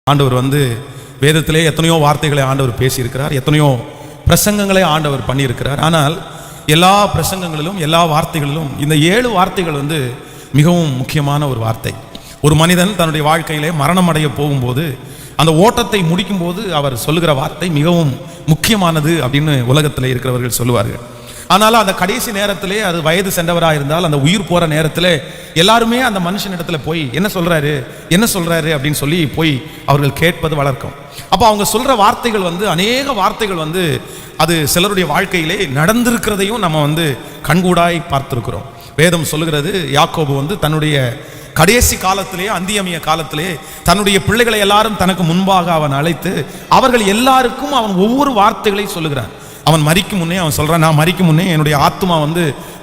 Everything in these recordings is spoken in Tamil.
ஆண்டவர் வேதத்திலே எத்தனையோ வார்த்தைகளை ஆண்டவர் பேசியிருக்கிறார், எத்தனையோ பிரசங்கங்களை ஆண்டவர் பண்ணியிருக்கிறார். ஆனால் எல்லா பிரசங்கங்களிலும் எல்லா வார்த்தைகளிலும் இந்த 7 வார்த்தைகள் மிகவும் முக்கியமான ஒரு வார்த்தை. ஒரு மனிதன் தன்னுடைய வாழ்க்கையிலே மரணம் அடைய போகும்போது அந்த ஓட்டத்தை முடிக்கும் போது அவர் சொல்லுகிற வார்த்தை மிகவும் முக்கியமானது அப்படின்னு உலகத்தில் இருக்கிறவர்கள் சொல்லுவார்கள். ஆனாலும் அந்த கடைசி நேரத்திலே, அது வயது சென்றவராக இருந்தால், அந்த உயிர் போகிற நேரத்தில் எல்லாருமே அந்த மனுஷனிடத்துல போய் என்ன சொல்றாரு அப்படின்னு சொல்லி போய் அவர்கள் கேட்பது வழக்கம். அப்போ அவங்க சொல்ற வார்த்தைகள் அநேக வார்த்தைகள் அது சிலருடைய வாழ்க்கையிலே நடந்திருக்கிறதையும் நம்ம கண்கூடாய் பார்த்திருக்கிறோம். வேதம் சொல்லுகிறது, யாக்கோபு தன்னுடைய கடைசி காலத்திலே, அந்தியமிய காலத்திலே தன்னுடைய பிள்ளைகளை எல்லாரும் தனக்கு முன்பாக அவன் அழைத்து அவர்கள் எல்லாருக்கும் அவன் ஒவ்வொரு வார்த்தைகளை சொல்லுகிறான். அவன் மரிக்கும் முன்னே அவன் சொல்றான், நான் மரிக்கும் முன்னே என்னுடைய ஆத்மா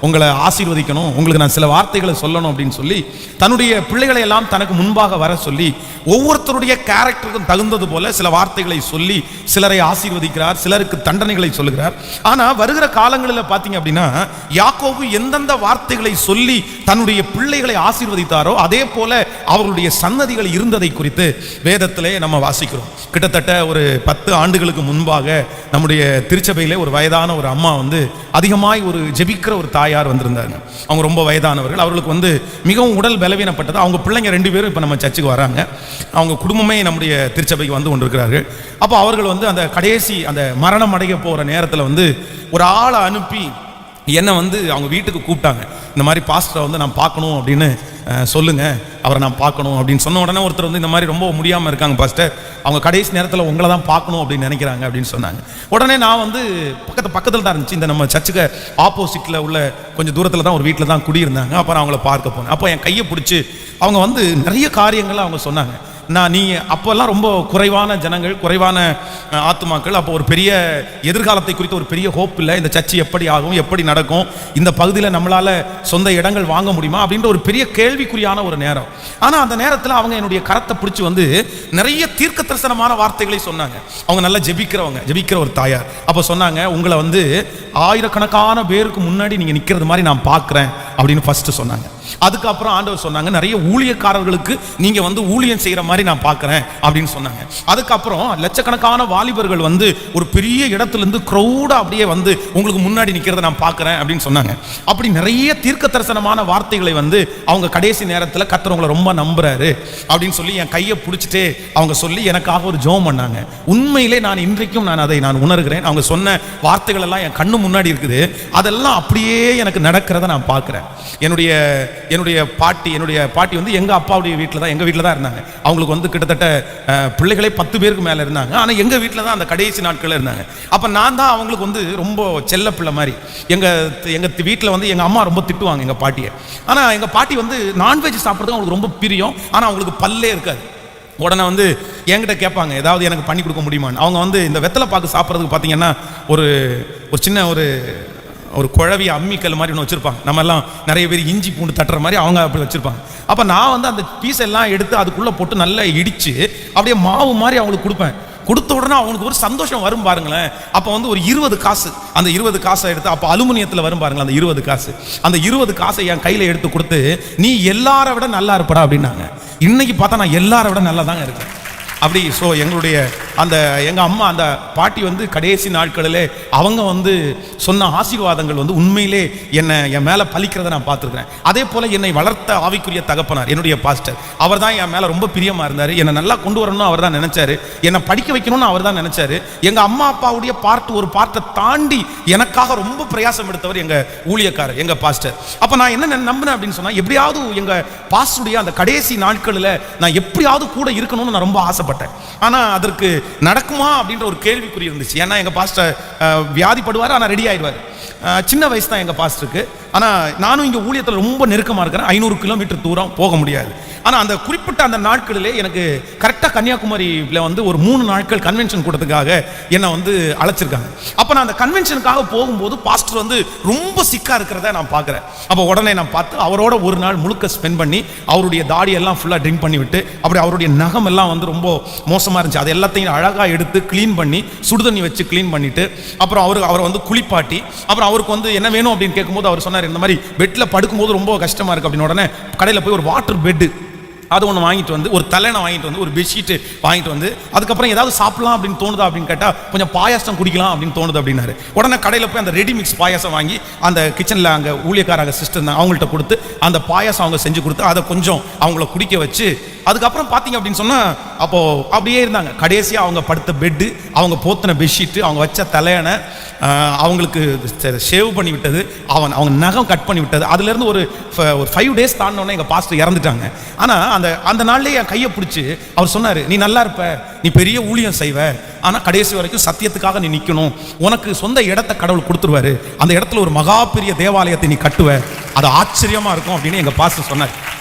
உங்களை ஆசீர்வதிக்கணும், உங்களுக்கு நான் சில வார்த்தைகளை சொல்லணும் அப்படின்னு சொல்லி தன்னுடைய பிள்ளைகளை எல்லாம் தனக்கு முன்பாக வர சொல்லி ஒவ்வொருத்தருடைய கேரக்டருக்கும் தகுந்தது போல சில வார்த்தைகளை சொல்லி சிலரை ஆசீர்வதிக்கிறார், சிலருக்கு தண்டனைகளை சொல்லுகிறார். ஆனா வருகிற காலங்களில் பார்த்தீங்க அப்படின்னா, யாக்கோபு எந்தெந்த வார்த்தைகளை சொல்லி தன்னுடைய பிள்ளைகளை ஆசீர்வதித்தாரோ அதே போல அவர்களுடைய சன்னதிகள் இருந்ததை குறித்து வேதத்திலே நம்ம வாசிக்கிறோம். கிட்டத்தட்ட ஒரு 10 ஆண்டுகளுக்கு முன்பாக நம்முடைய திருச்சபையிலே ஒரு வயதான ஒரு அம்மா அதிகமாய் ஒரு ஜெபிக்கிற ஒரு தாயார் வந்திருந்தாங்க. அவங்க ரொம்ப வயதானவர்கள், அவர்களுக்கு மிகவும் உடல் பலவீனப்பட்டது. அவங்க பிள்ளைங்க 2 பேரும் இப்போ நம்ம சர்ச்சுக்கு வராங்க. அவங்க குடும்பமே நம்முடைய திருச்சபைக்கு கொண்டிருக்கிறார்கள். அப்போ அவர்கள் அந்த கடைசி அந்த மரணம் அடைய போகிற நேரத்தில் ஒரு ஆளை அனுப்பி என்னை அவங்க வீட்டுக்கு கூப்பிட்டாங்க. இந்த மாதிரி பாஸ்டரை நான் பார்க்கணும் அப்படின்னு சொல்லுங்க, அவரை நான் பார்க்கணும் அப்படின்னு சொன்ன உடனே ஒருத்தர் இந்த மாதிரி ரொம்ப முடியாமல் இருக்காங்க பாஸ்டர், அவங்க கடைசி நேரத்தில் உங்களை தான் பார்க்கணும் அப்படின்னு நினைக்கிறாங்க அப்படின்னு சொன்னாங்க. உடனே நான் பக்கத்தில் தான் இருந்துச்சு, இந்த நம்ம சர்ச்சுக்கு ஆப்போசிட்டில் உள்ள கொஞ்சம் தூரத்தில் தான் ஒரு வீட்டில் தான் குடியிருந்தாங்க. அப்புறம் அவங்கள பார்க்க போனேன். அப்போ என் கையை பிடிச்சி அவங்க நிறைய காரியங்கள் அவங்க சொன்னாங்க. நீ அப்போல்லாம் ரொம்ப குறைவான ஜனங்கள், குறைவான ஆத்துமாக்கள், அப்போ ஒரு பெரிய எதிர்காலத்தை குறித்து ஒரு பெரிய ஹோப் இல்லை, இந்த சர்ச்சை எப்படி ஆகும், எப்படி நடக்கும், இந்த பகுதியில் நம்மளால சொந்த இடங்கள் வாங்க முடியுமா அப்படின்ற ஒரு பெரிய கேள்விக்குறியான ஒரு நேரம். ஆனால் அந்த நேரத்தில் அவங்க என்னுடைய கரத்தை பிடிச்சி நிறைய தீர்க்க தரிசனமான வார்த்தைகளை சொன்னாங்க. அவங்க நல்லா ஜெபிக்கிற ஒரு தாயார். அப்போ சொன்னாங்க, உங்களை ஆயிரக்கணக்கான பேருக்கு முன்னாடி நீங்கள் நிற்கிறது மாதிரி நான் பார்க்குறேன் அப்படின்னு ஃபர்ஸ்ட் சொன்னாங்க. அதுக்கப்புறம் ஆண்டவர் சொன்னாங்க, நிறைய ஊழியக்காரர்களுக்கு நீங்க ஊழியம் செய்யற மாதிரி நான் பார்க்கிறேன் அப்படின்னு சொன்னாங்க. அதுக்கப்புறம் லட்சக்கணக்கான வாலிபர்கள் ஒரு பெரிய இடத்துல இருந்து கிரௌடா அப்படியே உங்களுக்கு முன்னாடி நிக்கிறத நான் பார்க்கிறேன் அப்படின்னு சொன்னாங்க. அப்படி நிறைய தீர்க்க தரிசனமான வார்த்தைகளை அவங்க கடைசி நேரத்தில் கர்த்தர் உங்களை ரொம்ப நம்புறாரு அப்படின்னு சொல்லி என் கையை பிடிச்சிட்டு அவங்க சொல்லி எனக்காக ஒரு ஜெபம் பண்ணாங்க. உண்மையிலே நான் இன்றைக்கும் அதை உணர்கிறேன். அவங்க சொன்ன வார்த்தைகள் எல்லாம் என் கண்ணு முன்னாடி இருக்குது. அதெல்லாம் அப்படியே எனக்கு நடக்கிறத நான் பார்க்கிறேன். என்னுடைய பாட்டி எங்க அப்பாவுடைய வீட்டில் தான், எங்க வீட்டில் தான் இருந்தாங்க. அவங்களுக்கு கிட்டத்தட்ட பிள்ளைகளே 10 பேருக்கு மேல இருந்தாங்க. ஆனா எங்க வீட்டில் தான் அந்த கடைசி நாட்கள் இருந்தாங்க. அப்ப நான் தான் அவங்களுக்கு ரொம்ப செல்ல பிள்ளை மாதிரி. எங்க வீட்டில் எங்க அம்மா ரொம்ப திட்டுவாங்க எங்க பாட்டியை. ஆனா எங்க பாட்டி நான்வெஜ் சாப்பிட்றது அவங்களுக்கு ரொம்ப பிரியம். ஆனா அவங்களுக்கு பல்லே இருக்காது. உடனே என்கிட்ட கேட்பாங்க, ஏதாவது எனக்கு பண்ணி கொடுக்க முடியுமான்னு. அவங்க இந்த வெத்தலை பாக்கு சாப்பிட்றதுக்கு பார்த்தீங்கன்னா ஒரு சின்ன ஒரு குழவி அம்மிக்கல் மாதிரி ஒன்று வச்சிருப்பாங்க. நம்ம எல்லாம் நிறைய பேர் இஞ்சி பூண்டு தட்டுற மாதிரி அவங்க அப்படி வச்சிருப்பாங்க. அப்போ நான் அந்த பீஸ் எல்லாம் எடுத்து அதுக்குள்ளே போட்டு நல்லா இடித்து அப்படியே மாவு மாதிரி அவங்களுக்கு கொடுப்பேன். கொடுத்த உடனே அவங்களுக்கு ஒரு சந்தோஷம் வரும் பாருங்களேன். அப்போ ஒரு 20 காசு, அந்த 20 காசை எடுத்து, அப்போ அலுமினியத்தில் வரும் பாருங்களேன் அந்த 20 காசு, அந்த 20 காசை என் கையில் எடுத்து கொடுத்து, நீ எல்லாரை விட நல்லா இருப்படா அப்படின்னாங்க. இன்னைக்கு பார்த்தா நான் எல்லாரை விட நல்லா தாங்க இருக்கேன் அப்படி. ஸோ எங்கள் அம்மா அந்த பாட்டி கடைசி நாட்களிலே அவங்க சொன்ன ஆசீர்வாதங்கள் உண்மையிலே என் மேலே பலிக்கிறத நான் பார்த்துருக்கிறேன். அதே போல் என்னை வளர்த்த ஆவிக்குரிய தகப்பனார், என்னுடைய பாஸ்டர், அவர் தான் என் மேலே ரொம்ப பிரியமாக இருந்தார். என்னை நல்லா கொண்டு வரணும்னு அவர் தான் நினைச்சாரு, என்னை படிக்க வைக்கணும்னு அவர் தான் நினைச்சாரு. எங்கள் அம்மா அப்பாவுடைய ஒரு பார்ட்டை தாண்டி எனக்காக ரொம்ப பிரயாசம் எடுத்தவர் எங்கள் ஊழியக்காரர், எங்கள் பாஸ்டர். அப்போ நான் என்ன நம்பினேன் அப்படின்னு சொன்னால், எப்படியாவது எங்கள் பாஸ்டருடைய அந்த கடைசி நாட்களில் நான் எப்படியாவது கூட இருக்கணும்னு நான் ரொம்ப ஆசைப்பட்டேன். ஆனா அதற்கு நடக்குமா அப்படின்ற ஒரு கேள்விக்குறி இருந்துச்சு. ஏன்னா எங்க பாஸ்டர் வியாதிப்படுவார், ஆனா ரெடி ஆயிடுவார். சின்ன வயசு தான் எங்க பாஸ்டருக்கு. ஆனா நானும் இங்க ஊழியத்தில் ரொம்ப நெருக்கமா இருக்கிறேன். 500 கிலோமீட்டர் தூரம் போக முடியாது. ஆனா அந்த குறிப்பிட்ட அந்த நாட்களிலே எனக்கு கரெக்டா கன்னியாகுமரியில ஒரு 3 நாட்கள் கன்வென்ஷன் கூட்டத்துக்காக என்னை அழைச்சிருக்காங்க. அப்ப நான் அந்த கன்வென்ஷனுக்காக போகும்போது பாஸ்டர் ரொம்ப சிக்கா இருக்கிறத நான் பார்க்கிறேன். அப்போ உடனே நான் பார்த்து அவரோட ஒரு நாள் முழுக்க ஸ்பெண்ட் பண்ணி அவருடைய தாடியெல்லாம் ஃபுல்லா ட்ரிங்க் பண்ணி விட்டு, அப்படி அவருடைய நகம் எல்லாம் ரொம்ப மோசமா இருந்துச்சு, அது எல்லாத்தையும் அழகா எடுத்து கிளீன் பண்ணி சுடுதண்ணி வச்சு கிளீன் பண்ணிட்டு, அப்புறம் அவரை குளிப்பாட்டி, அப்புறம் அவருக்கு என்ன வேணும் அப்படின்னு கேட்கும்போது அவர் சொன்னார், இந்த மாதிரி பெட்ல படுக்கும்போது ரொம்ப கஷ்டமா இருக்கு அப்படின்னு. உடனே கடையில் போய் ஒரு வாட்டர் பெட் அது ஒன்று வாங்கிட்டு வந்து, ஒரு தலையணை வாங்கிட்டு வந்து, ஒரு பெட்ஷீட்டு வாங்கிட்டு வந்து, அதுக்கப்புறம் ஏதாவது சாப்பிடலாம் அப்படின்னு தோணுதா அப்படின்னு கேட்டால் கொஞ்சம் பாயாசம் குடிக்கலாம் அப்படின்னு தோணுது அப்படின்னாரு. உடனே கடையில் போய் அந்த ரெடி மிக்ஸ் பாயாசம் வாங்கி அந்த கிச்சனில் அங்கே ஊழியக்காரங்க சிஸ்டர் அவங்கள்ட்ட கொடுத்து அந்த பாயாசம் அவங்க செஞ்சு கொடுத்து அதை கொஞ்சம் அவங்கள குடிக்க வச்சு, அதுக்கப்புறம் பார்த்தீங்க அப்படின்னு சொன்னால் அப்போது அப்படியே இருந்தாங்க. கடைசியாக அவங்க படுத்த பெட்டு, அவங்க போத்தின பெட்ஷீட்டு, அவங்க வச்ச தலையணை, அவங்களுக்கு ஷேவ் பண்ணி விட்டது, அவங்க நகம் கட் பண்ணி விட்டது, அதுலேருந்து ஒரு 5 days தாண்டினோன்னே எங்கள் பாஸ்டர் இறந்துட்டாங்க. ஆனால் அந்த நாள்லேயே என் கையை பிடிச்சி அவர் சொன்னார், நீ நல்லா இருப்ப, நீ பெரிய ஊழியம் செய்வ, ஆனால் கடைசி வரைக்கும் சத்தியத்துக்காக நீ நிற்கணும், உனக்கு சொந்த இடத்தை கடவுள் கொடுத்துருவாரு, அந்த இடத்துல ஒரு மகா பெரிய தேவாலயத்தை நீ கட்டுவ, அது ஆச்சரியமாக இருக்கும் அப்படின்னு எங்கள் பாஸ்டர் சொன்னார்.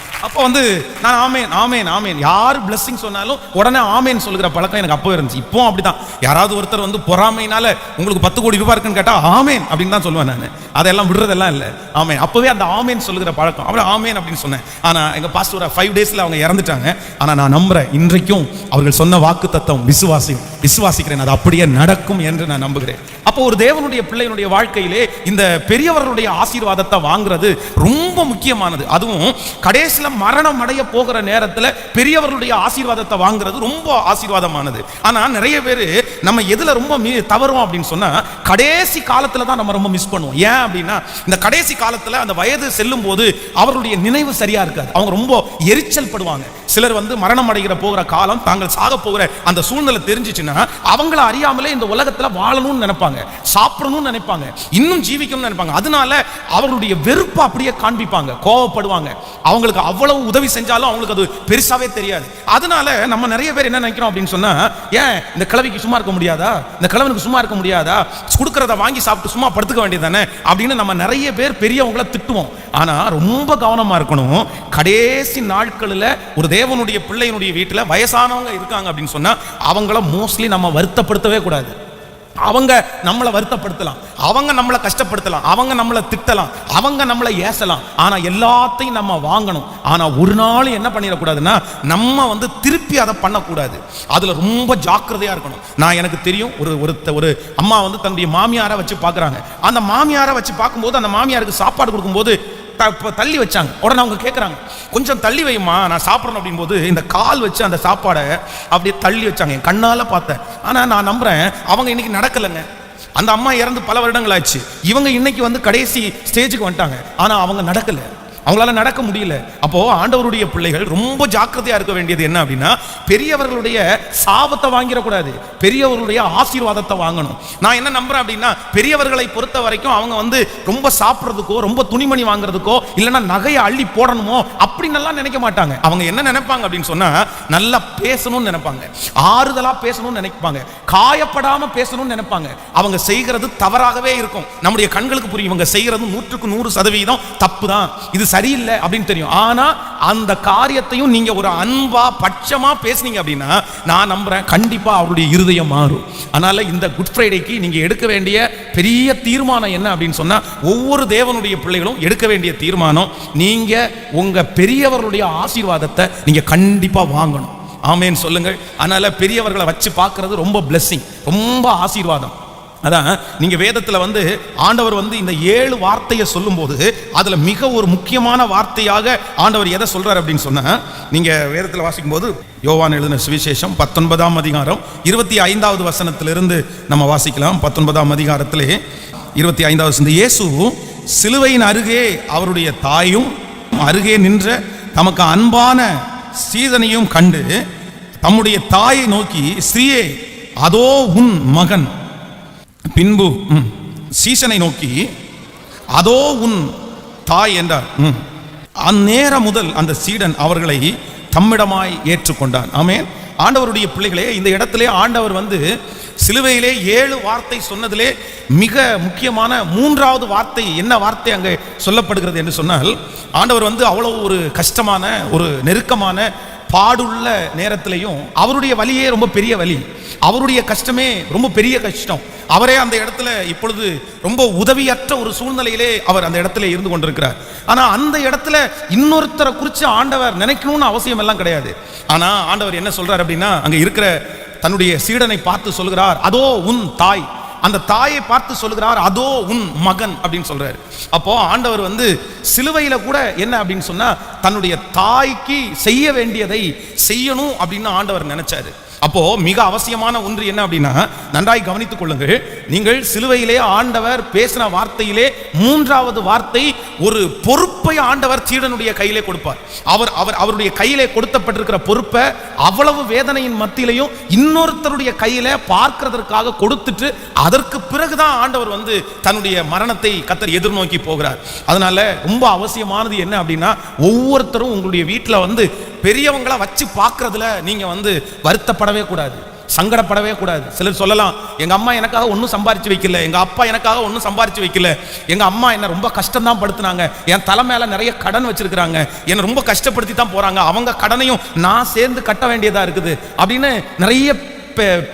அப்போ வந்து நான் ஆமேன் ஆமேன் ஆமேன், யார் பிளெஸிங் சொன்னாலும் உடனே ஆமேன் சொல்கிற பழக்கம் எனக்கு அப்போ இருந்துச்சு. இப்போ அப்படிதான். யாராவது ஒருத்தர் வந்து பொறாமைனால உங்களுக்கு 10 கோடி ரூபாய் இருக்குன்னு கேட்டால் ஆமேன் அப்படின்னு தான் சொல்லுவேன் நான். அதெல்லாம் விடுறதெல்லாம் இல்லை. ஆமேன், அப்போவே அந்த ஆமேன் சொல்லுகிற பழக்கம். அப்புறம் ஆமேன் அப்படின்னு சொன்னேன். ஆனால் எங்கள் பாஸ்டர் ஒரு 5 days அவங்க இறந்துட்டாங்க. ஆனால் நான் நம்புகிறேன், இன்றைக்கும் அவர்கள் சொன்ன வாக்கு தத்துவம் விசுவாசிக்கிறேன், அது அப்படியே நடக்கும் என்று நான் நம்புகிறேன். அப்போ ஒரு தேவனுடைய பிள்ளையினுடைய வாழ்க்கையிலே இந்த பெரியவர்களுடைய ஆசீர்வாதத்தை வாங்குறது ரொம்ப முக்கியமானது. அதுவும் கடைசியில் மரணம் அடைய போகிற நேரத்தில் பெரியவர்களுடைய ஆசீர்வாதத்தை வாங்குறது ரொம்ப ஆசீர்வாதமானது. ஆனால் நிறைய பேர் நம்ம எதில் ரொம்ப தவறுவோம் அப்படின்னு சொன்னால், கடைசி காலத்தில் தான் நம்ம ரொம்ப மிஸ் பண்ணுவோம். ஏன் அப்படின்னா, இந்த கடைசி காலத்தில் அந்த வயது செல்லும் போது அவர்களுடைய நினைவு சரியா இருக்காது, அவங்க ரொம்ப எரிச்சல் படுவாங்க. சிலர் வந்து மரணம் அடைகிற போகிற காலம், தாங்கள் சாக போகிற அந்த சூழ்நிலை தெரிஞ்சிச்சுன்னா அவங்கள அறியாமலே இந்த உலகத்தில் வாழணும்னு நினைப்பாங்க, சாப்பிடணும்னு நினைப்பாங்க, இன்னும் ஜீவிக்கணும்னு நினைப்பாங்க. அதனால அவர்களுடைய வெறுப்பை அப்படியே காண்பிப்பாங்க, கோவப்படுவாங்க. அவங்களுக்கு அவ்வளவு உதவி செஞ்சாலும் அவங்களுக்கு அது பெருசாவே தெரியாது. அதனால நம்ம நிறைய பேர் என்ன நினைக்கிறோம் அப்படின்னு சொன்னா, ஏன் இந்த கிழவிக்கு சும்மா இருக்க முடியாதா, இந்த கிழவனுக்கு சும்மா இருக்க முடியாதா, கொடுக்கறத வாங்கி சாப்பிட்டு சும்மா படுத்துக்க வேண்டியதானே அப்படின்னு நம்ம நிறைய பேர் பெரியவங்களை திட்டுவோம். ஆனா ரொம்ப கவனமா இருக்கணும். கடைசி நாட்களில் ஒரு தேவனுடைய பிள்ளையினுடைய வீட்டில் வயசானவங்க இருக்காங்க அப்படின்னு சொன்னா அவங்கள மோஸ்ட்லி நம்ம வருத்தப்படுத்தவே கூடாது. அவங்க நம்மளை வருத்தப்படுத்தலாம், அவங்க நம்மளை கஷ்டப்படுத்தலாம், அவங்க நம்மளை திட்டலாம், அவங்க நம்மளை ஏசலாம், ஆனா எல்லாத்தையும் நம்ம வாங்கணும். ஆனா ஒரு நாள் என்ன பண்ணிடக்கூடாதுன்னா, நம்ம வந்து திருப்பி அதை பண்ணக்கூடாது. அதுல ரொம்ப ஜாக்கிரதையா இருக்கணும். நான் எனக்கு தெரியும், ஒரு அம்மா வந்து தன்னுடைய மாமியாரை வச்சு பார்க்குறாங்க. அந்த மாமியாரை வச்சு பார்க்கும்போது அந்த மாமியாருக்கு சாப்பாடு கொடுக்கும்போது தள்ளி வச்சாங்க. உடனே அவங்க கேட்குறாங்க, கொஞ்சம் தள்ளி வைமா, நான் சாப்பிடணும் அப்படின் போது இந்த கால் வச்சு அந்த சாப்பாடை அப்படியே தள்ளி வச்சாங்க. என் கண்ணால் பார்த்தேன். ஆனால் நான் நம்புறேன் அவங்க இன்னைக்கு நடக்கலைங்க. அந்த அம்மா இறந்து பல வருடங்கள் ஆச்சு. இவங்க இன்னைக்கு வந்து கடைசி ஸ்டேஜுக்கு வந்துட்டாங்க. ஆனால் அவங்க நடக்கலை, அவங்களால நடக்க முடியல. அப்போ ஆண்டவருடைய பிள்ளைகள் ரொம்ப ஜாக்கிரதையா இருக்க வேண்டியது என்ன அப்படின்னா, பெரியவர்களுடைய சாபத்தை வாங்கிடக்கூடாது, பெரியவர்களுடைய ஆசீர்வாதத்தை வாங்கணும். நான் என்ன நம்புறேன் அப்படின்னா, பெரியவர்களை பொறுத்த வரைக்கும் அவங்க வந்து ரொம்ப சாப்பிட்றதுக்கோ, ரொம்ப துணிமணி வாங்குறதுக்கோ, இல்லைன்னா நகையை அள்ளி போடணுமோ அப்படின்னு எல்லாம் நினைக்க மாட்டாங்க. அவங்க என்ன நினைப்பாங்க அப்படின்னு சொன்னா, நல்லா பேசணும்னு நினைப்பாங்க, ஆறுதலா பேசணும்னு நினைப்பாங்க, காயப்படாம பேசணும்னு நினைப்பாங்க. அவங்க செய்கிறது தவறாகவே இருக்கும். நம்முடைய கண்களுக்கு புரியும், இவங்க செய்கிறது 100% தப்பு தான், இது சரியில்லை அப்படின்னு தெரியும். ஆனா அந்த காரியத்தையும் நீங்க ஒரு அன்பா பட்சமா பேசுனீங்க அப்படின்னா நான் நம்புறேன் கண்டிப்பா அவருடைய இருதயம் மாறும். அதனால இந்த குட் ஃப்ரைடேக்கு நீங்க எடுக்க வேண்டிய பெரிய தீர்மானம் என்ன அப்படின்னு சொன்னா, ஒவ்வொரு தேவனுடைய பிள்ளைகளும் எடுக்க வேண்டிய தீர்மானம், நீங்க உங்க பெரியவர்களுடைய ஆசீர்வாதத்தை நீங்க கண்டிப்பா வாங்கணும். ஆமேன் சொல்லுங்கள். அதனால பெரியவர்களை வச்சு பார்க்கிறது ரொம்ப பிளெஸிங், ரொம்ப ஆசீர்வாதம். அதான் நீங்க வேதத்துல வந்து ஆண்டவர் வந்து இந்த 7 வார்த்தையை சொல்லும்போது அதுல மிக ஒரு முக்கியமான வார்த்தையாக ஆண்டவர் எதை சொல்றாரு அப்படின்னு சொன்னா, நீங்க வேதத்துல வாசிக்கும் போது யோவான் எழுதின சுவிசேஷம் 19ஆம் அதிகாரம் 25வது வசனத்திலிருந்து நம்ம வாசிக்கலாம். 19ஆம் அதிகாரத்திலே 25வது வசனம், இயேசு சிலுவையின் அருகே அவருடைய தாயும் அருகே நின்ற தமக்கு அன்பான சீதனையும் கண்டு தம்முடைய தாயை நோக்கி, ஸ்ரீயே அதோ உன் மகன். பின்பு சீசனை நோக்கி, அதோ உன் தாய் என்றார். அந்நேரம் முதல் அந்த சீடன் அவர்களை தம்மிடமாய் ஏற்றுக்கொண்டான். ஆமென். ஆண்டவருடைய பிள்ளைகளே, இந்த இடத்திலே ஆண்டவர் வந்து சிலுவையிலே 7 வார்த்தை சொன்னதிலே மிக முக்கியமான 3வது வார்த்தை என்ன வார்த்தை அங்கே சொல்லப்படுகிறது என்று சொன்னால், ஆண்டவர் வந்து அவ்வளவு ஒரு கஷ்டமான, ஒரு நெருக்கமான, பாடுள்ள நேரத்திலையும் அவருடைய வலியே ரொம்ப பெரிய வலி, அவருடைய கஷ்டமே ரொம்ப பெரிய கஷ்டம். அவரே அந்த இடத்துல இப்பொழுது ரொம்ப உதவியற்ற ஒரு சூழ்நிலையிலே அவர் அந்த இடத்துல இருந்து கொண்டிருக்கிறார். ஆனா அந்த இடத்துல இன்னொருத்தரை குறித்து ஆண்டவர் நினைக்கணும்னு அவசியம் எல்லாம் கிடையாது. ஆனா ஆண்டவர் என்ன சொல்றார் அப்படின்னா, அங்க இருக்கிற தன்னுடைய சீடனை பார்த்து சொல்கிறார், அதோ உன் தாய். அந்த தாயை பார்த்து சொல்லுகிறார், அதோ உன் மகன் அப்படின்னு சொல்றாரு. அப்போ ஆண்டவர் வந்து சிலுவையில கூட என்ன அப்படின்னு சொன்னா, தன்னுடைய தாய்க்கு செய்ய வேண்டியதை செய்யணும் அப்படின்னு ஆண்டவர் நினைச்சாரு. அப்போ மிக அவசியமான ஒன்று என்ன அப்படின்னா, நன்றாய் கவனித்துக் கொள்ளுங்கள். நீங்கள் சிலுவையிலே ஆண்டவர் பேசின வார்த்தையிலே மூன்றாவது வார்த்தை, ஒரு பொறுப்பை ஆண்டவர் சீடனுடைய கையிலே கொடுப்பார். அவருடைய கையிலே கொடுக்கப்பட்டிருக்கிற பொறுப்பை அவ்வளவு வேதனையின் மத்தியிலையும் இன்னொருத்தருடைய கையில பார்க்கிறதற்காக கொடுத்துட்டு அதற்கு பிறகுதான் ஆண்டவர் வந்து தன்னுடைய மரணத்தை கர்த்தர் எதிர்நோக்கி போகிறார். அதனால ரொம்ப அவசியமானது என்ன அப்படின்னா, ஒவ்வொருத்தரும் உங்களுடைய வீட்டில் வந்து பெரியவங்களை வச்சு பார்க்கறதுல நீங்க வந்து வருத்தப்படவே கூடாது, சங்கடப்படவே கூடாது. சிலர் சொல்லலாம், எங்க அம்மா எனக்காக ஒன்றும் சம்பாரிச்சு வைக்கல, எங்க அப்பா எனக்காக ஒன்றும் சம்பாரிச்சு வைக்கல, எங்க அம்மா என்ன ரொம்ப கஷ்டம் தான் படுத்துனாங்க, என் தலை மேல நிறைய கடன் வச்சிருக்கிறாங்க, என்னை ரொம்ப கஷ்டப்படுத்தி தான் போறாங்க, அவங்க கடனையும் நான் சேர்ந்து கட்ட வேண்டியதா இருக்குது அப்படின்னு நிறைய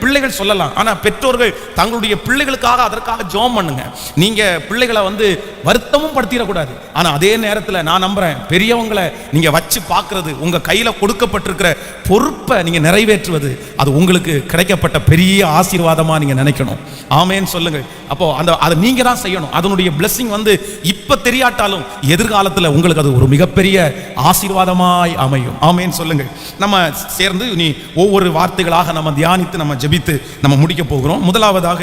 பிள்ளைகள் சொல்லலாம். ஆனா பெற்றோர்கள் தங்களுடைய பிள்ளைகளுக்காக அதற்காக ஜெபம் பண்ணுங்க. நீங்க பிள்ளைகளை வந்து வருத்தமும் படுத்திடக்கூடாது. ஆனா அதே நேரத்தில் நான் நம்புறேன், பெரியவங்களை நீங்க வச்சு பார்க்கிறது, உங்க கையில கொடுக்கப்பட்டிருக்கிற பொறுப்பை நீங்க நிறைவேற்றுவது, அது உங்களுக்கு கிடைக்கப்பட்ட பெரிய ஆசீர்வாதமா நீங்க நினைக்கணும். ஆமேன்னு சொல்லுங்க. அப்போ அதை நீங்க தான் செய்யணும். அதனுடைய பிளெஸிங் வந்து இப்ப தெரியாட்டாலும் எதிர்காலத்தில் உங்களுக்கு அது ஒரு மிகப்பெரிய ஆசீர்வாதமாய் அமையும். ஆமேன்னு சொல்லுங்க. நம்ம சேர்ந்து நீ ஒவ்வொரு வார்த்தைகளாக நம்ம தியானித்து நம்ம ஜெபித்து நம்ம முடிக்க போகிறோம். முதலாவதாக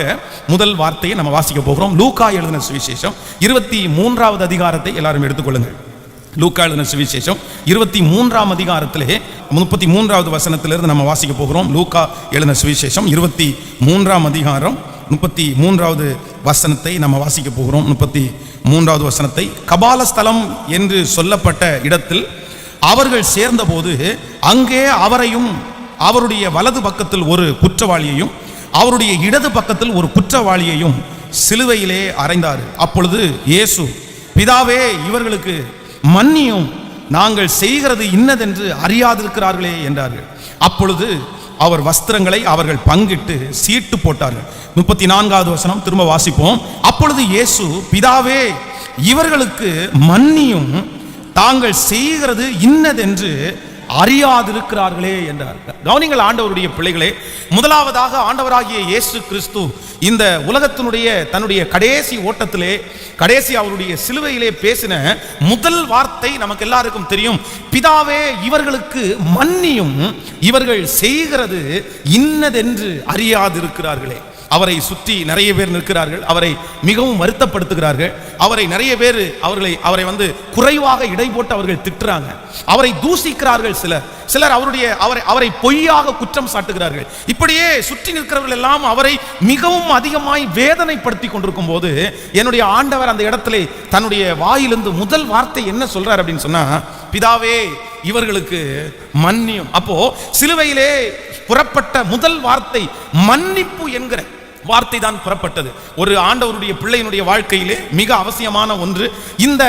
முதல் வார்த்தையை நம்ம வாசிக்க போகிறோம். லூக்கா எழுதின சுவிசேஷம் 23வது அதிகாரத்தை எல்லாரும் எடுத்துக்கொள்ளுங்கள். லூக்கா எழுதின சுவிசேஷம் 23ஆம் அதிகாரத்திலே 33வது வசனத்திலிருந்து நம்ம வாசிக்க போகிறோம். லூக்கா எழுதின சுவிசேஷம் 23ஆம் அதிகாரம் 33வது வசனத்தை நம்ம வாசிக்க போகிறோம். 33வது வசனத்தை, கபாலஸ்தலம் என்று சொல்லப்பட்ட இடத்தில் அவர்கள் சேர்ந்தபோது அங்கே அவரையும் அவருடைய வலது பக்கத்தில் ஒரு குற்றவாளியையும் அவருடைய இடது பக்கத்தில் ஒரு குற்றவாளியையும் சிலுவையிலே அறைந்தார். அப்பொழுது இயேசு, பிதாவே இவர்களுக்கு மன்னியும், நாங்கள் செய்கிறது இன்னதென்று அறியாதிருக்கிறார்களே என்றார்கள். அப்பொழுது அவர் வஸ்திரங்களை அவர்கள் பங்கிட்டு சீட்டு போட்டார்கள். 34வது வசனம் திரும்ப வாசிப்போம். அப்பொழுது இயேசு, பிதாவே இவர்களுக்கு மன்னியும், தாங்கள் செய்கிறது இன்னதென்று அறியாதிருக்கிறார்களே என்றார். கவனிங்கள் ஆண்டவருடைய பிள்ளைகளே, முதலாவதாக ஆண்டவராகிய இயேசு கிறிஸ்து இந்த உலகத்தினுடைய தன்னுடைய கடைசி ஓட்டத்திலே, கடைசி அவருடைய சிலுவையிலே பேசின முதல் வார்த்தை நமக்கு எல்லாருக்கும் தெரியும், பிதாவே இவர்களுக்கு மன்னியும், இவர்கள் செய்கிறது இன்னதென்று அறியாதிருக்கிறார்களே. அவரை சுற்றி நிறைய பேர் நிற்கிறார்கள், அவரை மிகவும் வருத்தப்படுத்துகிறார்கள், அவரை நிறைய பேர் அவரை வந்து குறைவாக இடை போட்டு அவர்கள் திட்டுறாங்க, அவரை தூசிக்கிறார்கள், சிலர் அவரை பொய்யாக குற்றம் சாட்டுகிறார்கள். இப்படியே சுற்றி நிற்கிறவர்கள் எல்லாம் அவரை மிகவும் அதிகமாய் வேதனைப்படுத்தி கொண்டிருக்கும் போது என்னுடைய ஆண்டவர் அந்த இடத்துல தன்னுடைய வாயிலிருந்து முதல் வார்த்தை என்ன சொல்றார் அப்படின்னு சொன்னா, பிதாவே இவர்களுக்கு மன்னியும். அப்போ சிலுவையிலே புறப்பட்ட முதல் வார்த்தை மன்னிப்பு என்கிற வார்த்தை தான் புறப்பட்டது. ஒரு ஆண்டவருடைய பிள்ளையினுடைய வாழ்க்கையிலே மிக அவசியமான ஒன்று, இந்த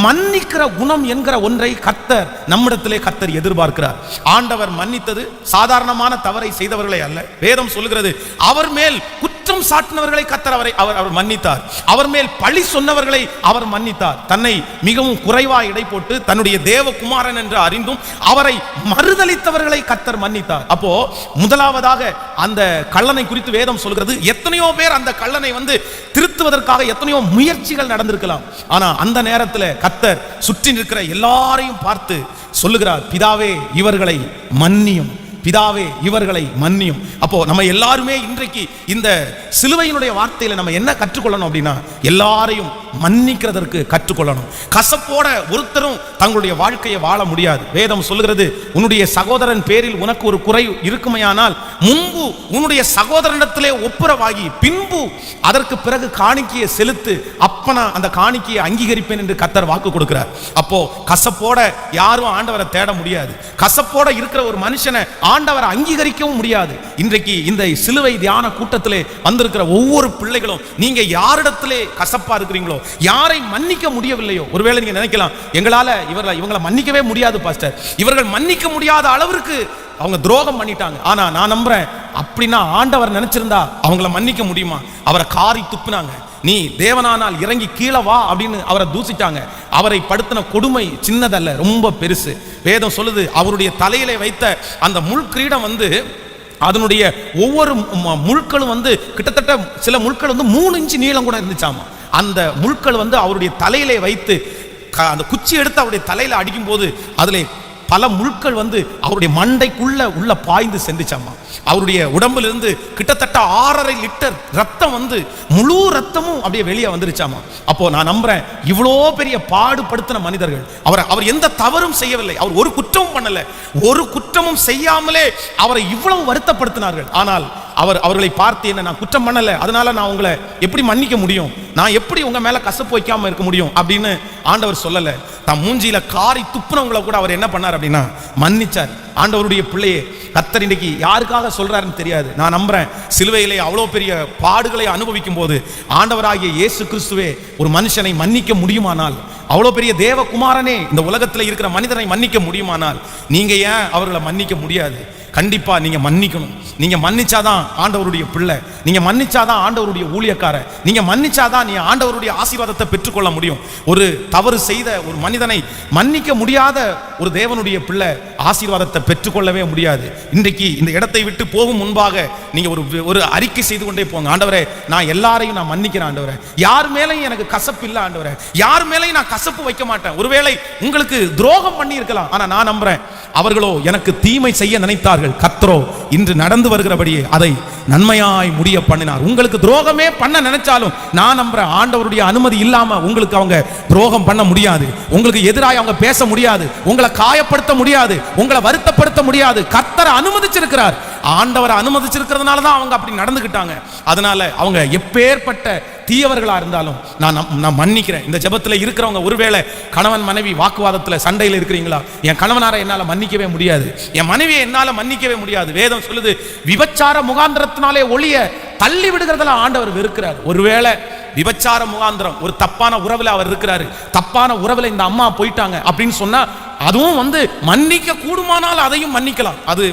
மன்னிக்கிற குணம் என்கிற ஒன்றை கர்த்தர் நம்மிடத்திலே கர்த்தர் எதிர்பார்க்கிறார். ஆண்டவர் மன்னித்தது சாதாரணமான தவறை செய்தவர்களை அல்ல. வேதம் சொல்லுகிறது, அவர் மேல் குற்றம் சாட்டினவர்களை கர்த்தர் அவர் மன்னித்தார், அவர் மேல் பழி சொன்னவர்களை அவர் மன்னித்தார். தன்னை மிகவும் குறைவாய் இடை போட்டு தன்னுடைய தேவகுமாரன் என்று அறிந்தும் அவரை மறுதலித்தவர்களை கர்த்தர் மன்னித்தார். அப்போ முதலாவதாக அந்த கள்ளனை குறித்து வேதம் சொல்கிறது, எத்தனையோ பேர் அந்த கள்ளனை வந்து திருத்துவதற்காக எத்தனையோ முயற்சிகள் நடந்திருக்கலாம். ஆனா அந்த நேரத்தில் கர்த்தர் சுற்றி நிற்கிற எல்லாரையும் பார்த்து சொல்லுகிறார், பிதாவே இவர்களை மன்னியும், பிதாவே இவர்களை மன்னியும். அப்போ நம்ம எல்லாருமே இன்றைக்கு இந்த சிலுவையினுடைய வார்த்தையில நம்ம என்ன கற்றுக்கொள்ளணும் அப்படின்னா, எல்லாரையும் மன்னிக்கிறதற்கு கற்றுக்கொள்ளணும். கசப்போட ஒருத்தரும் தங்களுடைய வாழ்க்கையை வாழ முடியாது. வேதம் சொல்லுகிறது, உன்னுடைய சகோதரன் பேரில் உனக்கு ஒரு குறை இருக்குமையானால் முன்பு உன்னுடைய சகோதரனிடத்திலே ஒப்புரவாகி பின்பு அதற்கு பிறகு காணிக்கையை செலுத்து, அப்பனா அந்த காணிக்கையை அங்கீகரிப்பேன் என்று கர்த்தர் வாக்கு கொடுக்கிறார். அப்போ கசப்போட யாரும் ஆண்டவரை தேட முடியாது. கசப்போட இருக்கிற ஒரு மனுஷனை ஆண்டவரை அங்கீகரிக்கவும் முடியாது. இன்றைக்கு இந்த சிலுவை தியான கூட்டத்திலே வந்திருக்கிற ஒவ்வொரு பிள்ளைகளும், நீங்க யாரிடத்திலே கசப்பா இருக்கிறீங்களோ, யாரை மன்னிக்க முடியவில்லையோ, ஒருவேளை நீங்க நினைக்கலாம், எங்களால இவங்களை மன்னிக்கவே முடியாது பாஸ்டர், இவர்கள் மன்னிக்க முடியாத அளவிற்கு அவங்க துரோகம் பண்ணிட்டாங்க. ஆனா நான் நம்புறேன், அப்படின்னா ஆண்டவர் நினைச்சிருந்தா அவங்கள மன்னிக்க முடியுமா? அவரை காரி துப்புனாங்க, நீ தேவனானால் இறங்கி கீழே வா அப்படின்னு அவரை தூசிட்டாங்க. அவரை படுத்தின கொடுமை சின்னதல்ல, ரொம்ப பெருசு. வேதம் சொல்லுது, அவருடைய தலையிலே வைத்த அந்த முள் கிரீடம் வந்து அதனுடைய ஒவ்வொரு முட்களும் வந்து கிட்டத்தட்ட சில முட்கள் வந்து 3 இன்ச்சு நீளம் கூட இருந்துச்சாமா. அந்த முட்கள் வந்து அவருடைய தலையிலே வைத்து அந்த குச்சி எடுத்து அவருடைய தலையில அடிக்கும் போது அதுல பல முட்கள் வந்து அவருடைய மண்டைக்குள்ள உள்ள பாய்ந்து சென்றுச்சாமா. அவருடைய உடம்புல இருந்து கிட்டத்தட்ட 6.5 லிட்டர் ரத்தம் வந்து முழு ரத்தமும் அப்படியே வெளியே வந்துருச்சாமா. அப்போ நான் நம்புறேன், இவ்வளோ பெரிய பாடுபடுத்தின மனிதர்கள், அவர் எந்த தவறும் செய்யவில்லை, அவர் ஒரு குற்றமும் பண்ணல, ஒரு குற்றமும் செய்யாமலே அவரை இவ்வளவு வருத்தப்படுத்தினார்கள். ஆனால் அவர்களை பார்த்து என்ன, நான் குற்றம் பண்ணல, அதனால நான் உங்களை எப்படி மன்னிக்க முடியும், நான் எப்படி உங்க மேல கசப்பு வைக்காம இருக்க முடியும் அப்படின்னு ஆண்டவர் சொல்லல. தான் மூஞ்சியில காரி துப்புனவங்களை கூட அவர் என்ன பண்ணார் அப்படின்னா மன்னிச்சார். ஆண்டவருடைய பிள்ளையே, கர்த்தர் இன்னைக்கு யாருக்காக சொல்றாருன்னு தெரியாது. நான் நம்புறேன், சிலுவையிலே அவ்வளோ பெரிய பாடுகளை அனுபவிக்கும் போது ஆண்டவராகிய இயேசு கிறிஸ்துவே ஒரு மனுஷனை மன்னிக்க முடியுமானால், அவ்வளோ பெரிய தேவகுமாரனே இந்த உலகத்தில் இருக்கிற மனிதனை மன்னிக்க முடியுமானால், நீங்க ஏன் அவர்களை மன்னிக்க முடியாது? கண்டிப்பா நீங்க மன்னிக்கணும். நீங்க மன்னிச்சாதான் ஆண்டவருடைய பிள்ளை, நீங்க மன்னிச்சாதான் ஆண்டவருடைய ஊழியக்காரர், நீங்க மன்னிச்சாதான் நீ ஆண்டவருடைய ஆசீர்வாதத்தை பெற்றுக்கொள்ள முடியும். ஒரு தவறு செய்த ஒரு மனிதனை மன்னிக்க முடியாத ஒரு தேவனுடைய பிள்ளை ஆசீர்வாதத்தை பெற்றுக்கொள்ளவே முடியாது. இன்றைக்கு இந்த இடத்தை விட்டு போகும் முன்பாக நீங்க ஒரு அறிக்கை செய்து கொண்டே போங்க. ஆண்டவரே, நான் எல்லாரையும் நான் மன்னிக்கிறேன் ஆண்டவரே, யார் மேலையும் எனக்கு கசப்பு இல்லை ஆண்டவரே, யார் மேலையும் நான் கசப்பு வைக்க மாட்டேன். ஒருவேளை உங்களுக்கு துரோகம் பண்ணி இருக்கலாம், ஆனா நான் நம்புறேன் அவர்களோ எனக்கு தீமை செய்ய நினைத்தார்கள், கர்த்தரோ இன்று நடந்து வருகிறபடியே அதை நன்மையாய் முடிய பண்ணினார். உங்களுக்கு துரோகமே பண்ண நினைச்சாலும் நான் நம்புறேன், ஆண்டவருடைய அனுமதி இல்லாம உங்களுக்கு அவங்க துரோகம் பண்ண முடியாது, உங்களுக்கு எதிராக அவங்க பேச முடியாது, உங்களை காயப்படுத்த முடியாது, உங்களை வருத்தப்படுத்த முடியாது. கர்த்தரை அனுமதிச்சிருக்கிறார், ஆண்டவரை அனுமதிச்சிருக்கிறதுனால தான் அவங்க அப்படி நடந்துக்கிட்டாங்க. அதனால அவங்க எப்பேற்பட்ட தீயவர்களா இருந்தாலும் நான் மன்னிக்கிறேன். இந்த ஜெபத்தில் இருக்கிறவங்க, ஒருவேளை கணவன் மனைவி வாக்குவாதத்தில் சண்டையில் இருக்கிறீங்களா, என் கணவனாரை என்னால் மன்னிக்கவே முடியாது, என் மனைவியை என்னால் மன்னிக்கவே முடியாது. வேதம் சொல்லுது, விபச்சார முகாந்திரத்தினாலே ஒளிய தள்ளி விடுகிறதுல ஆண்டவர் வெறுக்கிறார். ஒருவேளை விபச்சார முகாந்திரம், ஒரு தப்பான உறவில் அவர் இருக்கிறாரு, தப்பான உறவில் இந்த அம்மா போயிட்டாங்க அப்படின்னு சொன்னா, அதுவும் வந்து மன்னிக்க கூடுமானால் அதையும் மன்னிக்கலாம். அது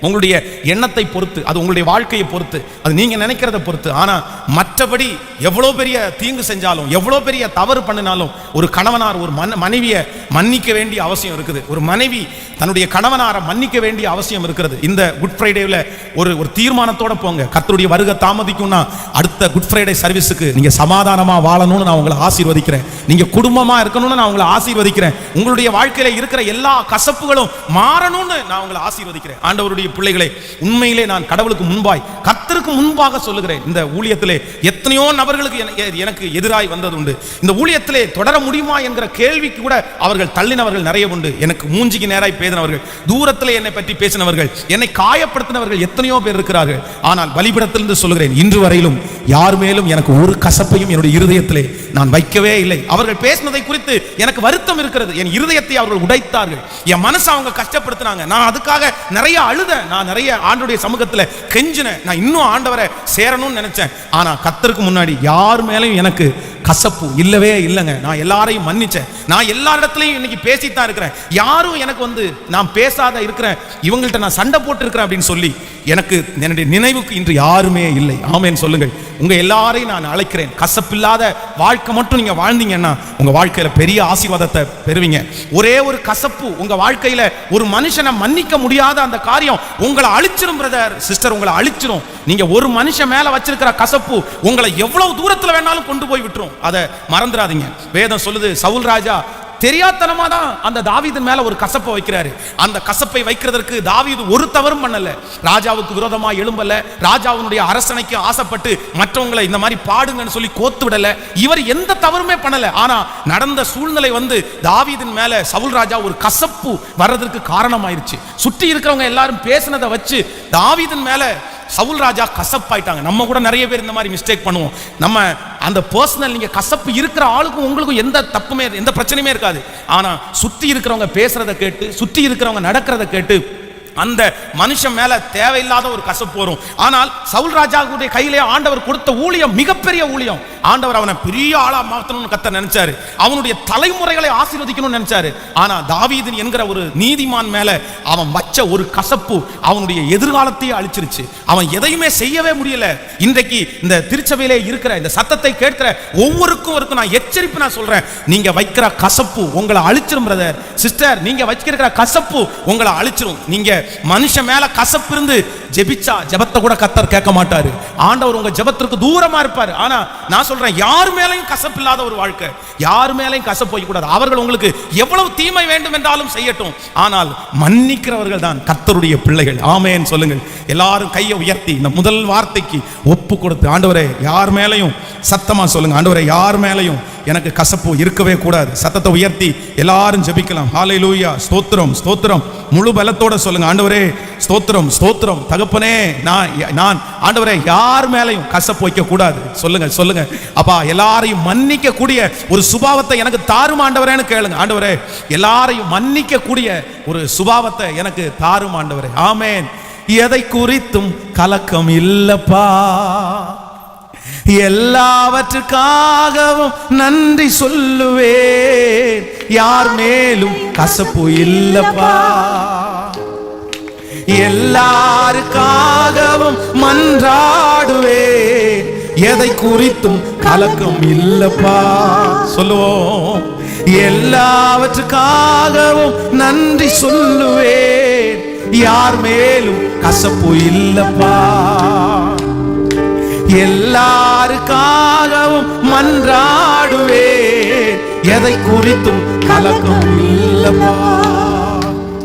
உங்களுடைய எண்ணத்தை பொறுத்து, அது உங்களுடைய வாழ்க்கையை பொறுத்து, அது நீங்க நினைக்கிறத பொறுத்து. ஆனா மற்றபடி எவ்வளவு பெரிய தீங்கு செஞ்சாலும், எவ்வளவு பெரிய தவறு பண்ணினாலும், ஒரு கணவனார் ஒரு மனைவியை மன்னிக்க வேண்டிய அவசியம் இருக்குது. ஒரு மனைவி தன்னுடைய கணவனாரை மன்னிக்க வேண்டிய அவசியம் இருக்கிறது. இந்த குட் ஃப்ரைடேவில் ஒரு தீர்மானத்தோட போங்க. கர்த்தருடைய வருகை தாமதிக்கும்னா அடுத்த குட் ஃப்ரைடே சர்வீஸுக்கு நீங்க சமாதானமா வாழணும்னு நான் உங்களை ஆசீர்வதிக்கிறேன். நீங்க குடும்பமா இருக்கணும்னு நான் உங்களை ஆசீர்வதிக்கிறேன். உங்களுடைய வாழ்க்கையில இருக்கிற எல்லா கசப்புகளும் மாறணும்னு நான் உங்களை ஆசீர்வதிக்கிறேன். ஆண்டவருடைய பிள்ளைகளை, உண்மையிலே நான் கடவுளுக்கு முன்பாய், கர்த்தருக்கு முன்பாக சொல்லுகிறேன், இந்த ஊழியத்திலே எத்தனையோ நபர்களுக்கு எனக்கு எதிராய் வந்தது உண்டு. இந்த ஊழியத்திலே தொடர முடியுமா என்கிற கேள்விக்கு கூட அவர்கள் தள்ளினவர்கள் நிறைய உண்டு. எனக்கு மூஞ்சிக்கு நேராய் பேசினவர்கள், தூரத்திலே என்னை பற்றி பேசினவர்கள், என்னை காயப்படுத்தினவர்கள் எத்தனையோ பேர் இருக்கிறார்கள். ஆனால் பலிபீடத்திலிருந்து சொல்லுகிறேன், இன்று வரையிலும் யார் மேலும் எனக்கு ஒரு கசப்பையும் என்னுடைய இருதயத்திலே நான் வைக்கவே இல்லை. அவர்கள் பேசினதை குறித்து எனக்கு வருத்தம் இருக்கிறது. என் இருதயத்தை அவர்கள் உடைத்தார்கள், என் மனசை அவங்க கஷ்டப்படுத்தினாங்க. நான் அதுக்காக நிறைய அழுத, நான் நிறைய ஆண்டவருடைய சமூகத்தில் கெஞ்சினேன், நான் இன்னும் ஆண்டவரை சேரணும்னு நினைச்சேன். ஆனா கர்த்தருக்கு முன்னாடி யார் மேலையும் எனக்கு கசப்பு இல்லவே இல்லைங்க. நான் எல்லாரையும் மன்னிச்சேன். நான் எல்லா இடத்துலையும் இன்னைக்கு பேசித்தான் இருக்கிறேன். யாரும் எனக்கு வந்து நான் பேசாத இருக்கிறேன், இவங்கள்ட்ட நான் சண்டை போட்டு இருக்கிறேன் அப்படின்னு சொல்லி எனக்கு என்னுடைய நினைவுக்கு இன்று யாருமே இல்லை. ஆமேன்னு சொல்லுங்கள். உங்க எல்லாரையும் நான் அழைக்கிறேன். கசப்பில்லாத வாழ்க்கை மட்டும் நீங்க வாழ்ந்தீங்கன்னா உங்க வாழ்க்கையில பெரிய ஆசீர்வாதத்தை பெறுவீங்க. ஒரே ஒரு கசப்பு உங்க வாழ்க்கையில, ஒரு மனுஷனை மன்னிக்க முடியாத அந்த காரியம் உங்களை அழிச்சிரும் பிரதர், சிஸ்டர், உங்களை அழிச்சிரும். நீங்க ஒரு மனுஷன் மேல வச்சிருக்கிற கசப்பு உங்களை எவ்வளவு தூரத்துல வேணாலும் கொண்டு போய் விட்டுரும். அதை மறந்துடாதீங்க. வேதம் சொல்லுது, சவுல் ராஜா தெரியாதனமா தான் அந்த தாவீதின் மேல ஒரு கசப்பை வைக்கிறாரு. அந்த கசப்பை வைக்கிறதற்கு தாவீது ஒரு தவறும் பண்ணல. ராஜாவுக்கு விரோதமா எழும்பல, ராஜாவுடைய அரசனைக்கு ஆசைப்பட்டு மற்றவங்களை இந்த மாதிரி பாடுங்கன்னு சொல்லி கோத்து விடல. இவர் எந்த தவறுமே பண்ணல. ஆனா நடந்த சூழ்நிலை வந்து தாவீதின் மேல சவுல் ராஜா ஒரு கசப்பு வர்றதற்கு காரணமாயிருச்சு. சுற்றி இருக்கிறவங்க எல்லாரும் பேசினதை வச்சு தாவீதின் மேல சவுல் ராஜா கசப்பாயிட்டாங்க. நம்ம கூட நிறைய பேர் இந்த மாதிரி மிஸ்டேக் பண்ணுவோம். நம்ம அந்த பர்சனல், நீங்க கசப்பு இருக்கிற ஆளுக்கும் உங்களுக்கும் எந்த தப்புமே, எந்த பிரச்சனையுமே இருக்காது. ஆனா சுத்தி இருக்கிறவங்க பேசுறதை கேட்டு, சுத்தி இருக்கிறவங்க நடக்கிறத கேட்டு அந்த மனுஷன் மேல தேவையில்லாத ஒரு கசப்பு வரும். ஆனால் சவுல் ராஜாவுடைய கையிலே ஆண்டவர் கொடுத்த ஊழியம் மிகப்பெரிய ஊழியம். ஆண்டவர் அவனை பெரிய ஆளா மாற்றணும்னு கர்த்தர் நினைச்சாரு. அவனுடைய தலைமுறைகளை ஆசீர்வதிக்கணும்னு நினைச்சாரு. ஆனா தாவீது என்கிற ஒரு நீதிமான் மேல அவன் வச்ச ஒரு கசப்பு அவனுடைய எதிர்காலத்தையே அழிச்சிருச்சு. அவன் எதையுமே செய்யவே முடியல. இன்றைக்கு இந்த திருச்சபையிலே இருக்கிற இந்த சத்தத்தை கேட்கிற ஒவ்வொருக்கும் நான் எச்சரிப்பு நான் சொல்றேன். நீங்க வைக்கிற கசப்பு உங்களை அழிச்சிரும் பிரதர் சிஸ்டர். நீங்க வச்சிருக்கிற கசப்பு உங்களை அழிச்சிரும். நீங்க மனுஷன் மேல கசப்பு இருந்து ஜெபிச்சா ஜெபத்தை கூட கர்த்தர் கேட்க மாட்டாரு. ஆண்டவர் உங்க ஜெபத்திற்கு தூரமா இருப்பாரு. ஆனா நான் சொல்றேன், யார் மேலையும் கசப்பு இல்லாத ஒரு வாழ்க்கை, யார் மேலையும் கசப்பு வைக்க கூடாது. அவர்கள் உங்களுக்கு எவ்வளவு தீமை வேண்டும் என்றாலும் செய்யட்டும், ஆனால் மன்னிக்கிறவர்கள் தான் கர்த்தருடைய பிள்ளைகள். ஆமென் சொல்லுங்கள். எல்லாரும் கையை உயர்த்தி இந்த முதல் வார்த்தைக்கு ஒப்பு கொடுத்து, ஆண்டவரே யார் மேலையும் சத்தமா சொல்லுங்க, ஆண்டவரே யார் மேலையும் எனக்கு கசப்பு இருக்கவே கூடாது. சத்தத்தை உயர்த்தி எல்லாரும் ஜெபிக்கலாம். ஹல்லேலூயா, ஸ்தோத்திரம் ஸ்தோத்திரம். முழு பலத்தோட சொல்லுங்க, ஆண்டவரே ஸ்தோத்திரம் ஸ்தோத்திரம். தகப்பனே நான் ஆண்டவரே யார் மேலையும் கசப்பு வைக்க கூடாது. சொல்லுங்க சொல்லுங்க. அப்பா எல்லாரையும் மன்னிக்க கூடிய ஒரு சுபாவத்தை எனக்கு தாரும் ஆண்டவரேன்னு கேளுங்க. ஆண்டவரே எல்லாரையும் மன்னிக்க கூடிய ஒரு சுபாவத்தை எனக்கு தாரும் ஆண்டவரே. ஆமென். எதை குறித்தும் கலக்கம் இல்லப்பா, எல்லாவற்றுக்காகவும் நன்றி சொல்லுவேன், யார் மேலும் கசப்பு இல்லப்பா, எல்லாருக்காகவும் மன்றாடுவேன், எதை குறித்தும் கலக்கம் இல்லப்பா. சொல்லுவோம், எல்லாவற்றுக்காகவும் நன்றி சொல்லுவேன், யார் மேலும் கசப்பு இல்லப்பா, எல்லாருக்காகவும் மன்றாடுவேன், எதை குறித்தும் கலக்கம் இல்லப்பா.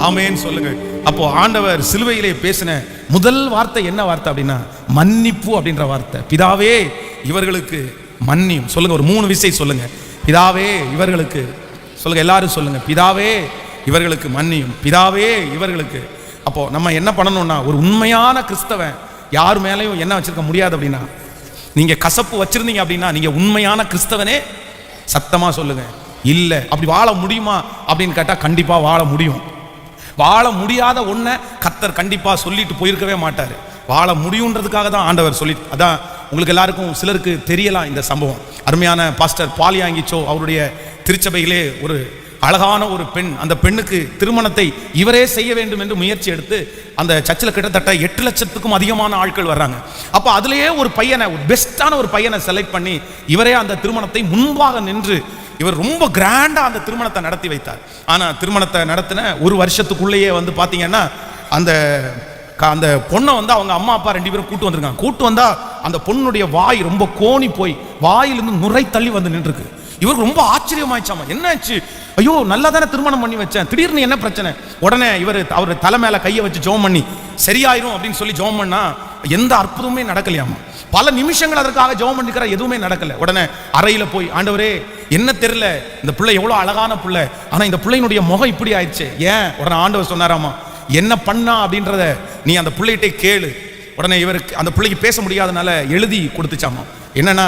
ஆமென் சொல்லுங்க. அப்போ ஆண்டவர் சிலுவையிலே பேசின முதல் வார்த்தை என்ன வார்த்தை அப்படின்னா மன்னிப்பு அப்படின்ற வார்த்தை. பிதாவே இவர்களுக்கு மன்னியும். சொல்லுங்க, ஒரு 3 விஷயம் சொல்லுங்க. பிதாவே இவர்களுக்கு, சொல்லுங்க எல்லாரும் சொல்லுங்க, பிதாவே இவர்களுக்கு மன்னியும், பிதாவே இவர்களுக்கு. அப்போ நம்ம என்ன பண்ணணும்னா, ஒரு உண்மையான கிறிஸ்தவன் யார் மேலையும் என்ன வச்சிருக்க முடியாது அப்படின்னா, நீங்க கசப்பு வச்சிருந்தீங்க அப்படின்னா நீங்க உண்மையான கிறிஸ்தவனே சத்தமா சொல்லுங்க இல்ல. அப்படி வாழ முடியுமா அப்படின்னு கேட்டா கண்டிப்பா வாழ முடியும். வாழ முடியாத ஒன்றை கர்த்தர் கண்டிப்பா சொல்லிட்டு போயிருக்கவே மாட்டாரு. வாழ முடியுன்றதுக்காக தான் ஆண்டவர் சொல்லி. அதான் உங்களுக்கு எல்லாருக்கும் சிலருக்கு தெரியலாம் இந்த சம்பவம். அருமையான பாஸ்டர் பாலியாங்கிச்சோ அவருடைய திருச்சபையிலே ஒரு அழகான ஒரு பெண், அந்த பெண்ணுக்கு திருமணத்தை இவரே செய்ய வேண்டும் என்று முயற்சி எடுத்து அந்த சர்ச்சில் கிட்டத்தட்ட 8 லட்சத்துக்கும் அதிகமான ஆட்கள் வர்றாங்க. அப்போ அதுலேயே ஒரு பையனை, ஒரு பெஸ்டான ஒரு பையனை செலக்ட் பண்ணி இவரே அந்த திருமணத்தை முன்பாக நின்று இவர் ரொம்ப கிராண்டா அந்த திருமணத்தை நடத்தி வைத்தார். ஆனா திருமணத்தை நடத்தின ஒரு வருஷத்துக்குள்ளேயே வந்து பாத்தீங்கன்னா அந்த பொண்ணை வந்து அவங்க அம்மா அப்பா 2 பேரும் கூட்டு வந்திருக்காங்க. கூட்டு வந்தா அந்த பொண்ணுடைய வாய் ரொம்ப கோணி போய் வாயிலிருந்து நுரை தள்ளி வந்து நின்றுருக்கு. இவருக்கு ரொம்ப ஆச்சரியமாயிச்சாமா, என்ன ஆச்சு, ஐயோ நல்லா தானே திருமணம் பண்ணி வச்சேன், திடீர்னு என்ன பிரச்சனை. உடனே அவர் தலை மேல கையை வச்சு ஜெபம் பண்ணி சரியாயிரும் அப்படின்னு சொல்லி ஜெபம் பண்ணா எந்த அற்புதமே நடக்கலையாமா. பல நிமிஷங்கள் அதற்காக ஜெபம் பண்ணிக்கிற எதுவுமே நடக்கல. உடனே அறையில போய், ஆண்டவரே என்ன தெரியல, இந்த பிள்ளை எவ்வளவு அழகான பிள்ளை, ஆனா இந்த பிள்ளையினுடைய முகம் இப்படி ஆயிடுச்சு ஏன். உடனே ஆண்டவர் சொன்னாராமா, என்ன பண்ணா அப்படின்றத நீ அந்த பிள்ளைகிட்டே கேளு. உடனே இவருக்கு அந்த பிள்ளைக்கு பேச முடியாதனால எழுதி கொடுத்துச்சாமா. என்னன்னா,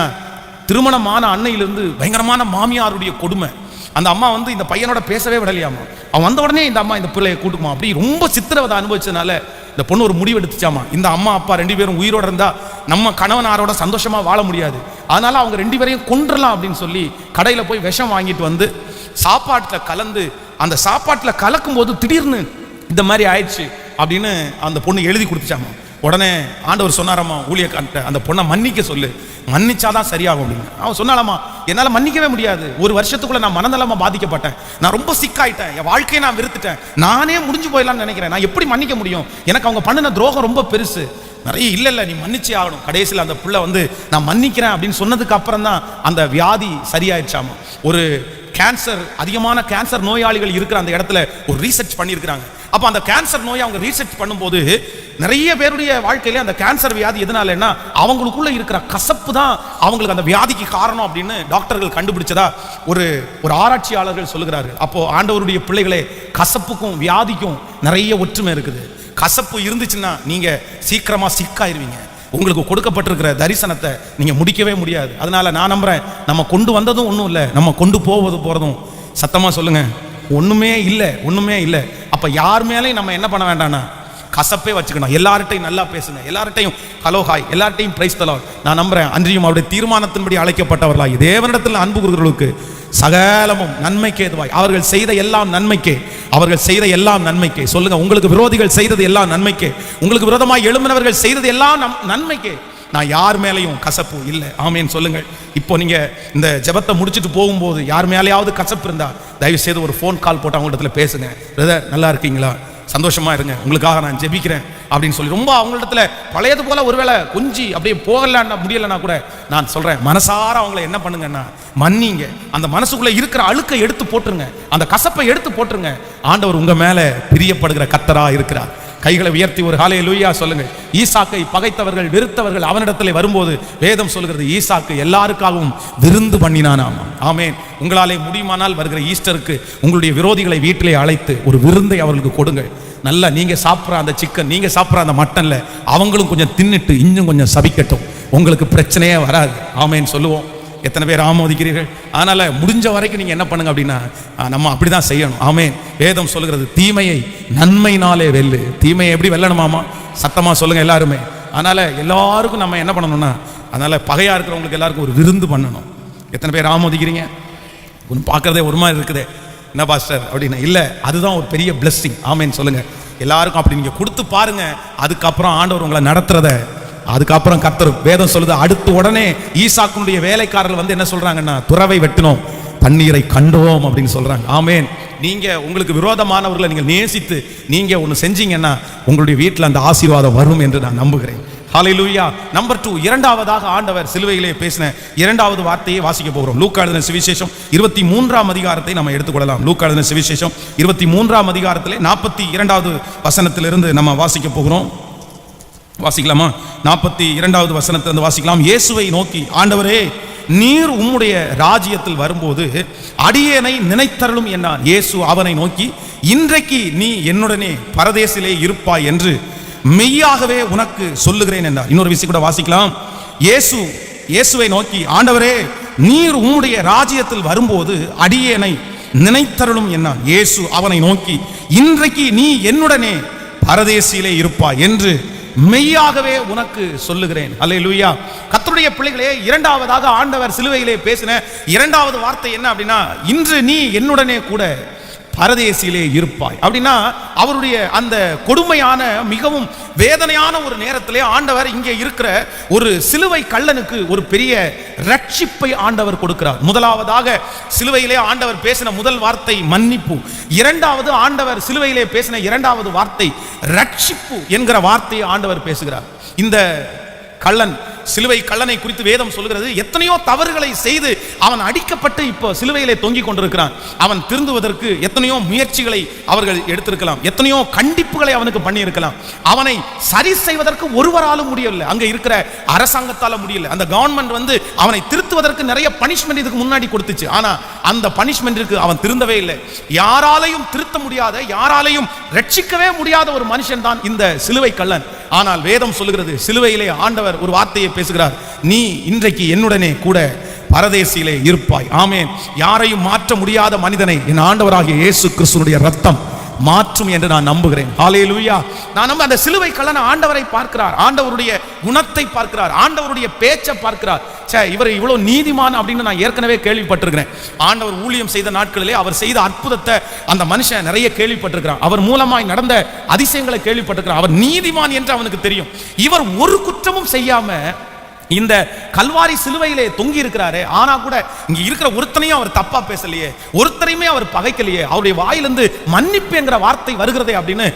திருமணமான அன்னையிலிருந்து பயங்கரமான மாமியாருடைய கொடுமை. அந்த அம்மா வந்து இந்த பையனோட பேசவே விடலையாமா. அவன் வந்த உடனே இந்த அம்மா இந்த பிள்ளையை கூட்டுமா, அப்படி ரொம்ப சித்திரவதை அனுபவிச்சதுனால இந்த பொண்ணு ஒரு முடிவு எடுத்துச்சாமா. இந்த அம்மா அப்பா 2 பேரும் உயிரோட இருந்தா நம்ம கணவனாரோட சந்தோஷமா வாழ முடியாது, அதனால அவங்க 2 பேரையும் கொன்றலாம் அப்படின்னு சொல்லி கடையில போய் விஷம் வாங்கிட்டு வந்து சாப்பாட்டுல கலந்து, அந்த சாப்பாட்டுல கலக்கும் போது திடீர்னு இந்த மாதிரி ஆயிடுச்சு அப்படின்னு அந்த பொண்ணு எழுதி கொடுத்துச்சாமா. உடனே ஆண்டவர் சொன்னாராமா, ஊழியக்காரன்ட்ட அந்த பொண்ணை மன்னிக்க சொல்லு, மன்னிச்சாதான் சரியாகும் அப்படின்னு. அவன் சொன்னாலாமா, என்னால் மன்னிக்கவே முடியாது, 1 வருஷத்துக்குள்ள நான் மனநலமா பாதிக்கப்பட்டேன், நான் ரொம்ப சிக்காயிட்டேன், என் வாழ்க்கையை நான் வெறுத்துட்டேன், நானே முடிஞ்சு போயிடலாம்னு நினைக்கிறேன், நான் எப்படி மன்னிக்க முடியும், எனக்கு அவங்க பண்ணின துரோகம் ரொம்ப பெருசு நிறைய. இல்லை நீ மன்னிச்சே ஆகணும். கடைசியில் அந்த பிள்ளை வந்து நான் மன்னிக்கிறேன் அப்படின்னு சொன்னதுக்கு அப்புறம் தான் அந்த வியாதி சரியாயிடுச்சாமா. ஒரு கேன்சர், அதிகமான கேன்சர் நோயாளிகள் இருக்கிற அந்த இடத்துல ஒரு ரீசர்ச் பண்ணியிருக்கிறாங்க. அப்போ அந்த கேன்சர் நோயை அவங்க ரீசர்ச் பண்ணும்போது நிறைய பேருடைய வாழ்க்கையில அந்த கேன்சர் வியாதி எதனாலன்னா அவங்களுக்குள்ள இருக்கிற கசப்பு தான் அவங்களுக்கு அந்த வியாதிக்கு காரணம் அப்படின்னு டாக்டர்கள் கண்டுபிடிச்சதா ஒரு ஆராய்ச்சியாளர்கள் சொல்லுகிறார்கள். அப்போ ஆண்டவருடைய பிள்ளைகளே, கசப்புக்கும் வியாதிக்கும் நிறைய ஒற்றுமை இருக்குது. கசப்பு இருந்துச்சுன்னா நீங்க சீக்கிரமா சிக்காயிருவீங்க. உங்களுக்கு கொடுக்கப்பட்டிருக்கிற தரிசனத்தை நீங்க முடிக்கவே முடியாது. அதனால நான் நம்புறேன், நம்ம கொண்டு வந்ததும் ஒன்றும் இல்லை, நம்ம கொண்டு போறதும் சத்தமா சொல்லுங்க ஒண்ணுமே இல்லை, ஒண்ணுமே இல்லை. அப்ப யார் மேலேயும் நம்ம என்ன பண்ண வேண்டாம்னா கசப்பே வச்சுக்கணும். எல்லார்ட்டையும் நல்லா பேசுங்க, எல்லார்ட்டையும் ஹலோ ஹாய், எல்லார்ட்டையும் பிரைஸ் தி லார்ட். நான் நம்புறேன் அன்றியும் அவருடைய தீர்மானத்தின்படி அழைக்கப்பட்டவர்களாய் தேவனிடத்தில் அன்பு கூறுகிறவர்களுக்கு சகலமும் நன்மைக்கு ஏதுவாய். அவர்கள் செய்த எல்லாம் நன்மைக்கே, அவர்கள் செய்த எல்லாம் நன்மைக்கே. சொல்லுங்க, உங்களுக்கு விரோதிகள் செய்தது எல்லாம் நன்மைக்கே, உங்களுக்கு விரோதமாய் எழும்பினவர்கள் செய்தது எல்லாம் நன்மைக்கே. நான் யார் மேலையும் கசப்பு இல்லை. ஆமேன் சொல்லுங்கள். இப்போ நீங்க இந்த ஜெபத்தை முடிச்சுட்டு போகும்போது யார் மேலேயாவது கசப்பு இருந்தா தயவு செய்து ஒரு ஃபோன் கால் போட்டு அவங்க இடத்துல பேசுங்க. பிரதர் நல்லா இருக்கீங்களா, சந்தோஷமா இருங்க, உங்களுக்காக நான் ஜெபிக்கிறேன் அப்படின்னு சொல்லி ரொம்ப அவங்களிடத்துல பழையது போல ஒருவேளை கொஞ்சம் அப்படியே போகலன்னா முடியலைன்னா கூட நான் சொல்றேன், மனசார அவங்கள என்ன பண்ணுங்கன்னா மன்னிங்க. அந்த மனசுக்குள்ள இருக்கிற அழுக்கை எடுத்து போட்டுருங்க, அந்த கசப்பை எடுத்து போட்டுருங்க. ஆண்டவர் உங்க மேல பிரியப்படுகிற கர்த்தரா இருக்கிறார். கைகளை உயர்த்தி ஒரு ஹல்லேலூயா சொல்லுங்க. ஈசாக்கை பகைத்தவர்கள் வெறுத்தவர்கள் அவனிடத்தில் வரும்போது வேதம் சொல்கிறது, ஈசாக்கு எல்லாருக்காகவும் விருந்து பண்ணினானாம். ஆமேன். உங்களாலே முடியுமானால் வருகிற ஈஸ்டருக்கு உங்களுடைய விரோதிகளை வீட்டிலே அழைத்து ஒரு விருந்தை அவர்களுக்கு கொடுங்கள். நல்லா நீங்க சாப்பிட்ற அந்த சிக்கன், நீங்க சாப்பிட்ற அந்த மட்டன்ல அவங்களும் கொஞ்சம் தின்னுட்டு இன்னும் கொஞ்சம் சபிக்கட்டும், உங்களுக்கு பிரச்சனையே வராது. ஆமேன் சொல்லுவோம். எத்தனை பேர் ஆமோதிக்கிறீர்கள்? அதனால முடிஞ்ச வரைக்கும் நீங்க என்ன பண்ணுங்க அப்படின்னா நம்ம அப்படிதான் செய்யணும். ஆமேன். வேதம் சொல்லுகிறது, தீமையை நன்மையினாலே வெல்லு. தீமையை எப்படி வெல்லணுமாமா? சத்தமா சொல்லுங்க எல்லாருமே. அதனால எல்லாருக்கும் நம்ம என்ன பண்ணணும்னா, அதனால பகையா இருக்கிறவங்களுக்கு எல்லாருக்கும் ஒரு விருந்து பண்ணணும். எத்தனை பேர் ஆமோதிக்கிறீங்க? ஒன்று பார்க்கறதே ஒரு மாதிரி இருக்குதே, என்ன பாஸ்டர் அப்படின்னா, இல்லை அதுதான் ஒரு பெரிய பிளெஸ்ஸிங். ஆமேன் சொல்லுங்க. எல்லாருக்கும் அப்படி நீங்க கொடுத்து பாருங்க. அதுக்கப்புறம் ஆண்டவர் உங்களை நடத்துறத, அதுக்கப்புறம் கர்த்தர் வேதம் சொல்லுது, அடுத்து உடனே ஈசாக்குனுடைய வேலைக்காரர்கள் வந்து என்ன சொல்றாங்கன்னா, துறவை வெட்டினோம், தண்ணீரை கண்டோம் அப்படின்னு சொல்றாங்க. ஆமேன். நீங்க உங்களுக்கு விரோதமானவர்களை நீங்கள் நேசித்து நீங்க ஒன்று செஞ்சீங்கன்னா உங்களுடைய வீட்டில் அந்த ஆசீர்வாதம் வரும் என்று நான் நம்புகிறேன். ஹல்லேலூயா. நம்பர் 2, இரண்டாவதாக ஆண்டவர் சிலுவையிலே பேசின இரண்டாவது வார்த்தையை வாசிக்க போகிறோம். லூக்கா எழுதின சுவிசேஷம் 23ஆம் அதிகாரத்தை நம்ம எடுத்துக்கொள்ளலாம். லூக்கா எழுதின சுவிசேஷம் 23ஆம் அதிகாரத்திலே 42வது வசனத்திலிருந்து நம்ம வாசிக்க போகிறோம். வாசிக்கலாமா? 42வது வசனத்திலிருந்து வாசிக்கலாம். இயேசுவை நோக்கி, ஆண்டவரே, நீர் உம்முடைய ராஜ்யத்தில் வரும்போது அடியேனை நினைத்தருளும் என்றான். இயேசு அவனை நோக்கி, இன்றைக்கு நீ என்னுடனே பரதேசிலே இருப்பாய் என்று மெய்யாகவே உனக்கு சொல்லுகிறேன் என்றார். இன்னொரு விஷயம் கூட வாசிக்கலாம். இயேசுவை நோக்கி, ஆண்டவரே, நீர் உம்முடைய ராஜ்யத்தில் வரும்போது அடியேனை நினைத்தருளும் என்றான். இயேசு அவனை நோக்கி, இன்றைக்கு நீ என்னுடனே பரதேசிலே இருப்பாய் என்று மெய்யாகவே உனக்கு சொல்லுகிறேன். அல்லேலூயா. கர்த்தருடைய பிள்ளைகளே, இரண்டாவதாக ஆண்டவர் சிலுவையிலே பேசின இரண்டாவது வார்த்தை என்ன அப்படின்னா, இன்று நீ என்னுடனே கூட பரதேசிலே இருப்பாய். அப்படின்னா அவருடைய அந்த கொடுமையான மிகவும் வேதனையான ஒரு நேரத்திலே ஆண்டவர் இங்கே இருக்கிற ஒரு சிலுவை கள்ளனுக்கு ஒரு பெரிய ரட்சிப்பை ஆண்டவர் கொடுக்கிறார். முதலாவதாக சிலுவையிலே ஆண்டவர் பேசின முதல் வார்த்தை மன்னிப்பு. இரண்டாவது ஆண்டவர் சிலுவையிலே பேசின இரண்டாவது வார்த்தை ரட்சிப்பு என்கிற வார்த்தையை ஆண்டவர் பேசுகிறார். இந்த கள்ளன், சிலுவை கள்ளனை குறித்து வேதம் சொல்கிறது, எத்தனையோ தவறுகளை செய்து அவன் அடிக்கப்பட்டு இப்போ சிலுவையிலே தொங்கிக் கொண்டிருக்கிறான். அவன் திருந்துவதற்கு எத்தனையோ முயற்சிகளை அவர்கள் எடுத்திருக்கலாம், எத்தனையோ கண்டிப்புகளை அவனுக்கு பண்ணி இருக்கலாம். அவனை சரி செய்வதற்கு ஒருவராலும் முடியவில்லை, அங்க இருக்கிற அரசாங்கத்தால முடியல. அந்த கவர்மெண்ட் வந்து அவனை திருத்துவதற்கு நிறைய பனிஷ்மெண்ட் இதுக்கு முன்னாடி கொடுத்துச்சு. ஆனா அந்த பனிஷ்மெண்ட்டுக்கு அவன் திருந்தவே இல்லை. யாராலையும் திருத்த முடியாத, யாராலையும் ரட்சிக்கவே முடியாத ஒரு மனுஷன் தான் இந்த சிலுவை கள்ளன். ஆனால் வேதம் சொல்லுகிறது, சிலுவையிலே ஆண்டவர் ஒரு வார்த்தையை பேசுகிறார், நீ இன்றைக்கு என்னுடனே கூட பரதேசியிலே இருப்பாய். ஆமென். யாரையும் மாற்ற முடியாத மனிதனை என் ஆண்டவராகிய இயேசு கிறிஸ்துவினுடைய ரத்தம் மாற்றும் என்று நான் நம்புகிறேன். ஹல்லேலூயா. நான் நம்ப அந்த சிலுவை கள்ளன் ஆண்டவரை பார்க்கிறார், ஆண்டவருடைய குணத்தை பார்க்கிறார், ஆண்டவருடைய பேச்சை பார்க்கிறார். இவர் இவ்வளவு நீதிமான் அப்படின்னு நான் ஏற்கனவே கேள்விப்பட்டிருக்கிறேன். ஆண்டவர் ஊழியம் செய்த நாட்களிலே அவர் செய்த அற்புதத்தை அந்த மனுஷன் நிறைய கேள்விப்பட்டிருக்கிறான். அவர் மூலமாய் நடந்த அதிசயங்களை கேள்விப்பட்டிருக்கிறான். அவர் நீதிமான் என்று அவனுக்கு தெரியும். இவர் ஒரு குற்றமும் செய்யாம இந்த கல்வாரி சிலுவையிலே தொங்கி இருக்கிறாரே, ஆனா கூட இங்க இருக்கிற ஒருத்தனையும் அவர் தப்பா பேசலையே, ஒருத்தரையுமே அவர் பகைக்கலையே, அவருடைய வாயிலிருந்து மன்னிப்பு என்கிற வார்த்தை வருகிறதே அப்படின்னு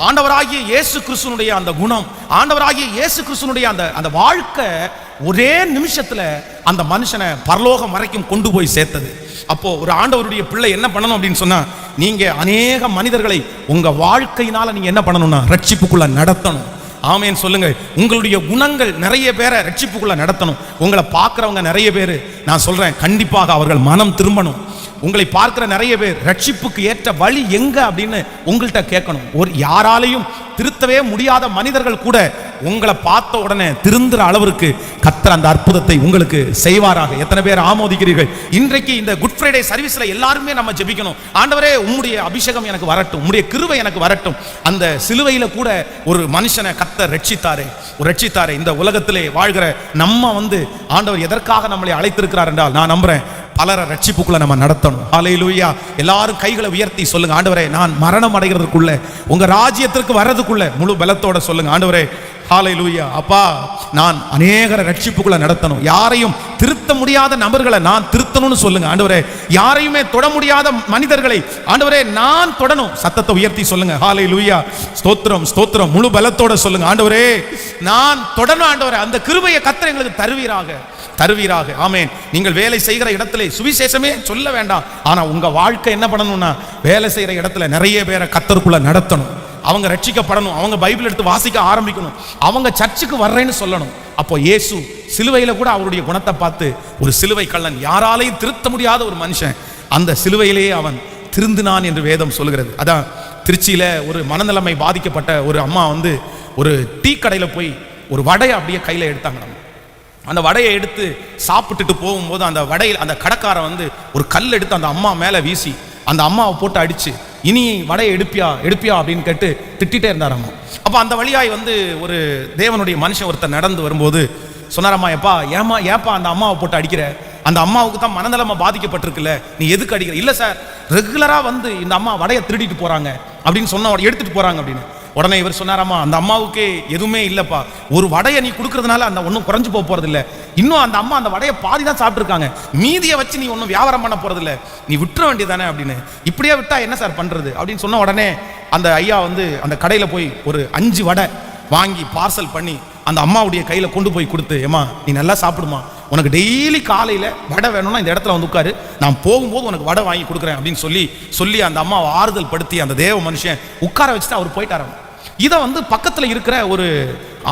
ஆண்டவராகிய இயேசு கிறிஸ்துனுடைய அந்த குணம், ஆண்டவராகிய இயேசு கிறிஸ்துனுடைய அந்த வாழ்க்கை ஒரே நிமிஷத்துல அந்த மனுஷனை பரலோகம் வரைக்கும் கொண்டு போய் சேர்த்தது. அப்போ ஒரு ஆண்டவருடைய பிள்ளை என்ன பண்ணணும் அப்படின்னு சொன்னா, நீங்க அநேக மனிதர்களை உங்க வாழ்க்கையினால நீங்க என்ன பண்ணணும்னா ரட்சிப்புக்குள்ள நடத்தணும். ஆமேன் சொல்லுங்க. உங்களுடைய குணங்கள் நிறைய பேரை ரட்சிப்புக்குள்ள நடத்தணும். உங்களை பார்க்கிறவங்க நிறைய பேர், நான் சொல்றேன், கண்டிப்பாக அவர்கள் மனம் திரும்பணும். உங்களை பார்க்கிற நிறைய பேர் ரட்சிப்புக்கு ஏற்ற வழி எங்க அப்படின்னு உங்கள்கிட்ட கேட்கணும். ஒரு யாராலையும் திருத்தவே முடியாத மனிதர்கள் கூட உங்களை பார்த்த உடனே திருந்துற அளவிற்கு கர்த்தர் அந்த அற்புதத்தை உங்களுக்கு செய்வாராக. எத்தனை பேர் ஆமோதிக்கிறீர்கள்? இன்றைக்கு இந்த குட் ஃப்ரைடே சர்வீஸ்ல எல்லாருமே நம்ம ஜெபிக்கணும். ஆண்டவரே, உம்முடைய அபிஷேகம் எனக்கு வரட்டும், உம்முடைய கிருபை எனக்கு வரட்டும். அந்த சிலுவையில கூட ஒரு மனுஷனை கர்த்தர் ரட்சித்தாரே. இந்த உலகத்திலே வாழ்கிற நம்ம ஆண்டவர் எதற்காக நம்மளை அழைத்திருக்கிறார் என்றால், நான் நம்புறேன் பலரை ரட்சிப்புக்குள்ள நம்ம நடத்தணும். ஹல்லேலூயா. எல்லாரும் கைகளை உயர்த்தி சொல்லுங்க, ஆண்டவரே, நான் மரணம் அடைகிறதுக்குள்ள உங்க ராஜ்யத்திற்கு வர்றதுக்குள்ள முழு பலத்தோட சொல்லுங்க, ஆண்டவரே ஹல்லேலூயா, அப்பா, நான் அநேகரை ரட்சிப்புக்குள்ள நடத்தணும். யாரையும் திருத்த முடியாத நபர்களை நான் திருத்தணும்னு சொல்லுங்க ஆண்டவரே. யாரையுமே தொட முடியாத மனிதர்களை ஆண்டவரே நான் தொடணும். சத்தத்தை உயர்த்தி சொல்லுங்க, ஹல்லேலூயா. ஸ்தோத்திரம், ஸ்தோத்திரம். முழு பலத்தோட சொல்லுங்க, ஆண்டவரே நான் தொடணும். ஆண்டவரே, அந்த கிருபையை கர்த்தர் எங்களுக்கு தருவீராக. ஆமென். நீங்கள் வேலை செய்கிற இடத்துல சுவிசேஷமே சொல்ல வேண்டாம். ஆனா உங்க வாழ்க்கை என்ன பண்ணணும்னா, வேலை செய்கிற இடத்துல நிறைய பேரை கர்த்தருக்குள்ள நடத்தணும். அவங்க ரட்சிக்கப்படணும். அவங்க பைபிள் எடுத்து வாசிக்க ஆரம்பிக்கணும். அவங்க சர்ச்சுக்கு வர்றேன்னு சொல்லணும். அப்போ இயேசு சிலுவையில கூட அவருடைய குணத்தை பார்த்து, ஒரு சிலுவை கள்ளன், யாராலையும் திருத்த முடியாத ஒரு மனுஷன், அந்த சிலுவையிலேயே அவன் திருந்தினான் என்று வேதம் சொல்கிறது. அதான் திருச்சியில ஒரு மனநிலைமை பாதிக்கப்பட்ட ஒரு அம்மா ஒரு டீ கடையில் போய் ஒரு வடையை அப்படியே கையில் எடுத்தாங்க. அந்த வடையை எடுத்து சாப்பிட்டுட்டு போகும்போது அந்த வடையில் அந்த கடைக்காரன் ஒரு கல் எடுத்து அந்த அம்மா மேலே வீசி அந்த அம்மாவை போட்டு அடிச்சு, இனி வடையை எடுப்பியா அப்படின்னு கேட்டு திட்டிகிட்டே இருந்தாராம்மா. அப்போ அந்த வழியாய் ஒரு தேவனுடைய மனுஷன் ஒருத்தர் நடந்து வரும்போது சொன்னாரம்மா, ஏப்பா அந்த அம்மாவை போட்டு அடிக்கிற? அந்த அம்மாவுக்கு தான் மனநலமா பாதிக்கப்பட்டிருக்குல்ல, நீ எதுக்கு அடிக்கிற? இல்லை சார், ரெகுலராக இந்த அம்மா வடையை திருடிட்டு போகிறாங்க அப்படின்னு சொன்ன, எடுத்துகிட்டு போகிறாங்க அப்படின்னு. உடனே இவர் சொன்னாராமா, அந்த அம்மாவுக்கு எதுவுமே இல்லைப்பா, ஒரு வடையை நீ கொடுக்கறதுனால அந்த ஒன்றும் குறைஞ்சு போறது இல்லை. இன்னும் அந்த அம்மா அந்த வடையை பாதி தான் சாப்பிட்டுருக்காங்க, மீதியை வச்சு நீ ஒன்றும் வியாபாரம் பண்ண போறது இல்லை, நீ விட்டுற வேண்டியதானே அப்படின்னு. இப்படியே விட்டா என்ன சார் பண்றது அப்படின்னு சொன்ன உடனே அந்த ஐயா அந்த கடையில் போய் ஒரு 5 வடை வாங்கி பார்சல் பண்ணி அந்த அம்மாவுடைய கையில் கொண்டு போய் கொடுத்து, ஏமா நீ நல்லா சாப்பிடுமா, உனக்கு டெய்லி காலையில் வடை வேணும்னா இந்த இடத்துல உட்காரு, நான் போகும்போது உனக்கு வடை வாங்கி கொடுக்குறேன் அப்படின்னு சொல்லி அந்த அம்மாவை ஆறுதல் படுத்தி அந்த தேவ மனுஷன் உட்கார வச்சுட்டு அவர் போயிட்டாராம். இதை பக்கத்தில் இருக்கிற ஒரு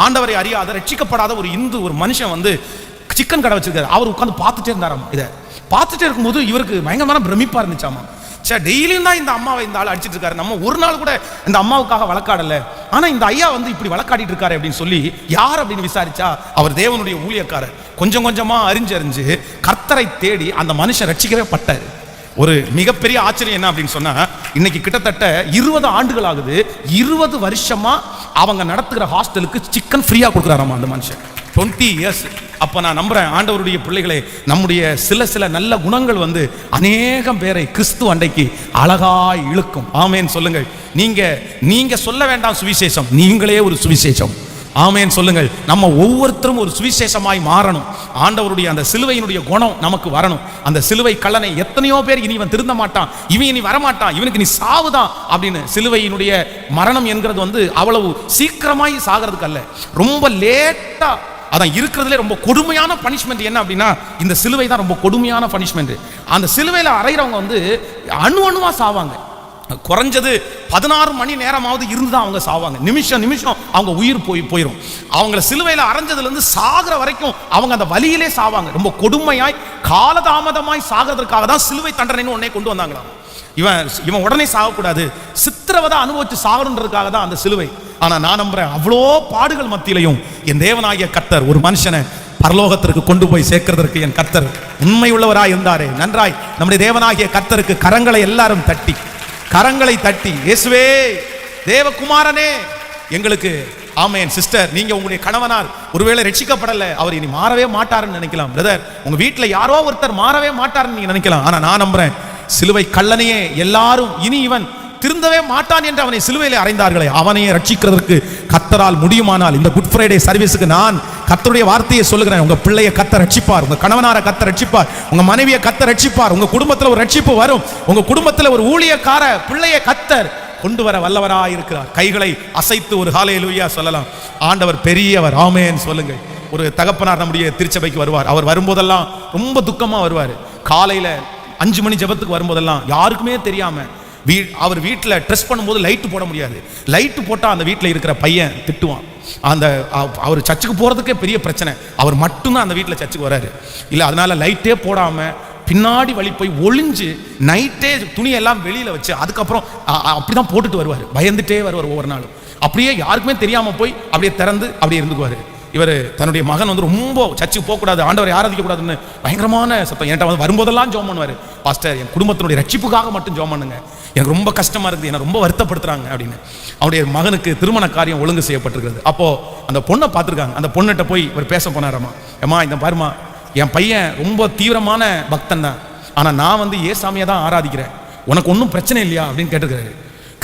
ஆண்டவரை அறியாத ரட்சிக்கப்படாத ஒரு இந்து ஒரு மனுஷன் சிக்கன் கடை வச்சிருக்காரு. அவர் உட்காந்து பார்த்துட்டே இருந்தாராம். இதை பார்த்துட்டே இருக்கும்போது இவருக்கு பயங்கரமான பிரமிப்பா இருந்துச்சாமா. சே, டெய்லியும் தான் இந்த அம்மாவை இந்த ஆள் அடிச்சிட்டு இருக்காரு, நம்ம ஒரு நாள் கூட இந்த அம்மாவுக்காக வழக்காடல, ஆனா இந்த ஐயா இப்படி வழக்காடிட்டு இருக்காரு அப்படின்னு சொல்லி யார் அப்படின்னு விசாரிச்சா அவர் தேவனுடைய ஊழியக்காரர். கொஞ்சம் கொஞ்சமா அறிஞ்சு கர்த்தரை தேடி அந்த மனுஷன் ரட்சிக்கவே பட்டாரு. ஒரு மிகப்பெரிய ஆச்சரியம் என்ன அப்படின்னு சொன்னா, இன்னைக்கு கிட்டத்தட்ட 20 ஆண்டுகள் ஆகுது, 20 வருஷமா அவங்க நடத்துகிற ஹாஸ்டலுக்கு சிக்கன் ஃப்ரீயா கொடுக்குறாராமா அந்த மனுஷன். 20 இயர்ஸ். அப்போ நான் நம்புறேன் ஆண்டவருடைய பிள்ளைகளே, நம்முடைய சில நல்ல குணங்கள் அநேகம் பேரை கிறிஸ்து அண்டைக்கு அழகாய் இழுக்கும். ஆமேன் சொல்லுங்கள். நீங்க சொல்ல வேண்டாம் சுவிசேஷம், நீங்களே ஒரு சுவிசேஷம். ஆமேன் சொல்லுங்கள். நம்ம ஒவ்வொருத்தரும் ஒரு சுவிசேஷமாய் மாறணும். ஆண்டவருடைய அந்த சிலுவையினுடைய குணம் நமக்கு வரணும். அந்த சிலுவை கள்ளனை எத்தனையோ பேர் இனி இவன் திருந்த மாட்டான், இவன் இனி வரமாட்டான், இவனுக்கு நீ சாவுதான் அப்படின்னு. சிலுவையினுடைய மரணம் என்கிறது அவ்வளவு சீக்கிரமாய் சாகிறதுக்கு அல்ல, ரொம்ப லேட்டா. அதான் இருக்கிறதுலே ரொம்ப கொடுமையான பனிஷ்மெண்ட் என்ன அப்படின்னா, இந்த சிலுவை தான் ரொம்ப கொடுமையான பனிஷ்மெண்ட். அந்த சிலுவையில் அறைகிறவங்க அணுவா சாவாங்க. குறைஞ்சது 16 மணி நேரமாவது இருந்துதான் அவங்க சாவாங்க. நிமிஷம் அவங்க உயிர் போயிடும். அவங்கள சிலுவையில் அரைஞ்சதுலேருந்து சாகிற வரைக்கும் அவங்க அந்த வலியிலே சாவாங்க. ரொம்ப கொடுமையாய் காலதாமதமாய் சாகிறதுக்காக தான் சிலுவை தண்டனைன்னு ஒன்னே கொண்டு வந்தாங்களாம். இவன் உடனே சாகக்கூடாது, சித்திரவதை அனுபவிச்சு சாகணுன்றதுக்காக தான் அந்த சிலுவை. ஆனா நான் நம்புறேன், அவ்வளோ பாடுகள் மத்தியிலையும் என் தேவனாகிய கர்த்தர் ஒரு மனுஷனை பரலோகத்திற்கு கொண்டு போய் சேர்க்கிறதற்கு என் கர்த்தர் உண்மை உள்ளவராய் இருந்தாரே. நன்றாய் நம்முடைய தேவனாகிய கர்த்தருக்கு கரங்களை தட்டி இயேசுவே தேவகுமாரனே எங்களுக்கு ஆமென். சிஸ்டர், நீங்க உங்களுடைய கணவனார் ஒருவேளை ரட்சிக்கப்படல, அவர் இனி மாறவே மாட்டாருன்னு நினைக்கலாம். பிரதர், உங்க வீட்டில் யாரோ ஒருத்தர் மாறவே மாட்டாருன்னு நீங்க நினைக்கலாம். ஆனா நான் நம்புறேன், சிலுவை கள்ளனையே எல்லாரும் இனி இவன் திருந்தவே மாட்டான் என்று அவனை சிலுவையிலே அறைந்தார்களே, அவனையே ரட்சிக்கிறதற்கு கர்த்தரால் முடியுமானால் இந்த குட் ஃப்ரைடே சர்வீஸுக்கு நான் கர்த்தருடைய வார்த்தையை சொல்லுகிறேன். உங்க பிள்ளையை கர்த்தர் ரட்சிப்பார், உங்க கணவனாரை கர்த்தர் ரட்சிப்பார், உங்க மனைவியை கர்த்தர் ரட்சிப்பார், உங்க குடும்பத்தில் ஒரு ரட்சிப்பு வரும், உங்க குடும்பத்தில் ஒரு ஊழியக்கார பிள்ளையை கர்த்தர் கொண்டு வர வல்லவராய் இருக்கிறார். கைகளை அசைத்து ஒரு ஹல்லேலூயா சொல்லலாம். ஆண்டவர் பெரியவர். ஆமென் சொல்லுங்கள். ஒரு தகப்பனார் நம்முடைய திருச்சபைக்கு வருவார். அவர் வரும்போதெல்லாம் ரொம்ப துக்கமா வருவார். காலையில 5 மணி ஜெபத்துக்கு வரும்போதெல்லாம் யாருக்குமே தெரியாம அவர் வீட்டில் ட்ரெஸ் பண்ணும்போது லைட்டு போட முடியாது. லைட்டு போட்டால் அந்த வீட்டில் இருக்கிற பையன் திட்டுவான். அவர் சர்ச்சுக்கு போகிறதுக்கே பெரிய பிரச்சனை, அவர் மட்டும்தான் அந்த வீட்டில் சர்ச்சுக்கு வராரு. இல்லை, அதனால லைட்டே போடாமல் பின்னாடி வழி போய் ஒளிஞ்சு நைட்டே துணியெல்லாம் வெளியில வச்சு அதுக்கப்புறம் அப்படிதான் போட்டுட்டு வருவார். பயந்துட்டே வருவார் ஒவ்வொரு நாளும். அப்படியே யாருக்குமே தெரியாம போய் அப்படியே திறந்து அப்படியே இருந்துக்குவாரு. இவர் தன்னுடைய மகன் வந்து ரொம்ப சர்ச்சுக்கு போகக்கூடாது, ஆண்டவரை ஆராதிக்க கூடாதுன்னு பயங்கரமான சத்தம் என்கிட்ட வந்து வரும்போதெல்லாம் ஜெபம் பண்ணுவார். பாஸ்டர், என் குடும்பத்தினுடைய ரட்சிப்புக்காக மட்டும் ஜெபம் பண்ணுங்க, எனக்கு ரொம்ப கஷ்டமா இருக்குது, என்னை ரொம்ப வருத்தப்படுத்துறாங்க அப்படின்னு. அவருடைய மகனுக்கு திருமண காரியம் ஒழுங்கு செய்யப்பட்டிருக்கிறது. அப்போ அந்த பொண்ணை பார்த்துருக்காங்க. அந்த பொண்ணிட்ட போய் இவர் பேச போனாராமா, ஏமா இந்த பாருமா, என் பையன் ரொம்ப தீவிரமான பக்தன் தான், ஆனா நான் வந்து ஏசாமியை தான் ஆராதிக்கிறேன், உனக்கு ஒன்றும் பிரச்சனை இல்லையா அப்படின்னு கேட்டுக்கிறாரு.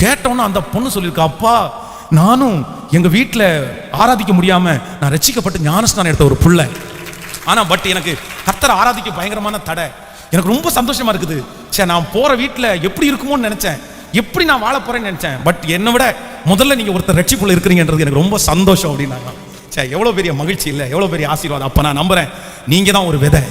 கேட்டோன்னு அந்த பொண்ணு சொல்லியிருக்கா, அப்பா நானும் எங்க வீட்டில் ஆராதிக்க முடியாம நான் ரட்சிக்கப்பட்டு ஞானஸ்நானம் எடுத்த ஒரு புள்ள, ஆனா பட் எனக்கு கர்த்தரை ஆராதிக்க பயங்கரமான தடை, எனக்கு ரொம்ப சந்தோஷமா இருக்குது. சரி, நான் போற வீட்டில் எப்படி இருக்குமோன்னு நினைச்சேன், எப்படி நான் வாழ போறேன்னு நினைச்சேன், பட் என்னை விட முதல்ல நீங்க ஒருத்தர் ரட்சிப்புள்ள இருக்கிறீங்கன்றது எனக்கு ரொம்ப சந்தோஷம் அப்படின்னாங்க. சரி, எவ்வளவு பெரிய மகிழ்ச்சி இல்லை, எவ்வளவு பெரிய ஆசீர்வாதம். அப்ப நான் நம்புறேன், நீங்க தான் ஒரு விதை,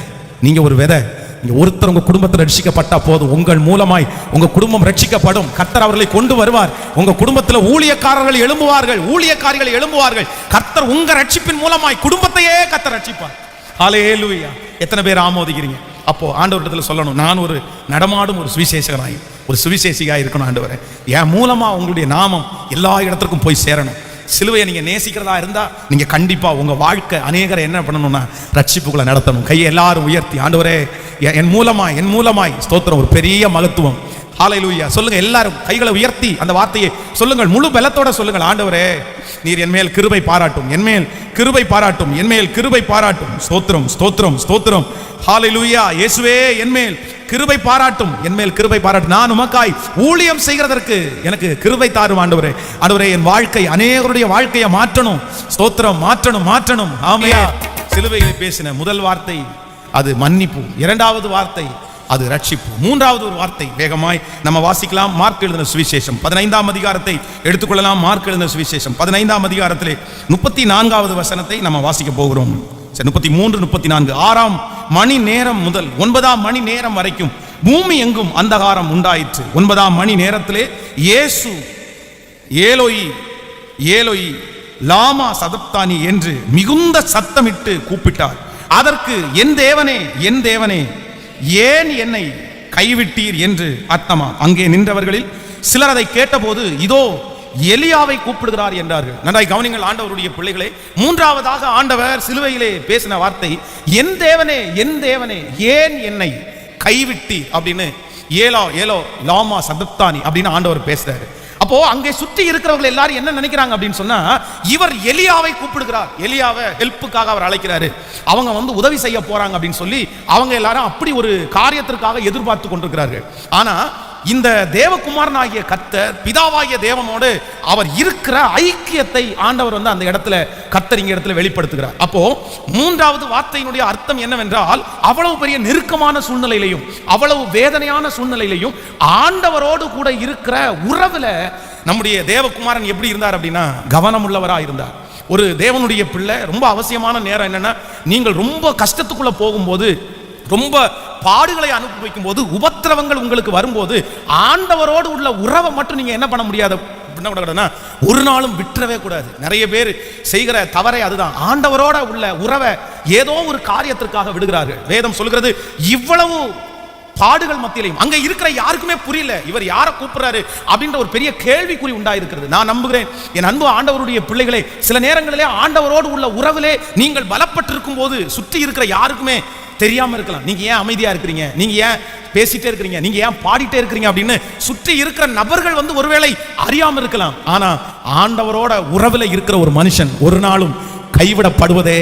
நீங்க ஒரு விதை. நீங்க ஒருத்தர் உங்க குடும்பத்தில் ரட்சிக்கப்பட்டா போதும், உங்கள் மூலமாய் உங்க குடும்பம் ரட்சிக்கப்படும். கர்த்தர் அவர்களை கொண்டு வருவார். உங்க குடும்பத்தில் ஊழியக்காரர்கள் எழும்புவார்கள், ஊழியக்காரிகள் எழும்புவார்கள். கர்த்தர் உங்க ரட்சிப்பின் மூலமாய் குடும்பத்தையே கர்த்தர் ரட்சிப்பார். ஹல்லேலூயா! எத்தனை பேர் ஆமோதிக்கிறீங்க? அப்போ ஆண்டவரிடத்துல சொல்லணும், நான் ஒரு நடமாடும் ஒரு சுவிசேஷகனாய், ஒரு சுவிசேஷியா இருக்கணும். ஆண்டவரே, என் மூலமா உங்களுடைய நாமம் எல்லா இடத்துக்கும் போய் சேரணும். சிலுவையை நீங்க நேசிக்கிறதா இருந்தா நீங்க கண்டிப்பா உங்க வாழ்க்கை அநேகரை என்ன பண்ணணும்னா ரட்சிப்புகளை நடத்தணும். கையை எல்லாரும் உயர்த்தி, ஆண்டவரே என் மூலமாய் ஸ்தோத்திரம், ஒரு பெரிய மகத்துவம். ஹல்லேலூயா! சொல்லுங்க எல்லாரும், கைகளை உயர்த்தி அந்த வார்த்தையை சொல்லுங்கள், முழு பலத்தோட சொல்லுங்கள். ஆண்டவரே, நீர் என் மேல் கிருபை பாராட்டும், என் மேல் கிருபை பாராட்டும், என் மேல் கிருபை பாராட்டும். ஸ்தோத்திரம் ஸ்தோத்திரம் ஸ்தோத்திரம். ஹல்லேலூயா! இயேசுவே, என் மேல் கிருபை பாராட்டும், என் மேல் கிருபை பாராட்டும். நான் உமக்காய் ஊழியம் செய்கிறதற்கு எனக்கு கிருபை தாரும் ஆண்டவரே. ஆண்டவரே, என் வாழ்க்கை அநேகருடைய வாழ்க்கையை மாற்றணும். ஸ்தோத்திரம், மாற்றணும். ஆமென். சிலுவையில் பேசின முதல் வார்த்தை அது மன்னிப்பு, இரண்டாவது வார்த்தை அது ரட்சிப்பு, மூன்றாவது ஒரு வார்த்தை வேகமாய் நம்ம வாசிக்கலாம். மார்க் எழுதின சுவிசேஷம் 15ஆம் அதிகாரத்தை எடுத்துக்கொள்ளலாம். மார்க் எழுதின சுவிசேஷம் 15ஆம் அதிகாரத்திலே 34வது வசனத்தை நம்ம வாசிக்க போகிறோம். 33, 34. 6ஆம் மணி நேரம் முதல் 9ஆம் மணி நேரம் வரைக்கும் பூமி எங்கும் அந்தகாரம் உண்டாயிற்று. 9ஆம் மணி நேரத்திலே இயேசு ஏலோயி ஏலோயி லாமா சதப்தானி என்று மிகுந்த சத்தமிட்டு கூப்பிட்டார். அதற்கு என் தேவனே, என் தேவனே, ஏன் என்னை கைவிட்டீர் என்று அர்த்தமா. அங்கே நின்றவர்களில் சிலர் அதை கேட்டபோது, இதோ எலியாவை கூப்பிடுகிறார் என்றார்கள். நன்றாய் கவனிங்கள் ஆண்டவருடைய பிள்ளைகளே, மூன்றாவதாக ஆண்டவர் சிலுவையிலே பேசின வார்த்தை என் தேவனே, என் தேவனே, ஏன் என்னை கைவிட்டி அப்படின்னு ஏலோ லாமா சதப்தானி அப்படின்னு ஆண்டவர் பேசுறாரு. அப்போ அங்கே சுற்றி இருக்கிறவர்கள் எல்லாரும் என்ன நினைக்கிறாங்க அப்படின்னு சொன்னா, இவர் எலியாவை கூப்பிடுகிறார், எலியாவை ஹெல்ப்புக்காக அவர் அழைக்கிறாரு, அவங்க வந்து உதவி செய்ய போறாங்க அப்படின்னு சொல்லி அவங்க எல்லாரும் அப்படி ஒரு காரியத்திற்காக எதிர்பார்த்து கொண்டிருக்கிறார்கள். ஆனா இந்த தேவகுமாரன் ஆகிய கர்த்தர் பிதாவாகிய தேவனோடு அவர் இருக்கிற ஐக்கியத்தை ஆண்டவர் வந்து அந்த இடத்துல கர்த்தர் இங்க இடத்துல வெளிப்படுத்துகிறார். அப்போ மூன்றாவது வார்த்தையினுடைய அர்த்தம் என்னவென்றால், அவ்வளவு பெரிய நெருக்கமான சூழ்நிலையிலையும் அவ்வளவு வேதனையான சூழ்நிலையிலையும் ஆண்டவரோடு கூட இருக்கிற உறவுல நம்முடைய தேவகுமாரன் எப்படி இருந்தார் அப்படின்னா கவனம் உள்ளவரா இருந்தார். ஒரு தேவனுடைய பிள்ளை ரொம்ப அவசியமான நேரம் என்னன்னா, நீங்கள் ரொம்ப கஷ்டத்துக்குள்ள போகும்போது, ரொம்ப பாடுகளை அனுபவிக்கும் போது, உபத்திரவங்கள் உங்களுக்கு வரும்போது ஆண்டவரோடு உள்ள உறவை மட்டும் நீங்க என்ன பண்ண முடியாது, ஒரு நாளும் விட்டுறவே கூடாது. நிறைய பேர் செய்கிற தவறை அதுதான், ஆண்டவரோட உள்ள உறவை ஏதோ ஒரு காரியத்திற்காக விடுகிறார்கள். வேதம் சொல்கிறது, இவ்வளவு பாடுகள் மத்தியிலையும் அங்க இருக்கிற யாருக்குமே புரியல இவர் யாரை கூப்பிடுறாரு அப்படின்ற ஒரு பெரிய கேள்விக்குறி உண்டாயிருக்கிறது. நான் நம்புகிறேன் என் அன்பு ஆண்டவருடைய பிள்ளைகளே, சில நேரங்களிலே ஆண்டவரோடு உள்ள உறவிலே நீங்கள் பலப்பட்டிருக்கும் போது சுற்றி இருக்கிற யாருக்குமே தெரியாம இருக்கலாம், நீங்க ஏன் அமைதியா இருக்கிறீங்க, நீங்க ஏன் பேசிட்டே இருக்கிறீங்க, நீங்க ஏன் பாடிட்டே இருக்கிறீங்க அப்படின்னு சுற்றி இருக்கிற நபர்கள் வந்து ஒருவேளை அறியாம இருக்கலாம். ஆனா ஆண்டவரோட உறவுல இருக்கிற ஒரு மனுஷன் ஒரு நாளும் கைவிடப்படுவதே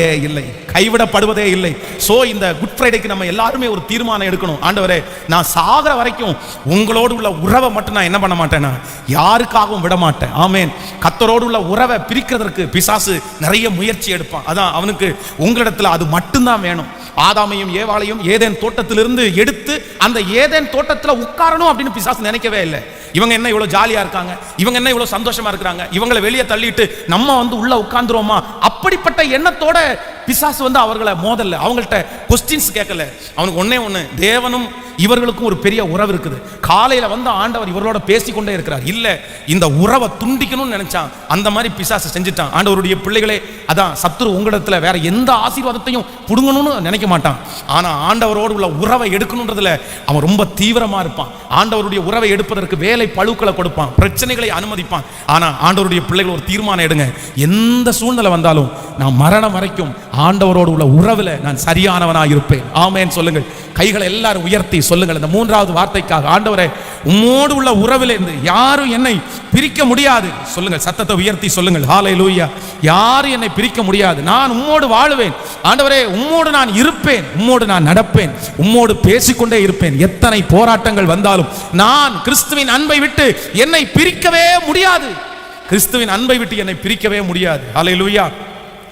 இல்லை. சோ இந்த குட் ஃப்ரைடேக்கு நம்ம எல்லாருமே ஒரு தீர்மானம் எடுக்கணும். ஆண்டவரே, நான் சாகிற வரைக்கும் உங்களோடு உள்ள உறவை மட்டும் நான் என்ன பண்ண மாட்டேன்னா யாருக்காகவும் விட மாட்டேன். ஆமேன். கர்த்தரோடு உள்ள உறவை பிரிக்கிறதற்கு பிசாசு நிறைய முயற்சி எடுப்பான். அதான் அவனுக்கு உங்களிடத்துல அது மட்டும்தான் வேணும். ஆதாமையும் ஏவாளையும் ஏதேன் தோட்டத்திலிருந்து எடுத்து அந்த ஏதேன் தோட்டத்துல உட்காரணும் அப்படின்னு பிசாசு நினைக்கவே இல்லை. இவங்க என்ன இவ்வளவு ஜாலியா இருக்காங்க, இவங்க என்ன இவ்வளவு சந்தோஷமா இருக்கிறாங்க, இவங்களை வெளியே தள்ளிட்டு நம்ம வந்து உள்ள உட்கார்ந்துருவோமா, அப்படிப்பட்ட எண்ணத்தோட பிசாசு வந்து அவர்களை மோதல்ல, அவங்கள்ட்ட கொஸ்டின்ஸ் கேட்கல. அவனுக்கு ஒன்னே ஒண்ணு, தேவனும் இவர்களுக்கும் ஒரு பெரிய உறவு இருக்குது. காலையில வந்து ஆண்டவர் இவர்களோட பேசிக்கொண்டே இருக்கிறார். இல்ல இந்த உறவை துண்டிக்கணும்னு நினைச்சான், அந்த மாதிரி பிசாசு செஞ்சுட்டான். ஆண்டவருடைய பிள்ளைகளே, அதான் சத்துரு உங்களிடத்துல வேற எந்த ஆசீர்வாதத்தையும் புடுங்கணும்னு நினைக்க மாட்டான். ஆனா ஆண்டவரோடு உள்ள உறவை எடுக்கணுன்றதுல அவன் ரொம்ப தீவிரமா இருப்பான். ஆண்டவருடைய உறவை எடுப்பதற்கு வேலை பழுக்களை கொடுப்பான், பிரச்சனைகளை அனுமதிப்பான். ஆனா ஆண்டவருடைய பிள்ளைகள் ஒரு தீர்மானம் எடுங்க, எந்த சூழ்நிலை வந்தாலும் நான் மரணம் வரைக்கும் ஆண்டவரோடு உள்ள உறவுல நான் சரியானவனாக இருப்பேன். ஆமென் சொல்லுங்கள். கைகளை எல்லாரும் உயர்த்தி சொல்லுங்கள் இந்த மூன்றாவது வார்த்தைக்காக. ஆண்டவரே, உம்மோடு உள்ள உறவிலே இருந்து யாரும் என்னை பிரிக்க முடியாது. சொல்லுங்கள், சத்தத்தை உயர்த்தி சொல்லுங்கள். ஹல்லேலூயா. யாரும் என்னை பிரிக்க முடியாது. நான் உம்மோடு வாழுவேன். ஆண்டவரே, உம்மோடு நான் இருப்பேன், உம்மோடு நான் நடப்பேன், உம்மோடு பேசிக்கொண்டே இருப்பேன். எத்தனை போராட்டங்கள் வந்தாலும் நான் கிறிஸ்துவின் அன்பை விட்டு என்னை பிரிக்கவே முடியாது. கிறிஸ்துவின் அன்பை விட்டு என்னை பிரிக்கவே முடியாது. ஹல்லேலூயா.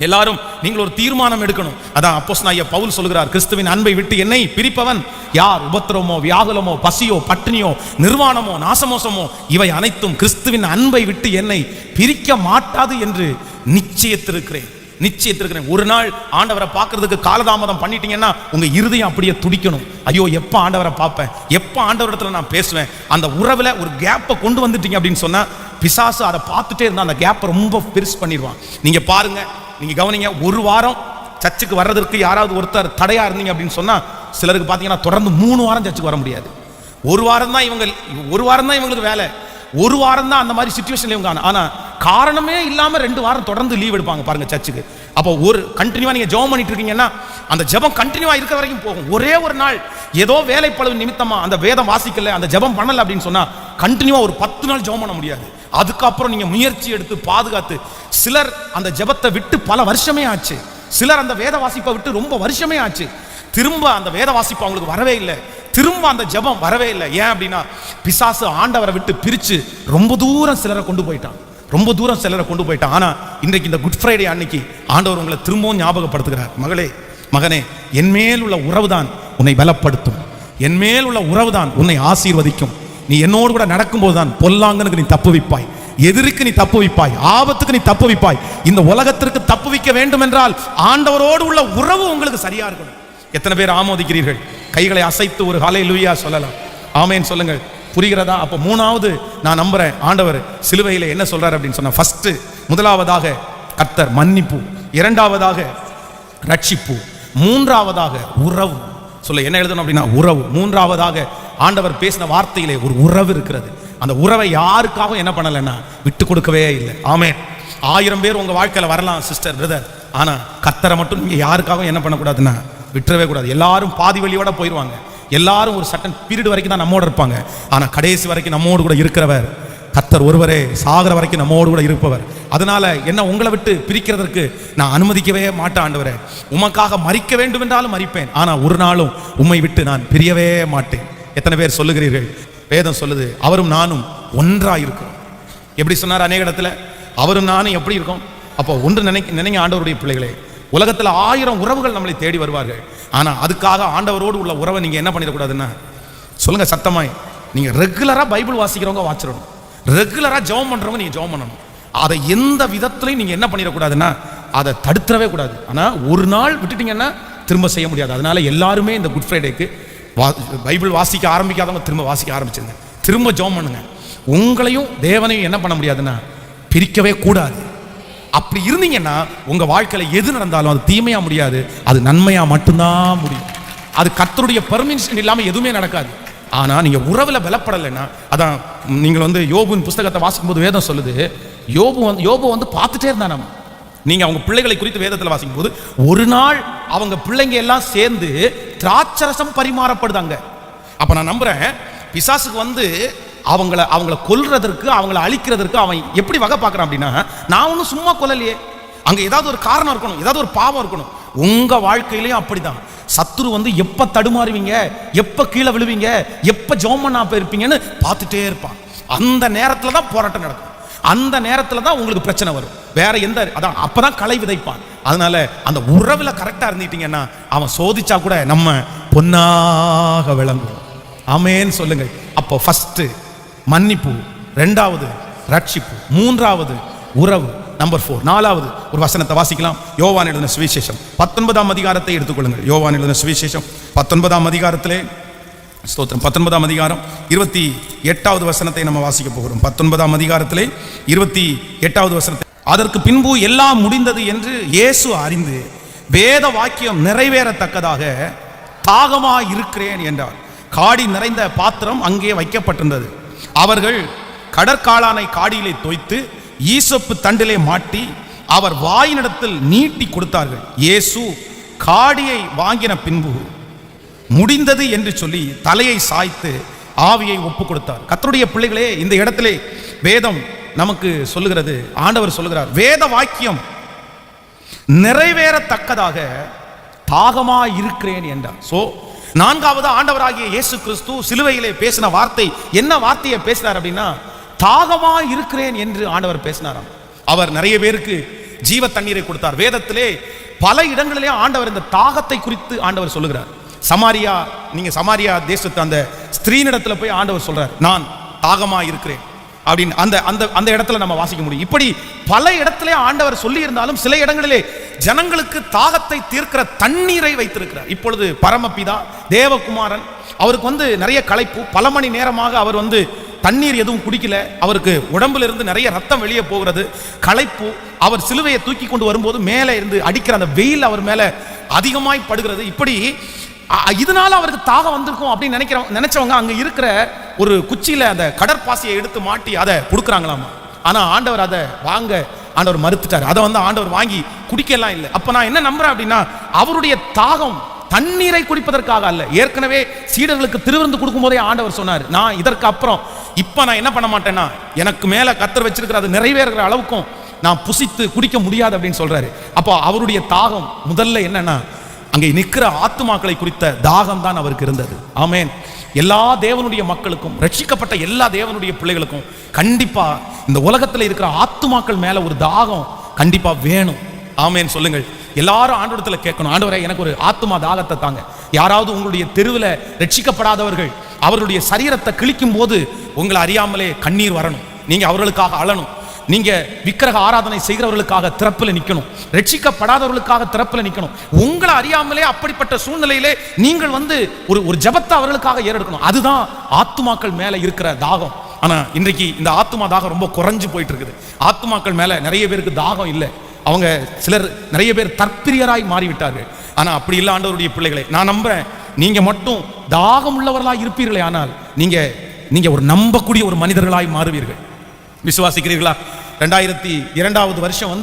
எல்லாரும் நீங்கள் ஒரு தீர்மானம் எடுக்கணும். அதான் அப்போஸ்தலனாகிய பவுல் சொல்கிறார், கிறிஸ்துவின் அன்பை விட்டு என்னை பிரிப்பவன் யார்? உபத்திரவமோ, வியாகுலமோ, பசியோ, பட்டினியோ, நிர்வாணமோ, நாசமோசமோ, இவை அனைத்தும் கிறிஸ்துவின் அன்பை விட்டு என்னை பிரிக்க மாட்டாது என்று நிச்சயித்திருக்கிறேன். ஒரு நாள் ஆண்டவரை பார்க்கறதுக்கு காலதாமதம் பண்ணிட்டீங்கன்னா உங்க இருதயம் அப்படியே துடிக்கணும். ஐயோ, எப்ப ஆண்டவரை பார்ப்பேன், எப்ப ஆண்டவரிடத்துல நான் பேசுவேன். அந்த உறவுல ஒரு கேப்பை கொண்டு வந்துட்டீங்க அப்படின்னு சொன்னா பிசாசு அதை பார்த்துட்டே இருந்தா அந்த கேப்பை ரொம்ப பெருசு பண்ணிடுவான். நீங்க பாருங்க, நீங்க கவனிங்க, ஒரு வாரம் சர்ச்சுக்கு வர்றதற்கு யாராவது ஒருத்தர் தடையா இருந்தீங்க அப்படின்னு சொன்னா சிலருக்கு பார்த்தீங்கன்னா தொடர்ந்து 3 வாரம் சர்ச்சுக்கு வர முடியாது. ஒரு வாரம் தான் இவங்களுக்கு வேலை. ஒரு வாரம் தான் அந்த மாதிரி சிச்சுவேஷன்ல இவங்க. ஆனா காரணமே இல்லாம 2 வாரம் தொடர்ந்து லீவ் எடுப்பாங்க பாருங்க சர்ச்சுக்கு. அப்போ ஒரு கண்டினியூவா நீங்க ஜெபம் பண்ணிட்டு இருக்கீங்கன்னா அந்த ஜெபம் கண்டினியூவா இருக்கிற வரைக்கும் போகும். ஒரே ஒரு நாள் ஏதோ வேலைப்பளவு நிமித்தமா அந்த வேதம் வாசிக்கல, அந்த ஜெபம் பண்ணல அப்படின்னு சொன்னா கண்டினியூவா ஒரு 10 நாள் ஜெபம் பண்ண முடியாது. அதுக்கப்புறம் நீங்க முயற்சி எடுத்து பாதுகாத்து, சிலர் அந்த ஜெபத்தை விட்டு பல வருஷமே ஆச்சு, சிலர் அந்த வேத வாசிப்பை விட்டு ரொம்ப வருஷமே ஆச்சு, திரும்ப அந்த வேத வாசிப்பு அவங்களுக்கு வரவே இல்லை, திரும்ப அந்த ஜெபம் வரவே இல்லை. ஏன் அப்படின்னா பிசாசு ஆண்டவரை விட்டு பிரிச்சு ரொம்ப தூரம் சிலரை கொண்டு போயிட்டான். ஆனா இன்றைக்கு இந்த குட் ஃப்ரைடே அன்னைக்கு ஆண்டவர் உங்களை திரும்பவும் ஞாபகப்படுத்துகிறார். மகளே, மகனே, என் மேல் உள்ள உறவுதான் உன்னை பலப்படுத்தும், என் மேல் உள்ள உறவுதான் உன்னை ஆசீர்வதிக்கும். நீ என்னோடு கூட நடக்கும்போது தான் பொல்லாங்கனுக்கு நீ தப்புவிப்பாய், எதிரிக்கு நீ தப்புவிப்பாய், ஆபத்துக்கு நீ தப்புவிப்பாய். இந்த உலகத்திற்கு தப்புவிக்க வேண்டும் என்றால் ஆண்டவரோடு உள்ள உறவு உங்களுக்கு சரியா இருக்கணும். எத்தனை பேர் ஆமோதிக்கிறீர்கள்? கைகளை அசைத்து ஒரு ஹல்லேலூயா சொல்லலாம். ஆமென் சொல்லுங்கள். புரிகிறதா? அப்போ மூணாவது நான் நம்புறேன், ஆண்டவர் சிலுவையில் என்ன சொல்றாரு அப்படின்னு சொன்னா, ஃபர்ஸ்ட் முதலாவதாக கர்த்தர் மன்னிப்பு, இரண்டாவதாக ரட்சிப்பு, மூன்றாவதாக உறவு. சொல்ல என்ன எழுதணும் அப்படின்னா உறவு. மூன்றாவதாக ஆண்டவர் பேசின வார்த்தையிலே ஒரு உறவு இருக்கிறது. அந்த உறவை யாருக்காகவும் என்ன பண்ணலைன்னா விட்டு கொடுக்கவே இல்லை. ஆமென். 1000 பேர் உங்க வாழ்க்கையில வரலாம் சிஸ்டர், பிரதர், ஆனா கர்த்தரை மட்டும் நீங்க யாருக்காகவும் என்ன பண்ணக்கூடாதுன்னா விட்டுறவே கூடாது. எல்லாரும் பாதி வழியோட போயிடுவாங்க, எல்லாரும் ஒரு சட்டன் பீரியட் வரைக்கும் தான் நம்மோடு இருப்பாங்க. ஆனா கடைசி வரைக்கும் நம்மோடு கூட இருக்கிறவர் கர்த்தர் ஒருவரே, சாகர வரைக்கும் நம்மோடு கூட இருப்பவர். அதனால என்ன உங்களை விட்டு பிரிக்கிறதற்கு நான் அனுமதிக்கவே மாட்டேன். ஆண்டவரே, உமக்காக மரிக்க வேண்டும் என்றாலும் மரிப்பேன், ஆனா ஒரு நாளும் உம்மை விட்டு நான் பிரியவே மாட்டேன். எத்தனை பேர் சொல்லுகிறீர்கள்? வேதம் சொல்லுது, அவரும் நானும் ஒன்றாக இருக்கிறோம். எப்படி சொன்னார் அநேக இடத்துல? அவரும் நானும் எப்படி இருக்கும்? அப்போ ஒன்று நினைங்க ஆண்டவருடைய பிள்ளைகளே, உலகத்தில் 1000 உறவுகள் நம்மளை தேடி வருவார்கள். ஆனா அதுக்காக ஆண்டவரோடு உள்ள உறவை நீங்க என்ன பண்ணிடக்கூடாதுன்னா, சொல்லுங்க சத்தமாய், நீங்க ரெகுலரா பைபிள் வாசிக்கிறவங்க வாசிடணும், ரெகுலரா ஜெபம் பண்றவங்க நீங்க ஜெபம் பண்ணணும். அதை எந்த விதத்திலையும் நீங்க என்ன பண்ணிடக்கூடாதுன்னா அதை தடுத்துறவே கூடாது. ஆனா ஒரு நாள் விட்டுட்டீங்கன்னா திரும்ப செய்ய முடியாது. அதனால எல்லாருமே இந்த குட் ஃப்ரைடேக்கு பைபிள் வாசிக்க ஆரம்பிக்காதவங்க திரும்ப வாசிக்க ஆரம்பிச்சிருங்க, திரும்ப ஜெபம் பண்ணுங்க. உங்களையும் தேவனையும் என்ன பண்ண முடியாதுன்னா பிரிக்கவே கூடாது. அப்படி இருந்தீங்கன்னா உங்க வாழ்க்கையில எது நடந்தாலும் அது தீமையா முடியாது, அது நன்மையா மட்டும்தான் முடியும். அது கர்த்தருடைய பெர்மிஷன் இல்லாம எதுவுமே நடக்காது. ஆனா நீங்க உறவுல பலப்படலைன்னா, அதான் நீங்கள் யோபுவின் புஸ்தகத்தை வாசிக்கும் போது வேதம் சொல்லுது, யோபு பார்த்துட்டே இருந்தா. நம்ம நீங்க அவங்க பிள்ளைகளை குறித்து வேதத்தில் வாசிக்கும் போது ஒரு நாள் அவங்க பிள்ளைங்க எல்லாம் சேர்ந்து திராட்சரசம் பரிமாறப்படுதாங்க. அப்ப நான் நம்புறேன், பிசாசுக்கு அவங்கள கொல்றதற்கு, அவங்கள அழிக்கிறதற்கு அவன் எப்படி வகை பார்க்கறான் அப்படின்னா, நான் ஒன்றும் சும்மா கொல்லலையே, அங்க ஏதாவது ஒரு காரணம் இருக்கணும், ஏதாவது ஒரு பாவம் இருக்கணும். உங்க வாழ்க்கையிலையும் அப்படிதான். சத்துரு எப்ப தடுமாறுவீங்க, எப்ப கீழே விழுவீங்க, எப்ப ஜெபம் பண்ணாம இருப்பீங்கன்னு பார்த்துட்டே இருப்பான். அந்த நேரத்துல தான் போராட்டம் நடக்கும், அந்த நேரத்துல தான் உங்களுக்கு பிரச்சனை வரும். வேற எந்த அப்பதான் களை விதைப்பான். அதனால அந்த உறவுல கரெக்டா இருந்துட்டீங்கன்னா அவன் சோதிச்சா கூட நம்ம பொன்னாக விளங்குவோம். ஆமென் சொல்லுங்க. அப்போ ஃபர்ஸ்ட் மன்னிப்பு, இரண்டாவது ரட்சிப்பு, மூன்றாவது உறவு, நம்பர் 4. 4வது ஒரு வசனத்தை வாசிக்கலாம். யோவான் எழுதின சுவிசேஷம் 19ஆம் அதிகாரத்தை எடுத்துக்கொள்ளுங்கள். யோவான் எழுதின சுவிசேஷம் 19ஆம் அதிகாரத்திலே ஸ்தோத்திரம் 19ஆம் அதிகாரம் 28வது வசனத்தை நம்ம வாசிக்க போகிறோம். 19ஆம் அதிகாரத்திலே 28வது வசனத்தை. அதற்கு பின்பு எல்லாம் முடிந்தது என்று இயேசு அறிந்து வேத வாக்கியம் நிறைவேறத்தக்கதாக தாகமாய் இருக்கிறேன் என்றார். காடி நிறைந்த பாத்திரம் அங்கே வைக்கப்பட்டிருந்தது. அவர்கள் கடற்காளானை காடியிலே தோய்த்து ஈசோப்பு தண்டிலே மாட்டி அவர் வாயினிடத்தில் நீட்டி கொடுத்தார்கள். இயேசு காடியை வாங்கின பின்பு முடிந்தது என்று சொல்லி தலையை சாய்த்து ஆவியை ஒப்பு கொடுத்தார். கர்த்தருடைய பிள்ளைகளே, இந்த இடத்திலே வேதம் நமக்கு சொல்லுகிறது, ஆண்டவர் சொல்லுகிறார், வேத வாக்கியம் நிறைவேறத்தக்கதாக தாகமாய் இருக்கிறேன் என்றார். சோ 4வது ஆண்டவராகிய இயேசு கிறிஸ்து சிலுவையிலே பேசின வார்த்தை என்ன வார்த்தையை பேசினார் அப்படின்னா, தாகமாய் இருக்கிறேன் என்று ஆண்டவர் பேசினாராம். அவர் நிறைய பேருக்கு ஜீவ தண்ணீரை கொடுத்தார். வேதத்திலே பல இடங்களிலே ஆண்டவர் இந்த தாகத்தை குறித்து ஆண்டவர் சொல்லுகிறார். சமாரியா, நீங்க சமாரியா தேசத்து அந்த ஸ்திரீனிடத்துல போய் ஆண்டவர் சொல்றார், நான் தாகமாய் இருக்கிறேன் அப்படின்னு அந்த இடத்துல நம்ம வாசிக்க முடியும். இப்படி பல இடத்திலே ஆண்டவர் சொல்லி இருந்தாலும் சில இடங்களிலே ஜனங்களுக்கு தாகத்தை தீர்க்கிற தண்ணீரை வைத்திருக்கிறார். இப்பொழுது பரமபிதா தேவகுமாரன் அவருக்கு நிறைய களைப்பு, பல மணி நேரமாக அவர் தண்ணீர் எதுவும் குடிக்கல, அவருக்கு உடம்புல இருந்து நிறைய ரத்தம் வெளியே போகிறது, களைப்பு. அவர் சிலுவையை தூக்கி கொண்டு வரும்போது மேலே இருந்து அடிக்கிற அந்த வெயில் அவர் மேல அதிகமாய் படுகிறது. இப்படி இதனால அவருக்கு தாகம் வந்திருக்கும் அப்படின்னு நினைச்சவங்க அங்க இருக்கிற ஒரு குச்சியில அந்த கடற்பாசியை எடுத்து மாட்டி அதை கொடுக்குறாங்களாமா. ஆனா ஆண்டவர் அதை வாங்க ஆண்டவர் மறுத்துட்டார். அதை ஆண்டவர் வாங்கி குடிக்கலாம் இல்லை. அப்ப நான் என்ன நம்புறேன் அப்படின்னா, அவருடைய தாகம் தண்ணீரை குடிப்பதற்காக அல்ல. ஏற்கனவே சீடர்களுக்கு திருவிருந்து கொடுக்கும் போதே ஆண்டவர் சொன்னார், நான் இதற்கு அப்புறம் இப்ப நான் என்ன பண்ண மாட்டேன்னா, எனக்கு மேல கர்த்தர் வச்சிருக்கிற அது நிறைவேறுகிற அளவுக்கும் நான் புசித்து குடிக்க முடியாது அப்படின்னு சொல்றாரு. அப்போ அவருடைய தாகம் முதல்ல என்னன்னா, அங்கே நிற்கிற ஆத்துமாக்களை குறித்த தாகம் தான் அவருக்கு இருந்தது. ஆமேன். எல்லா தேவனுடைய மக்களுக்கும், ரட்சிக்கப்பட்ட எல்லா தேவனுடைய பிள்ளைகளுக்கும் கண்டிப்பா இந்த உலகத்தில் இருக்கிற ஆத்துமாக்கள் மேல ஒரு தாகம் கண்டிப்பா வேணும். ஆமேன் சொல்லுங்கள். எல்லாரும் ஆண்டவரத்தில் கேட்கணும், ஆண்டவரே எனக்கு ஒரு ஆத்துமா தாகத்தை தாங்க. யாராவது உங்களுடைய தெருவில் ரட்சிக்கப்படாதவர்கள் அவர்களுடைய சரீரத்தை கிழிக்கும் போது உங்களை அறியாமலே கண்ணீர் வரணும், நீங்க அவர்களுக்காக அழணும். நீங்க விக்கிரக ஆராதனை செய்கிறவர்களுக்காக திறப்பில் நிற்கணும், ரட்சிக்கப்படாதவர்களுக்காக திறப்பில் நிற்கணும். உங்களை அறியாமலே அப்படிப்பட்ட சூழ்நிலையிலே நீங்கள் ஒரு ஜெபத்தை அவர்களுக்காக ஏறெடுக்கணும். அதுதான் ஆத்துமாக்கள் மேல இருக்கிற தாகம். ஆனா இன்றைக்கு இந்த ஆத்துமா தாகம் ரொம்ப குறைஞ்சு போயிட்டு இருக்குது. ஆத்துமாக்கள் மேல நிறைய பேருக்கு தாகம் இல்லை. அவங்க சிலர் நிறைய பேர் தற்பிரியராய் மாறிவிட்டார்கள். ஆனா அப்படி இல்லை ஆண்டவருடைய பிள்ளைகளை. நான் நம்புறேன், நீங்க மட்டும் தாகம் உள்ளவர்களாய் இருப்பீர்களே, ஆனால் நீங்க ஒரு நம்பக்கூடிய ஒரு மனிதர்களாய் மாறுவீர்கள். விசுவாசிக்கிறீர்களா? 2002வது வருஷம்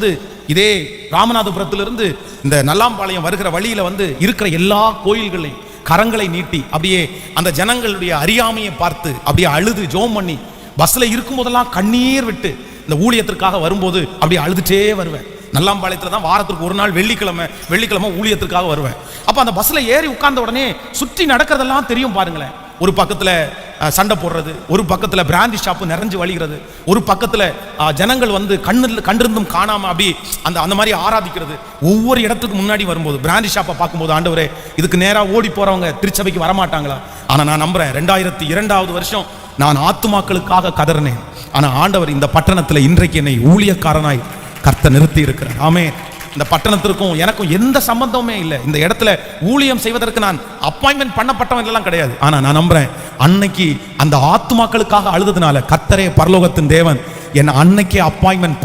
இதே ராமநாதபுரத்திலிருந்து இந்த நல்லாம்பாளையம் வருகிற வழியில இருக்கிற எல்லா கோயில்களையும் கரங்களை நீட்டி அப்படியே அந்த ஜனங்களுடைய அறியாமையை பார்த்து அப்படியே அழுது ஜோம் பண்ணி பஸ்ல இருக்கும் போதெல்லாம் கண்ணீர் விட்டு இந்த ஊழியத்திற்காக வரும்போது அப்படியே அழுதுட்டே வருவேன். நல்லாம்பாளையத்துல தான் வாரத்திற்கு ஒரு நாள் வெள்ளிக்கிழமை ஊழியத்திற்காக வருவேன். அப்ப அந்த பஸ்ல ஏறி உட்கார்ந்த உடனே சுற்றி நடக்கிறதெல்லாம் தெரியும் பாருங்களேன். ஒரு பக்கத்துல சண்டை போடுறது, ஒரு பக்கத்துல பிராந்தி ஷாப்பு நிறைஞ்சு வழிகிறது, ஒரு பக்கத்துல ஜனங்கள் கண்டிருந்தும் காணாம அப்படி அந்த மாதிரி ஆராதிக்கிறது. ஒவ்வொரு இடத்துக்கு முன்னாடி வரும்போது பிராந்தி ஷாப்பை பார்க்கும்போது, ஆண்டவரே இதுக்கு நேரா ஓடி போறவங்க திருச்சபைக்கு வரமாட்டாங்களா? ஆனா நான் நம்புறேன், 2002வது வருஷம் நான் ஆத்துமாக்களுக்காக கதறினேன். ஆனா ஆண்டவர் இந்த பட்டணத்துல இன்றைக்கு என்னை ஊழியக்காரனாய் கர்த்தர் நிறுத்தி இருக்கிறார். ஆமென். இந்த பட்டணத்திற்கும் எனக்கும் எந்த சம்பந்தமுமே இல்லை. இந்த இடத்துல ஊழியம் செய்வதற்கு நான் அப்பாயின்மெண்ட் பண்ணப்பட்டவன் எல்லாம் கிடையாது. ஆனா நான் நம்புறேன், அன்னைக்கு அந்த ஆத்துமாக்களுக்காக அழுததுனால கர்த்தரே பரலோகத்தின் தேவன் என் அன்னைக்கே அப்பாயின்மெண்ட்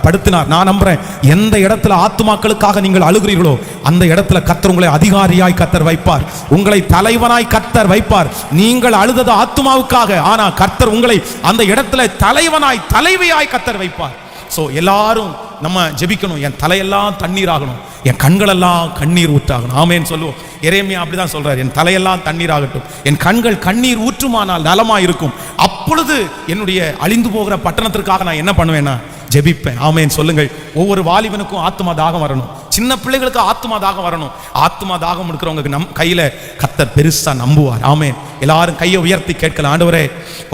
படுத்தினார். நான் நம்புறேன், எந்த இடத்துல ஆத்துமாக்களுக்காக நீங்கள் அழுகிறீர்களோ அந்த இடத்துல கர்த்தர் உங்களை அதிகாரியாய் கர்த்தர் வைப்பார், உங்களை தலைவனாய் கர்த்தர் வைப்பார். நீங்கள் அழுதது ஆத்துமாவுக்காக, ஆனா கர்த்தர் உங்களை அந்த இடத்துல தலைவனாய் தலைவியாய் கர்த்தர் வைப்பார். சோ எல்லாரும் நம்ம ஜெபிக்கணும், என் தலையெல்லாம் தண்ணீர் ஆகணும், என் கண்களெல்லாம் கண்ணீர் ஊற்றாகணும். ஆமேன்னு சொல்லுவோம். எரேமியா அப்படிதான் சொல்றாரு, என் தலையெல்லாம் தண்ணீர் ஆகட்டும், என் கண்கள் கண்ணீர் ஊற்றுமானால் நலமா இருக்கும், அப்பொழுது என்னுடைய அழிந்து போகிற பட்டணத்திற்காக நான் என்ன பண்ணுவேன்னா ஜெபிப்பேன். ஆமேன்னு சொல்லுங்கள். ஒவ்வொரு வாலிபனுக்கும் ஆத்மா தாகம் வரணும், சின்ன பிள்ளைகளுக்கு ஆத்மா தாகம் வரணும். ஆத்மா தாகம் இருக்கிறவங்க கையில கர்த்தர் பெருசா நம்புவார். ஆமேன். எல்லாரும் கையை உயர்த்தி கேட்கலாம், ஆண்டவரே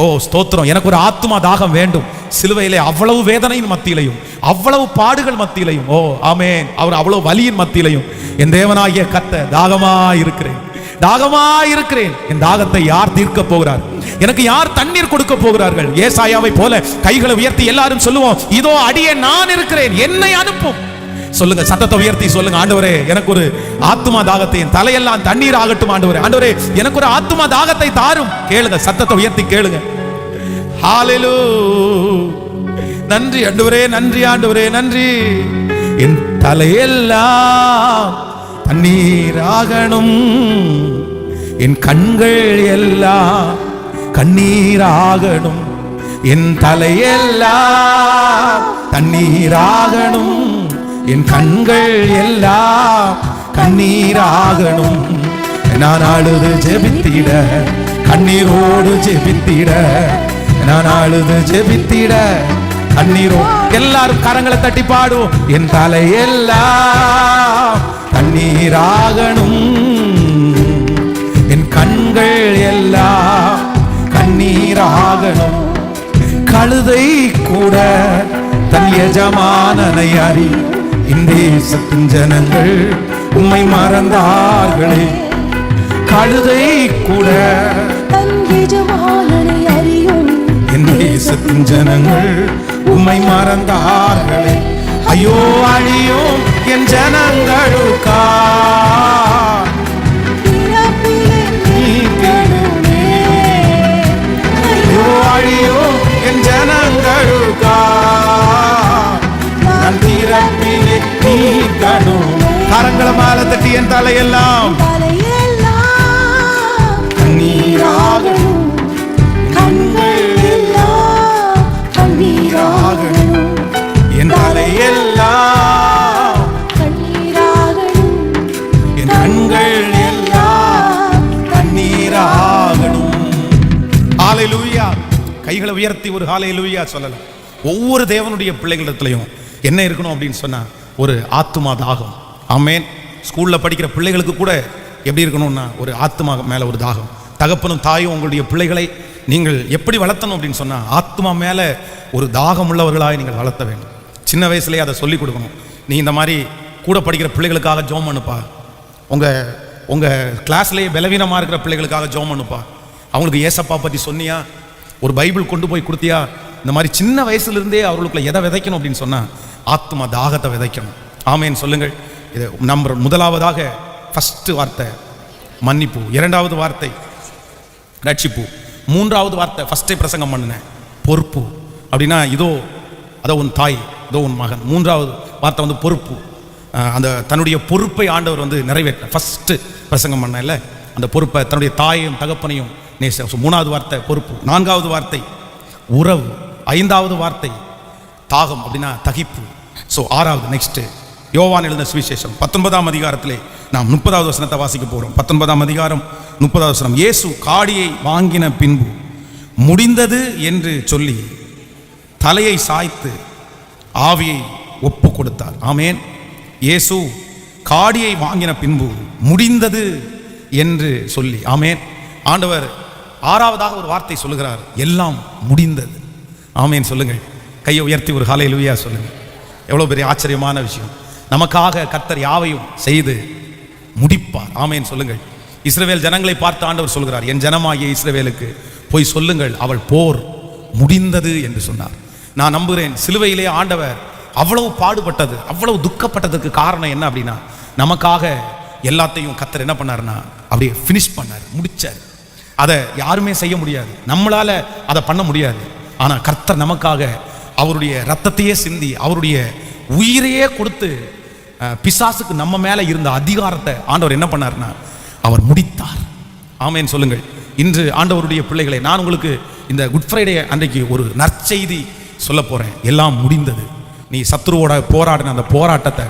ஓ ஸ்தோத்திரம், எனக்கு ஒரு ஆத்மா தாகம் வேண்டும். சிலுவையிலே அவ்வளவு வேதனையின் மத்தியிலையும் அவ்வளவு பாடுகள் மத்தியிலையும், ஓ ஆமேன், அவர் அவ்வளவு வலியின் மத்தியிலையும் என் தேவனாகிய கர்த்தர் தாகமா இருக்கிறேன், தாகமாயிருக்கிறேன். என் தாகத்தை யார் தீர்க்க போகிறார்? எனக்கு யார் தண்ணீர் கொடுக்க போகிறார்கள்? ஏசாயாவை போல கைகளை உயர்த்தி எல்லாரும் சொல்லுவோம், இதோ அடியே நான் இருக்கிறேன், என்னை அனுப்பும். சொல்லுங்க, சத்தத்தை உயர்த்தி சொல்லுங்க, ஆண்டவரே எனக்கு ஒரு ஆத்துமா தாகத்தை, என் தலையெல்லாம் தண்ணீர் ஆகட்டும் ஆண்டவரே. ஆண்டவரே எனக்கு ஒரு ஆத்துமா தாகத்தை தாரும். கேளுங்க, சத்தத்தை உயர்த்தி கேளுங்க. ஹalleluya. நன்றி ஆண்டவரே, நன்றி ஆண்டவரே, நன்றி. என் தலையெல்லாம் தண்ணீராகணும், என் கண்கள் எல்லாம் கண்ணீராகணும். என் தலையெல்லாம் தண்ணீராகணும், என் கண்கள் எல்லாம் கண்ணீராகணும். நான் அழுது ஜெபித்திட, கண்ணீரோடு ஜெபித்திட, நான் அழுது ஜெபித்திட கண்ணீரோ. எல்லாரும் கரங்களை தட்டி பாடுவோம். என் தலையெல்லாம் கண்ணீராகணும், என் கண்கள் எல்லாம் கண்ணீராகணும். கழுதை கூட தன் எஜமானனை அறி, இந்த தேசத்தின் ஜனங்கள் உம்மை மறந்தார்களே. கழுதை கூட தன் எஜமானனை அறியும், என் தேசத்தின் ஜனங்கள் உம்மை மறந்தார்களே. ஐயோ அழியும் என் ஜனங்களுக்கா அழியும் என் ஜனங்களுக்கா நான் திறப்பிலே நீக்கணும். கரங்களை மேல தட்டி என் தலையெல்லாம் கண்ணீராகணும், கண்கள் எல்லாம் கண்ணீராகணும். என் தலையெல்லாம் கண்ணீராகணும், என் கண்கள் எல்லாம் கண்ணீராகணும். ஹalleluya. கைகளை உயர்த்தி ஒரு ஹalleluya சொல்லலாம். ஒவ்வொரு தேவனுடைய பிள்ளைகளிடத்திலையும் என்ன இருக்கணும் அப்படின்னு சொன்னா ஒரு ஆத்துமா தாகம். ஆமென். ஸ்கூல்ல படிக்கிற பிள்ளைகளுக்கு கூட எப்படி இருக்கணும்னா ஒரு ஆத்துமா மேல ஒரு தாகம். தகப்பனும் தாயும் உங்களுடைய பிள்ளைகளை நீங்கள் எப்படி வளர்த்தணும் அப்படின்னு சொன்னா ஆத்துமா மேல ஒரு தாகம் உள்ளவர்களாக நீங்கள் வளர்த்த வேண்டும். சின்ன வயசுலேயே அதை சொல்லிக் கொடுக்கணும். நீ இந்த மாதிரி கூட படிக்கிற பிள்ளைகளுக்காக ஜெபம் பண்ணுப்பா, உங்க கிளாஸ்லேயே பலவீனமாக இருக்கிற பிள்ளைகளுக்காக ஜெபம் பண்ணுப்பா, அவங்களுக்கு ஏசப்பா பற்றி சொன்னியா, ஒரு பைபிள் கொண்டு போய் கொடுத்தியா. இந்த மாதிரி சின்ன வயசுலேருந்தே அவர்களுக்குள்ள எதை விதைக்கணும் அப்படின்னு சொன்னால் ஆத்மா தாகத்தை விதைக்கணும். ஆமேன்னு சொல்லுங்கள். இது நம்பர் முதலாவதாக ஃபஸ்ட்டு வார்த்தை மன்னிப்பு, இரண்டாவது வார்த்தை ரட்சிப்பு, மூன்றாவது வார்த்தை ஃபஸ்ட்டே பிரசங்கம் பண்ணினேன் பொறுப்பு. அப்படின்னா இதோ அதோ உன் தாய், இதோ உன் மகன். மூன்றாவது வார்த்தை வந்து பொறுப்பு. அந்த தன்னுடைய பொறுப்பை ஆண்டவர் வந்து நிறைவேற்ற ஃபஸ்ட்டு பிரசங்கம் பண்ண இல்லை, அந்த பொறுப்பை தன்னுடைய தாயையும் தகப்பனையும் நேச. மூணாவது வார்த்தை பொறுப்பு, நான்காவது வார்த்தை உறவு, ஐந்தாவது வார்த்தை தாகம் அப்படின்னா தகிப்பு. ஸோ ஆறாவது நெக்ஸ்ட்டு யோவான் எழுதின சுவிசேஷம் 19ஆம் அதிகாரத்திலே நாம் 30வது வசனத்தை வாசிக்க போகிறோம். 19ஆம் அதிகாரம் 30வது வசனம். இயேசு காடியை வாங்கின பின்பு முடிந்தது என்று சொல்லி தலையை சாய்த்து ஆவியை ஒப்பு கொடுத்தார். ஆமேன். இயேசு காடியை வாங்கின பின்பு முடிந்தது என்று சொல்லி, ஆமேன். ஆண்டவர் ஆறாவதாக ஒரு வார்த்தை சொல்லுகிறார், எல்லாம் முடிந்தது. ஆமேன் சொல்லுங்கள். கையை உயர்த்தி ஒரு ஹல்லேலூயா சொல்லுங்கள். எவ்வளோ பெரிய ஆச்சரியமான விஷயம். நமக்காக கர்த்தர் யாவையும் செய்து முடிப்பார். ஆமேன் சொல்லுங்கள். இஸ்ரவேல் ஜனங்களை பார்த்து ஆண்டவர் சொல்கிறார், என் ஜனமாகிய இஸ்ரவேலுக்கு போய் சொல்லுங்கள், அவள் போர் முடிந்தது என்று சொன்னார். நான் நம்புகிறேன் சிலுவையிலே ஆண்டவர் அவ்வளவு பாடுபட்டது, அவ்வளவு துக்கப்பட்டதுக்கு காரணம் என்ன அப்படின்னா, நமக்காக எல்லாத்தையும் கர்த்தர் என்ன பண்ணார்னா அப்படியே ஃபினிஷ் பண்ணார், முடிச்சார். அதை யாருமே செய்ய முடியாது, நம்மளால அதை பண்ண முடியாது. ஆனால் கர்த்தர் நமக்காக அவருடைய ரத்தத்தையே சிந்தி அவருடைய உயிரையே கொடுத்து பிசாசுக்கு நம்ம மேலே இருந்த அதிகாரத்தை ஆண்டவர் என்ன பண்ணார்னா அவர் முடித்தார். ஆமேன் சொல்லுங்கள். இன்று ஆண்டவருடைய பிள்ளைகளை, நான் உங்களுக்கு இந்த குட் ஃப்ரைடே அன்றைக்கு ஒரு நற்செய்தி சொல்ல போகிறேன். எல்லாம் முடிந்தது. நீ சத்துருவோட போராடின அந்த போராட்டத்தை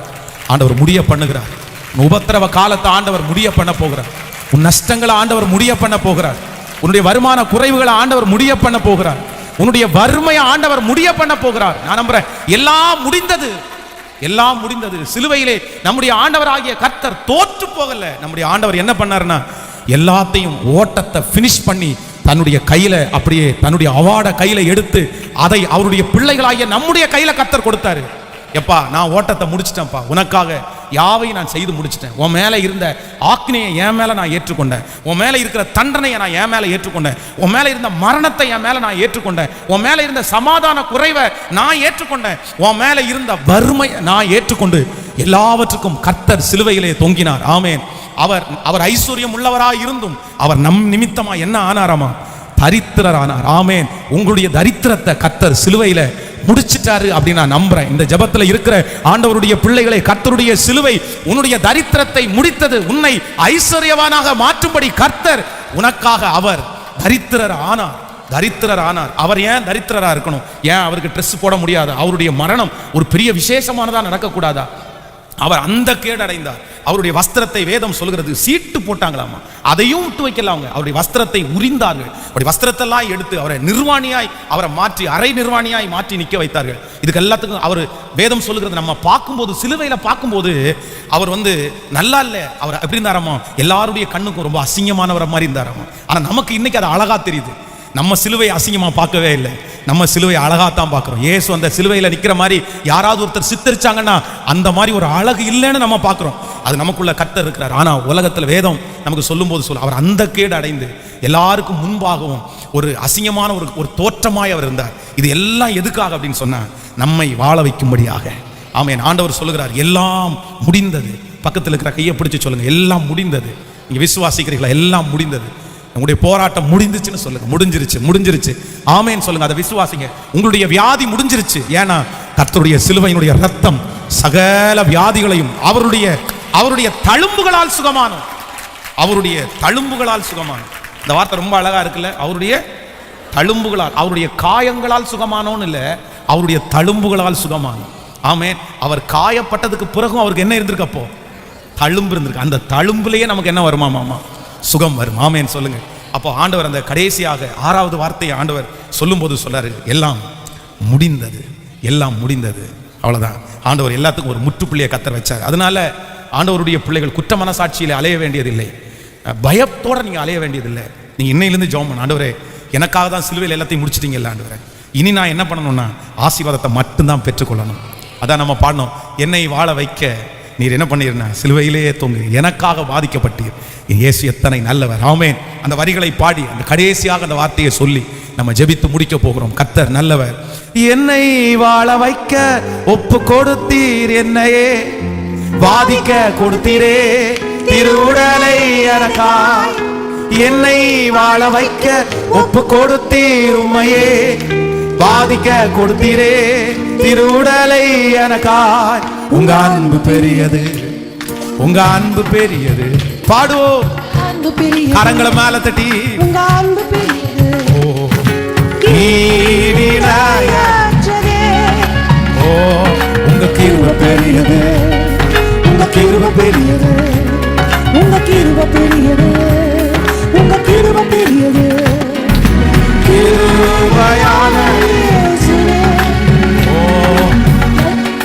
ஆண்டவர் முடிய பண்ணுகிறார். உன் உபத்திரவ காலத்தை ஆண்டவர் முடிய பண்ண போகிறார். உன் நஷ்டங்களை ஆண்டவர் முடிய பண்ண போகிறார். உன்னுடைய வருமான குறைவுகளை ஆண்டவர் முடிய பண்ண போகிறார். உன்னுடைய வறுமையை ஆண்டவர் முடிய பண்ண போகிறார். நான் நம்புறேன் எல்லாம் முடிந்தது, எல்லாம் முடிந்தது. சிலுவையிலே நம்முடைய ஆண்டவர் ஆகிய கர்த்தர் தோற்று போகல. நம்முடைய ஆண்டவர் என்ன பண்ணாருன்னா எல்லாத்தையும் ஓட்டத்தை ஃபினிஷ் பண்ணி தன்னுடைய கையில அப்படியே தன்னுடைய அவார்டை கையில எடுத்து அதை அவருடைய பிள்ளைகளாகிய நம்முடைய கையில கர்த்தர் கொடுத்தாரு. எப்பா நான் ஓட்டத்தை முடிச்சிட்டேன்ப்பா, உனக்காக யாவையும் நான் செய்து முடிச்சிட்டேன். உன் மேலே இருந்த ஆக்னியை என் மேலே நான் ஏற்றுக்கொண்டேன். உன் மேலே இருக்கிற தண்டனையை நான் என் மேலே ஏற்றுக்கொண்டேன். உன் மேலே இருந்த மரணத்தை என் மேலே நான் ஏற்றுக்கொண்டேன். உன் மேலே இருந்த சமாதான குறைவை நான் ஏற்றுக்கொண்டேன். உன் மேலே இருந்த வறுமையை நான் ஏற்றுக்கொண்டு எல்லாவற்றுக்கும் கர்த்தர் சிலுவையிலே தொங்கினார். ஆமேன். அவர் ஐஸ்வர்யம் உள்ளவராய் இருந்தும் அவர் நம் நிமித்தமா என்ன ஆனாராமா? தரித்திரர் ஆனார். ஆமேன். உங்களுடைய தரித்திரத்தை கர்த்தர் சிலுவையில முடிச்சிட்டாரு அப்படின்னு நான் நம்புறேன். இந்த ஜெபத்தில் இருக்கிற ஆண்டவருடைய பிள்ளைகளை, கர்த்தருடைய சிலுவை உன்னுடைய தரித்திரத்தை முடித்தது. உன்னை ஐஸ்வர்யவானாக மாற்றும்படி கர்த்தர் உனக்காக அவர் தரித்திரர் ஆனார். தரித்திரர் ஆனார். அவர் ஏன் தரித்திரரா இருக்கணும்? ஏன் அவருக்கு ட்ரெஸ் போட முடியாது? அவருடைய மரணம் ஒரு பெரிய விசேஷமானதா நடக்கக்கூடாதா? அவர் அந்த கேடு அடைந்தார். அவருடைய வஸ்திரத்தை வேதம் சொல்கிறது சீட்டு போட்டாங்களாமா, அதையும் விட்டு வைக்கல. அவங்க அவருடைய வஸ்திரத்தை உரிந்தார்கள். அவருடைய வஸ்திரத்தெல்லாம் எடுத்து அவரை நிர்வாணியாய், அவரை மாற்றி அரை நிர்வாணியாய் மாற்றி நிற்க வைத்தார்கள். இதுக்கு எல்லாத்துக்கும் அவர் வேதம் சொல்லுகிறது நம்ம பார்க்கும்போது, சிலுவையில பார்க்கும்போது அவர் நல்லா இல்லை. அவர் எப்படி இருந்தாராமா? எல்லாருடைய கண்ணுக்கும் ரொம்ப அசிங்கமானவரை மாதிரி இருந்தாராமா. ஆனா நமக்கு இன்னைக்கு அது அழகா தெரியுது. நம்ம சிலுவை அசிங்கமா பார்க்கவே இல்லை, நம்ம சிலுவை அழகாத்தான் பார்க்கிறோம். இயேசு அந்த சிலுவையில் நிற்கிற மாதிரி யாராவது ஒருத்தர் சித்தரிச்சாங்கன்னா அந்த மாதிரி ஒரு அழகு இல்லைன்னு நம்ம பார்க்கிறோம். அது நமக்குள்ள கர்த்தர் இருக்கிறார். ஆனால் உலகத்தில் வேதம் நமக்கு சொல்லும்போது அவர் அந்த கேடு அடைந்து எல்லாருக்கும் முன்பாகவும் ஒரு அசிங்கமான ஒரு தோற்றமாய் அவர் இருந்தார். இது எல்லாம் எதுக்காக அப்படின்னு சொன்னா நம்மை வாழ வைக்கும்படியாக. ஆமென். ஆண்டவர் சொல்லுகிறார் எல்லாம் முடிந்தது. பக்கத்தில் இருக்கிற கையை பிடிச்சு சொல்லுங்க, எல்லாம் முடிந்தது. நீங்க விசுவாசிக்கிறீங்களா? எல்லாம் முடிந்தது. உங்களுடைய போராட்டம் முடிஞ்சிருச்சுன்னு சொல்லுங்க. முடிஞ்சிருச்சு. ஆமேன் சொல்லுங்க. அதை விசுவாசிங்க. உங்களுடைய வியாதி முடிஞ்சிருச்சு. ஏன்னா கர்த்தருடைய சிலுவையினுடைய ரத்தம் சகல வியாதிகளையும் அவருடைய தழும்புகளால் சுகமானோம். அவருடைய தழும்புகளால் சுகமானோம். இந்த வார்த்தை ரொம்ப அழகா இருக்குல்ல? அவருடைய தழும்புகளால், அவருடைய காயங்களால் சுகமானோன்னு இல்லை, அவருடைய தழும்புகளால் சுகமானோம். ஆமேன். அவர் காயப்பட்டதுக்கு பிறகும் அவருக்கு என்ன இருந்திருக்கு? அப்போ தழும்பு இருந்திருக்கு. அந்த தழும்புலேயே நமக்கு என்ன வருமாமா? சுகம் வரும். ஆமேன் சொல்லுங்க. அப்போ ஆண்டவர் அந்த கடைசியாக 6வது வார்த்தையை ஆண்டவர் சொல்லும் போது சொல்றாரு, எல்லாம் முடிந்தது, எல்லாம் முடிந்தது. அவ்வளவுதான். ஆண்டவர் எல்லாத்துக்கும் ஒரு முற்றுப்புள்ளியை கத்தர் வச்சார். அதனால ஆண்டவருடைய பிள்ளைகள் குற்ற மனசாட்சியில் அலைய வேண்டியதில்லை, பயத்தோட நீங்க அலைய வேண்டியதில்லை. நீங்க இன்னையிலிருந்து ஜெபம் பண்ண, ஆண்டவரே எனக்காக தான் சிலுவையில் எல்லாத்தையும் முடிச்சிட்டீங்கல்ல ஆண்டவரே, இனி நான் என்ன பண்ணணும்னா ஆசீர்வாதத்தை மட்டும்தான் பெற்றுக்கொள்ளணும். அதான் நம்ம பாடணும், என்னை வாழ வைக்க நீர் என்ன பண்ணிருந்தா சிலுவையிலேயே தொங்கு, எனக்காக பாதிக்கப்பட்டீர், இயேசு எத்தனை நல்லவர். ஆமென். அந்த வரிகளை பாடி அந்த கடைசியாக அந்த வார்த்தையை சொல்லி நம்ம ஜெபித்து முடிக்க போகிறோம். கர்த்தர் நல்லவர். என்னை வாழ வைக்க ஒப்பு கொடுத்தீர், என்னையே வாதிக்க கொடுத்தீரே திருவுடலை எனக்கா. என்னை வாழ வைக்க ஒப்பு கொடுத்தீர், உம்மையே வாதிக்க கொடுத்தீரே திருவுடலை எனக்காய். உங்க அன்பு பெரியது, உங்க அன்பு பெரியது. பாடுவோம் கரங்களை மேல தட்டி. உங்க அன்பு பெரியது, உங்க கிருபை பெரியது, உங்க கிருபை பெரியது, உங்க கிருபை பெரியது, உங்க கிருபை பெரியது. கிருபையான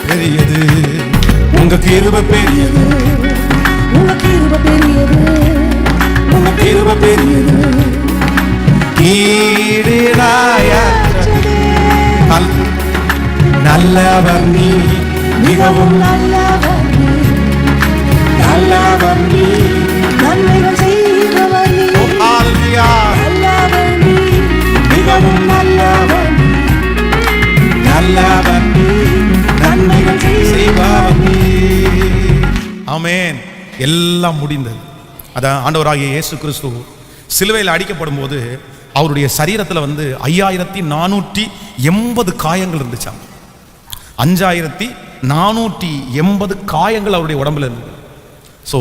பெரியது, உங்க கிருபை பெரியது, உங்க கிருபை பெரியது, உங்க கிருபை பெரியது. நல்லவர் நீ, மிகவும் நல்லவர் நீ, நல்லவர் நீ, நன்மைகள் செய்பவர் நீ. நல்லவர் நீ, மிகவும் நல்லவர் நீ, நல்லவர் நீ, நன்மைகள் செய்பவர் நீ. ஆமென். எல்லாம் முடிந்தது. அதான் ஆண்டவராகிய இயேசு கிறிஸ்து சிலுவையில் அடிக்கப்படும் போது அவருடைய சரீரத்தில் 5480 காயங்கள் இருந்துச்சாம். 5480 காயங்கள் அவருடைய உடம்புல இருந்தது. ஸோ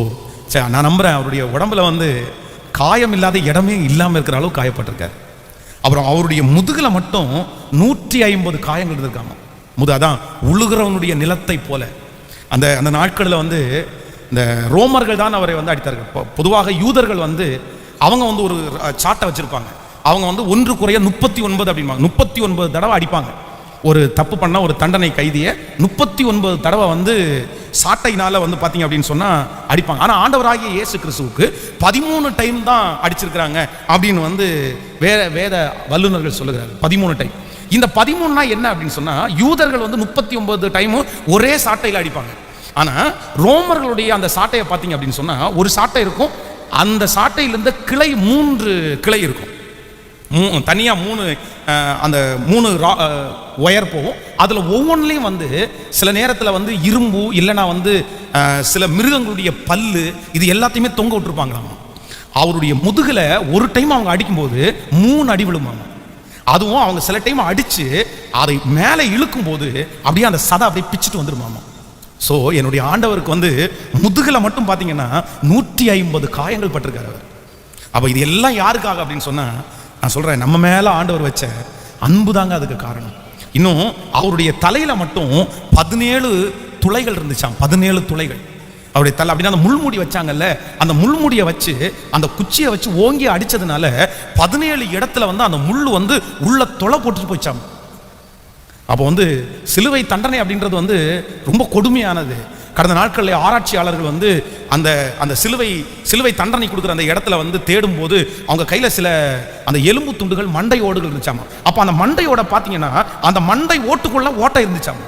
நான் நம்புறேன் அவருடைய உடம்புல காயம் இல்லாத இடமே இல்லாமல் இருக்கிற அளவு காயப்பட்டிருக்காரு. அப்புறம் அவருடைய முதுகில் மட்டும் 150 காயங்கள் இருந்திருக்காங்க. அதான் உழுகிறவனுடைய நிலத்தை போல. அந்த அந்த நாட்களில் இந்த ரோமர்கள் தான் அவரை அடித்தார்கள். பொதுவாக யூதர்கள் அவங்க ஒரு சாட்டை வச்சிருப்பாங்க. அவங்க 1 குறைய 39 அப்படிம்பாங்க. 39 தடவை அடிப்பாங்க. ஒரு தப்பு பண்ண ஒரு தண்டனை கைதியை 39 தடவை சாட்டையினால பார்த்தீங்க அப்படின்னு சொன்னா அடிப்பாங்க. ஆனால் ஆண்டவராகிய இயேசு கிறிஸ்துவுக்கு 13 டைம் தான் அடிச்சிருக்கிறாங்க அப்படின்னு வேத வல்லுநர்கள் சொல்லுகிறாங்க. 13 டைம். இந்த 13னா என்ன அப்படின்னு சொன்னா யூதர்கள் 39 டைமும் ஒரே சாட்டையில் அடிப்பாங்க. ஆனா ரோமர்களுடைய அந்த சாட்டையை பார்த்தீங்க அப்படின்னு சொன்னா ஒரு சாட்டை இருக்கும், அந்த சாட்டையிலிருந்து கிளை 3 கிளை இருக்கும், தனியா 3 அந்த 3 ஒயர் போகும். அதுல ஒவ்வொன்றிலையும் வந்து சில நேரத்தில் வந்து இரும்பு இல்லைன்னா வந்து சில மிருகங்களுடைய பல்லு இது எல்லாத்தையுமே தொங்க விட்டுருப்பாங்களாமா. அவருடைய முதுகுல ஒரு டைம் அவங்க அடிக்கும்போது 3 அடி விழுமாமா. அதுவும் அவங்க சில டைம் அடிச்சு அதை மேலே இழுக்கும் போது அப்படியே அந்த சதை அப்படியே பிச்சுட்டு வந்துருமாமா. ஸோ என்னுடைய ஆண்டவருக்கு வந்து முதுகுல மட்டும் பார்த்தீங்கன்னா 150 காயங்கள் பட்டிருக்காரு அவர். அப்போ இது எல்லாம் யாருக்காக அப்படின்னு சொன்னா, நான் சொல்றேன், நம்ம மேல ஆண்டவர் வச்ச அன்பு தாங்க அதுக்கு காரணம். இன்னும் அவருடைய தலையில மட்டும் 17 துளைகள் இருந்துச்சாம், 17 துளைகள் அவருடைய தலை. அப்படின்னா அந்த முள்முடி வச்சாங்கல்ல, அந்த முள்முடியை வச்சு அந்த குச்சியை வச்சு ஓங்கி அடிச்சதுனால 17 இடத்துல வந்து அந்த முள் வந்து உள்ள தொலை போட்டுட்டு போச்சாம். அப்போ வந்து சிலுவை தண்டனை அப்படின்றது வந்து ரொம்ப கொடுமையானது. கடந்த நாட்களில் ஆராய்ச்சியாளர்கள் வந்து அந்த அந்த சிலுவை தண்டனை கொடுக்குற அந்த இடத்துல வந்து தேடும் போது அவங்க கையில் சில அந்த எலும்பு துண்டுகள் மண்டை ஓடுகள் இருந்துச்சாமா. அப்போ அந்த மண்டையோட பார்த்தீங்கன்னா அந்த மண்டை ஓட்டுக்குள்ள ஓட்டை இருந்துச்சாமா.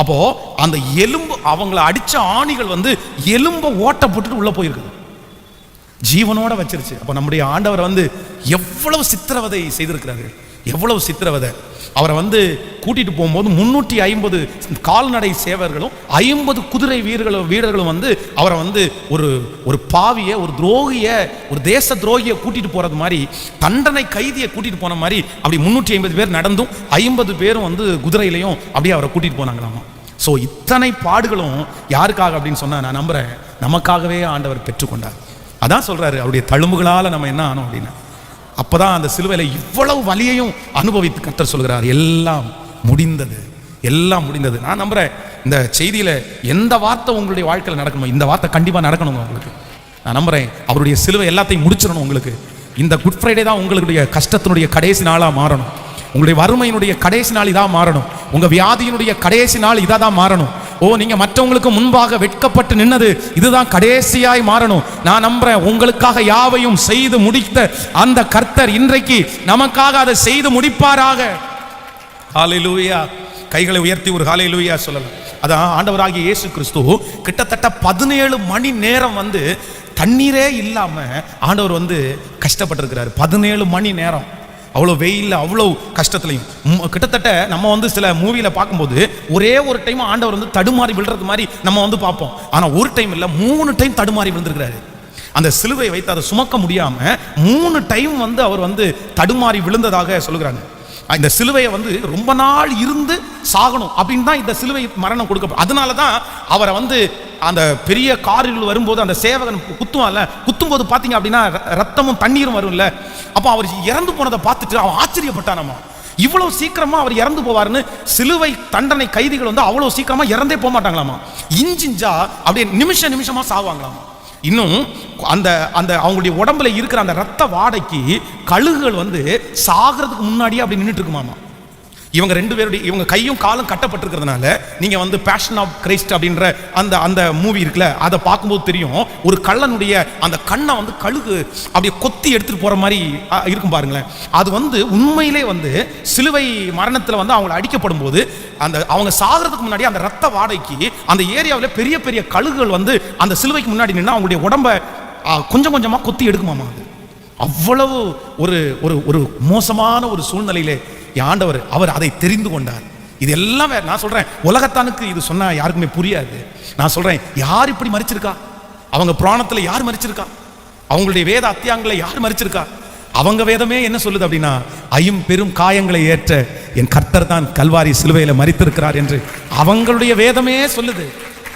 அப்போ அந்த எலும்பு அவங்கள அடிச்ச ஆணிகள் வந்து எலும்பை ஓட்டை போட்டுட்டு உள்ள போயிருக்குது, ஜீவனோட வச்சிருச்சு. அப்போ நம்முடைய ஆண்டவர் வந்து எவ்வளவு சித்திரவதை செய்திருக்கிறார்கள், எவ்வளவு சித்திரவதை. அவரை வந்து கூட்டிட்டு போகும்போது 350 கால்நடை சேவர்களும் 50 குதிரை வீரர்களும் வந்து அவரை வந்து ஒரு பாவிய, ஒரு துரோகிய, ஒரு தேச துரோகியை கூட்டிட்டு போறது மாதிரி, தண்டனை கைதியை கூட்டிட்டு போன மாதிரி அப்படி 350 பேர் நடந்தும் 50 பேரும் வந்து குதிரையிலையும் அப்படியே அவரை கூட்டிட்டு போனாங்களாமா. ஸோ இத்தனை பாடுகளும் யாருக்காக அப்படின்னு சொன்னா, நான் நம்புறேன் நமக்காகவே ஆண்டவர் பெற்றுக்கொண்டார். அதான் சொல்றாரு, அவருடைய தழும்புகளால நம்ம என்ன ஆனோம் அப்படின்னு. அப்பதான் அந்த சிலுவையில இவ்வளவு வலியையும் அனுபவித்து கர்த்தர் சொல்கிறார், எல்லாம் முடிந்தது, எல்லாம் முடிந்தது. நான் நம்புறேன் இந்த செய்தியில எந்த வார்த்தை உங்களுடைய வாழ்க்கையில் நடக்கணுமோ இந்த வார்த்தை கண்டிப்பா நடக்கணுங்க உங்களுக்கு. நான் நம்புறேன் அவருடைய சிலுவை எல்லாத்தையும் முடிச்சிடணும் உங்களுக்கு. இந்த குட் ஃப்ரைடே தான் உங்களுடைய கஷ்டத்தினுடைய கடைசி நாளா மாறணும், உங்களுடைய வறுமையினுடைய கடைசி நாள் இதா மாறணும், உங்க வியாதியினுடைய கடைசி நாள் இதா தான் மாறணும். ஓ, நீங்க மற்றவங்களுக்கு முன்பாக வெட்கப்பட்டு நின்னது இதுதான் கடைசியாய் மாறணும். நான் நம்புறேன் உங்களுக்காக யாவையும் செய்து முடித்த அந்த கர்த்தர் இன்றைக்கு நமக்காக அதை செய்து முடிப்பாராக. ஹல்லேலூயா. கைகளை உயர்த்தி ஒரு ஹல்லேலூயா சொல்லலாம். அதான் ஆண்டவராகிய இயேசு கிறிஸ்து கிட்டத்தட்ட 17 மணி நேரம் வந்து தண்ணீரே இல்லாம ஆண்டவர் வந்து கஷ்டப்பட்டிருக்கிறார். 17 மணி நேரம் அவ்வளோ வெயில்ல, அவ்வளோ கஷ்டத்துலையும். கிட்டத்தட்ட நம்ம வந்து சில மூவியில பார்க்கும்போது ஒரே ஒரு டைம் ஆண்டவர் வந்து தடுமாறி விழுறது மாதிரி நம்ம வந்து பார்ப்போம். ஆனா ஒரு டைம் இல்லை, 3 டைம் தடுமாறி விழுந்திருக்கிறாரு. அந்த சிலுவை வைத்து அதை சுமக்க முடியாம 3 டைம் வந்து அவர் வந்து தடுமாறி விழுந்ததாக சொல்லுகிறாங்க. இந்த சிலுவையை வந்து ரொம்ப நாள் இருந்து சாகணும் அப்படின்னு தான் இந்த சிலுவை மரணம் கொடுக்க. அதனால தான் அவரை வந்து அந்த பெரிய காரில் வரும்போது அந்த சேவகன் குத்துவான்ல, குத்தும் போது பார்த்தீங்க அப்படின்னா ரத்தமும் தண்ணீரும் வரும்ல. அப்போ அவர் இறந்து போனதை பார்த்துட்டு அவன் ஆச்சரியப்பட்டானாமா, இவ்வளவு சீக்கிரமா அவர் இறந்து போவார்னு. சிலுவை தண்டனை கைதிகள் வந்து அவ்வளவு சீக்கிரமா இறந்தே போக மாட்டாங்களாமா, இஞ்சிஞ்சா அப்படியே நிமிஷமா சாவாங்களாமா. இன்னும் அந்த அந்த அவங்களுடைய உடம்புல இருக்கிற அந்த ரத்த வாடைக்கு கழுகுகள் வந்து சாகிறதுக்கு முன்னாடியே அப்படி நின்றுட்டு இருக்குமாமா. இவங்க 2 பேருடைய இவங்க கையும் காலும் கட்டப்பட்டிருக்கிறதுனால நீங்க வந்து பேஷன் ஆஃப் கிரைஸ்ட் அப்படின்ற அந்த அந்த மூவி இருக்குல்ல, அதை பார்க்கும்போது தெரியும். ஒரு கள்ளனுடைய அந்த கண்ணை வந்து கழுகு அப்படியே கொத்தி எடுத்துட்டு போற மாதிரி இருக்கும் பாருங்களேன். அது வந்து உண்மையிலே வந்து சிலுவை மரணத்தில் வந்து அவங்களை அடிக்கப்படும் போது அந்த அவங்க சாகிறதுக்கு முன்னாடி அந்த ரத்த வாடைக்கு அந்த ஏரியாவில் பெரிய பெரிய கழுகுகள் வந்து அந்த சிலுவைக்கு முன்னாடி நின்று அவங்களுடைய உடம்பை கொஞ்சம் கொஞ்சமா கொத்தி எடுக்குமாமா. அது அவ்வளவு ஒரு ஒரு மோசமான ஒரு சூழ்நிலையிலே ஆண்டவர் அவர் அதை தெரிந்து கொண்டார். இது எல்லாம் நான் சொல்றேன், உலகத்தானுக்கு இது சொன்னா யாருக்குமே புரியாது. நான் சொல்றேன், யார் இப்படி மரிச்சிருக்கா? அவங்க புராணத்துல யார் மரிச்சிருக்கா? அவங்களுடைய வேத அத்தியாயங்களை யார் மரிச்சிருக்கா? அவங்க வேதமே என்ன சொல்லுது அப்படின்னா, பெரும் காயங்களை ஏற்ற என் கர்த்தர் தான் கல்வாரி சிலுவையில மரித்திருக்கிறார் என்று அவங்களுடைய வேதமே சொல்லுது.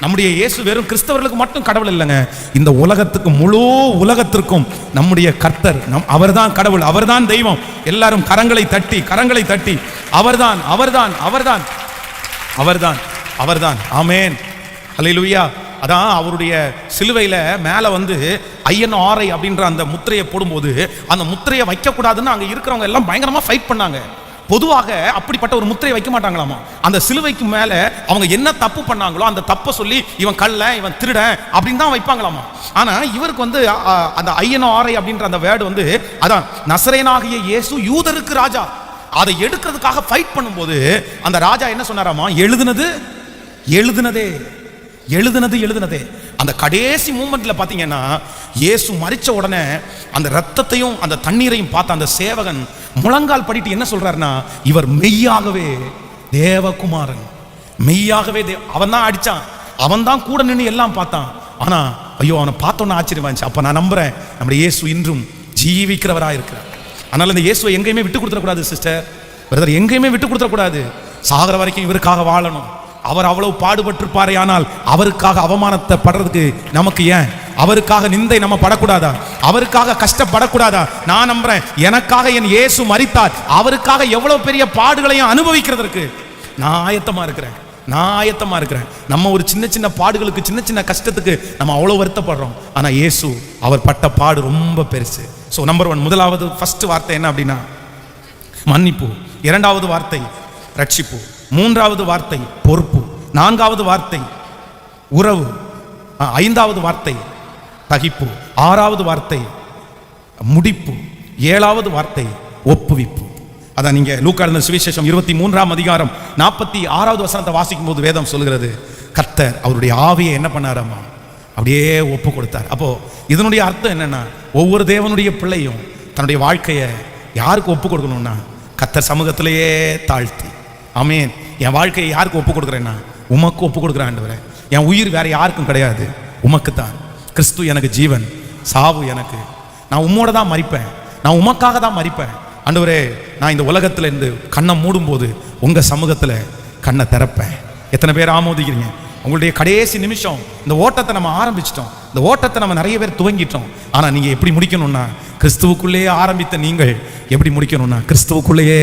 நம்முடைய இயேசு வெறும் கிறிஸ்தவர்களுக்கு மட்டும் கடவுள் இல்லைங்க, இந்த உலகத்துக்கு முழு உலகத்திற்கும் நம்முடைய கர்த்தர், அவர்தான் கடவுள், அவர்தான் தெய்வம். எல்லாரும் கரங்களை தட்டி அவர்தான் அவர்தான் அவர்தான் அவர்தான் அவர்தான் ஆமென் ஹல்லேலூயா. அதான் அவருடைய சிலுவையில மேல வந்து INRI அப்படின்ற அந்த முத்திரையை போடும்போது அந்த முத்திரையை வைக்கக்கூடாதுன்னு அங்க இருக்கிறவங்க எல்லாம் பயங்கரமா ஃபைட் பண்ணாங்க. பொதுவாக அப்படிப்பட்ட ஒரு முத்திரை வைக்க மாட்டாங்களாமா. அந்த சிலுவைக்கு மேல அவங்க என்ன தப்பு பண்ணாங்களோ அந்த தப்பை சொல்லி இவன் கள்ள, இவன் திருடன் அப்படின்னு தான் வைப்பாங்களாமா. ஆனா இவருக்கு வந்து அந்த INRI அப்படின்ற அந்த வேர்டு வந்து அதான் நசரேயனாகிய இயேசு யூதருக்கு ராஜா, அதை எடுக்கிறதுக்காக ஃபைட் பண்ணும்போது அந்த ராஜா என்ன சொன்னாராமா, எழுதுனதே எழுதுனதே. அந்த கடைசி மூமெண்ட்ல பாத்தீங்கன்னா இயேசு மரிச்ச உடனே அந்த ரத்தத்தையும் அந்த தண்ணீரையும் பார்த்த அந்த சேவகன் முழங்கால் படிட்டு என்ன சொல்றாருன்னா, இவர் மெய்யாகவே தேவகுமாரன், மெய்யாகவே அவன் தான் அடிச்சான், அவன் தான் கூட நின்று எல்லாம் பார்த்தான். ஆனா ஐயோ, அவனை பார்த்தோன்னு ஆச்சரியமா இருந்துச்சு. அப்ப நான் நம்புறேன் நம்முடைய இயேசு இன்றும் ஜீவிக்கிறவரா இருக்கிறார். அதனால இந்த இயேசுவை எங்கேயுமே விட்டு கொடுத்துடக்கூடாது சிஸ்டர், பிரதர், எங்கேயுமே விட்டு கொடுத்துடக்கூடாது. சாகிற வரைக்கும் இவருக்காக வாழணும். அவர் அவ்வளவு பாடுபட்டிருப்பாரே, ஆனால் அவருக்காக அவமானத்தை படுறதுக்கு நமக்கு ஏன்? அவருக்காக நிந்தை நம்ம படக்கூடாதா? அவருக்காக கஷ்டப்படக்கூடாதா? நான் நம்புறேன் எனக்காக என் இயேசு மரித்தார், அவருக்காக எவ்வளவு பெரிய பாடுகளையும் அனுபவிக்கிறதற்கு நான் ஆயத்தமா இருக்கிறேன். நம்ம ஒரு சின்ன சின்ன பாடுகளுக்கு, சின்ன சின்ன கஷ்டத்துக்கு நம்ம அவ்வளவு வருத்தப்படுறோம். ஆனா இயேசு அவர் பட்ட பாடு ரொம்ப பெருசு. ஸோ நம்பர் 1, முதலாவது ஃபர்ஸ்ட் வார்த்தை என்ன அப்படின்னா மன்னிப்பு. இரண்டாவது வார்த்தை ரட்சிப்பு. மூன்றாவது வார்த்தை பொறுப்பு. நான்காவது வார்த்தை உறவு. ஐந்தாவது வார்த்தை தகிப்பு. ஆறாவது வார்த்தை முடிப்பு. ஏழாவது வார்த்தை ஒப்புவிப்பு. அதான் நீங்க லூக்கா எழுதின சுவிசேஷம் 23ஆம் அதிகாரம் 46வது வசனத்தை வாசிக்கும் போது வேதம் சொல்கிறது, கர்த்தர் அவருடைய ஆவியை என்ன பண்ணாராமா, அப்படியே ஒப்பு கொடுத்தார். அப்போ இதனுடைய அர்த்தம் என்னன்னா, ஒவ்வொரு தேவனுடைய பிள்ளையும் தன்னுடைய வாழ்க்கையை யாருக்கு ஒப்பு கொடுக்கணும்னா கர்த்தர் சமூகத்திலேயே தாழ்த்தி, ஆமென், என் வாழ்க்கையை யாருக்கு ஒப்பு கொடுக்குறேன்னா உமக்கு ஒப்பு கொடுக்குறேன் ஆண்டவரே. என் உயிர் வேற யாருக்கும் கிடையாது, உமக்கு தான். கிறிஸ்து எனக்கு ஜீவன், சாவு எனக்கு. நான் உம்மோட தான் மரிப்பேன், நான் உமக்காக தான் மரிப்பேன் ஆண்டவரே. நான் இந்த உலகத்துல இருந்து கண்ணை மூடும் போது உங்க சமூகத்துல கண்ணை திறப்பேன். எத்தனை பேர் ஆமோதிக்கிறீங்க? உங்களுடைய கடைசி நிமிஷம் இந்த ஓட்டத்தை நம்ம ஆரம்பிச்சிட்டோம், இந்த ஓட்டத்தை நம்ம நிறைய பேர் துவங்கிட்டோம். ஆனா நீங்க எப்படி முடிக்கணும்னா, கிறிஸ்துவுக்குள்ளேயே ஆரம்பித்த நீங்கள் எப்படி முடிக்கணும்னா கிறிஸ்துவுக்குள்ளேயே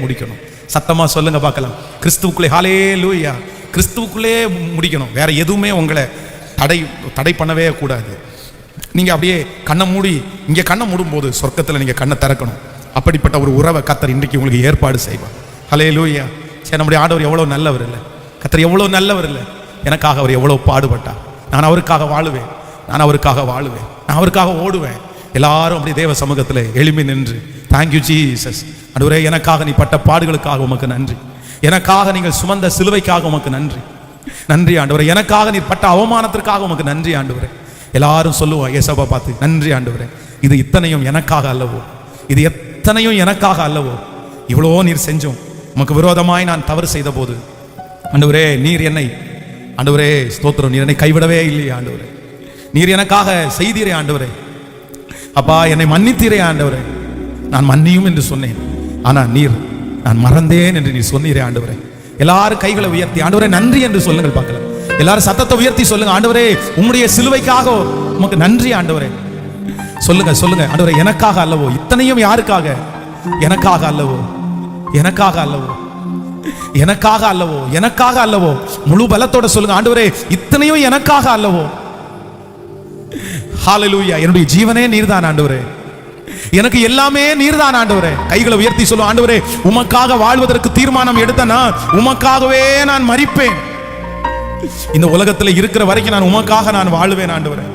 முடிக்கணும். சத்தமா சொல்லுங்க பார்க்கலாம், கிறிஸ்துவுக்குள்ளே. ஹல்லேலூயா. கிறிஸ்துவுக்குள்ளே முடிக்கணும். வேற எதுவுமே உங்களை தடை பண்ணவே கூடாது. நீங்க அப்படியே கண்ணை மூடி, இங்க கண்ணை மூடும் போது சொர்க்கத்துல நீங்க கண்ணை திறக்கணும். அப்படிப்பட்ட ஒரு உறவை கர்த்தர் இன்றைக்கு உங்களுக்கு ஏற்பாடு செய்வார். ஹல்லேலூயா. சரி, நம்முடைய ஆண்டவர் எவ்வளவு நல்லவர் இல்லை, கர்த்தர் எவ்வளவு நல்லவர் இல்லை. எனக்காக அவர் எவ்வளவு பாடுபட்டார். நான் அவருக்காக வாழுவேன், நான் அவருக்காக ஓடுவேன். எல்லாரும் அப்படி தேவ சமூகத்தில் எளிமை நின்று, தேங்க்யூ ஜீசஸ் ஆண்டவரே, எனக்காக நீ பட்ட பாடுகளுக்காக உமக்கு நன்றி, எனக்காக நீங்கள் சுமந்த சிலுவைக்காக உமக்கு நன்றி ஆண்டவரே, எனக்காக நீ பட்ட அவமானத்திற்காக உமக்கு நன்றி ஆண்டவரே. எல்லாரும் சொல்லுவோம் ஏசப்பா பார்த்து, நன்றி ஆண்டவரே, இது இத்தனையும் எனக்காக அல்லவோ, இது எத்தனையும் எனக்காக அல்லவோ, இவ்வளோ நீர் செஞ்சோம். உமக்கு விரோதமாய் நான் தவறு செய்த போது ஆண்டவரே, நீர் என்னை, ஆண்டவரே ஸ்தோத்திரம், நீர் என்னை கைவிடவே இல்லையே ஆண்டவரே, நீர் எனக்காக செய்தீரே ஆண்டவரே, அப்பா என்னை மன்னித்தீரே ஆண்டவரே. நான் மன்னியும் என்று சொன்னேன், ஆனா நீர் நான் மறந்தேன் என்று நீர் சொன்னீரே ஆண்டவரே. எல்லாரும் கைகளை உயர்த்தி ஆண்டவரே நன்றி என்று சொல்லுங்கள் பார்க்கலாம். எல்லாரும் சத்தத்தை உயர்த்தி சொல்லுங்க, ஆண்டவரே உம்முடைய சிலுவைக்காக உமக்கு நன்றி ஆண்டவரே. சொல்லுங்க ஆண்டவரே, எனக்காக அல்லவோ, இத்தனையும் யாருக்காக? எனக்காக அல்லவோ, எனக்காக அல்லவோ. முழு பலத்தோட சொல்லுங்க, ஆண்டவரே இத்தனையும் எனக்காக அல்லவோ. ஹல்லேலூயா. என்னுடைய ஜீவனே நீர்தான் ஆண்டவரே, எனக்கு எல்லாமே நீர்தான் ஆண்டவரே. கைகளை உயர்த்தி சொல்லும், ஆண்டவரே உமக்காக வாழ்வதற்கு தீர்மானம் எடுத்தனா உமக்காகவே நான் மரிப்பேன். இந்த உலகத்தில் இருக்கிற வரைக்கும் நான் உமக்காக நான் வாழுவேன் ஆண்டவரே.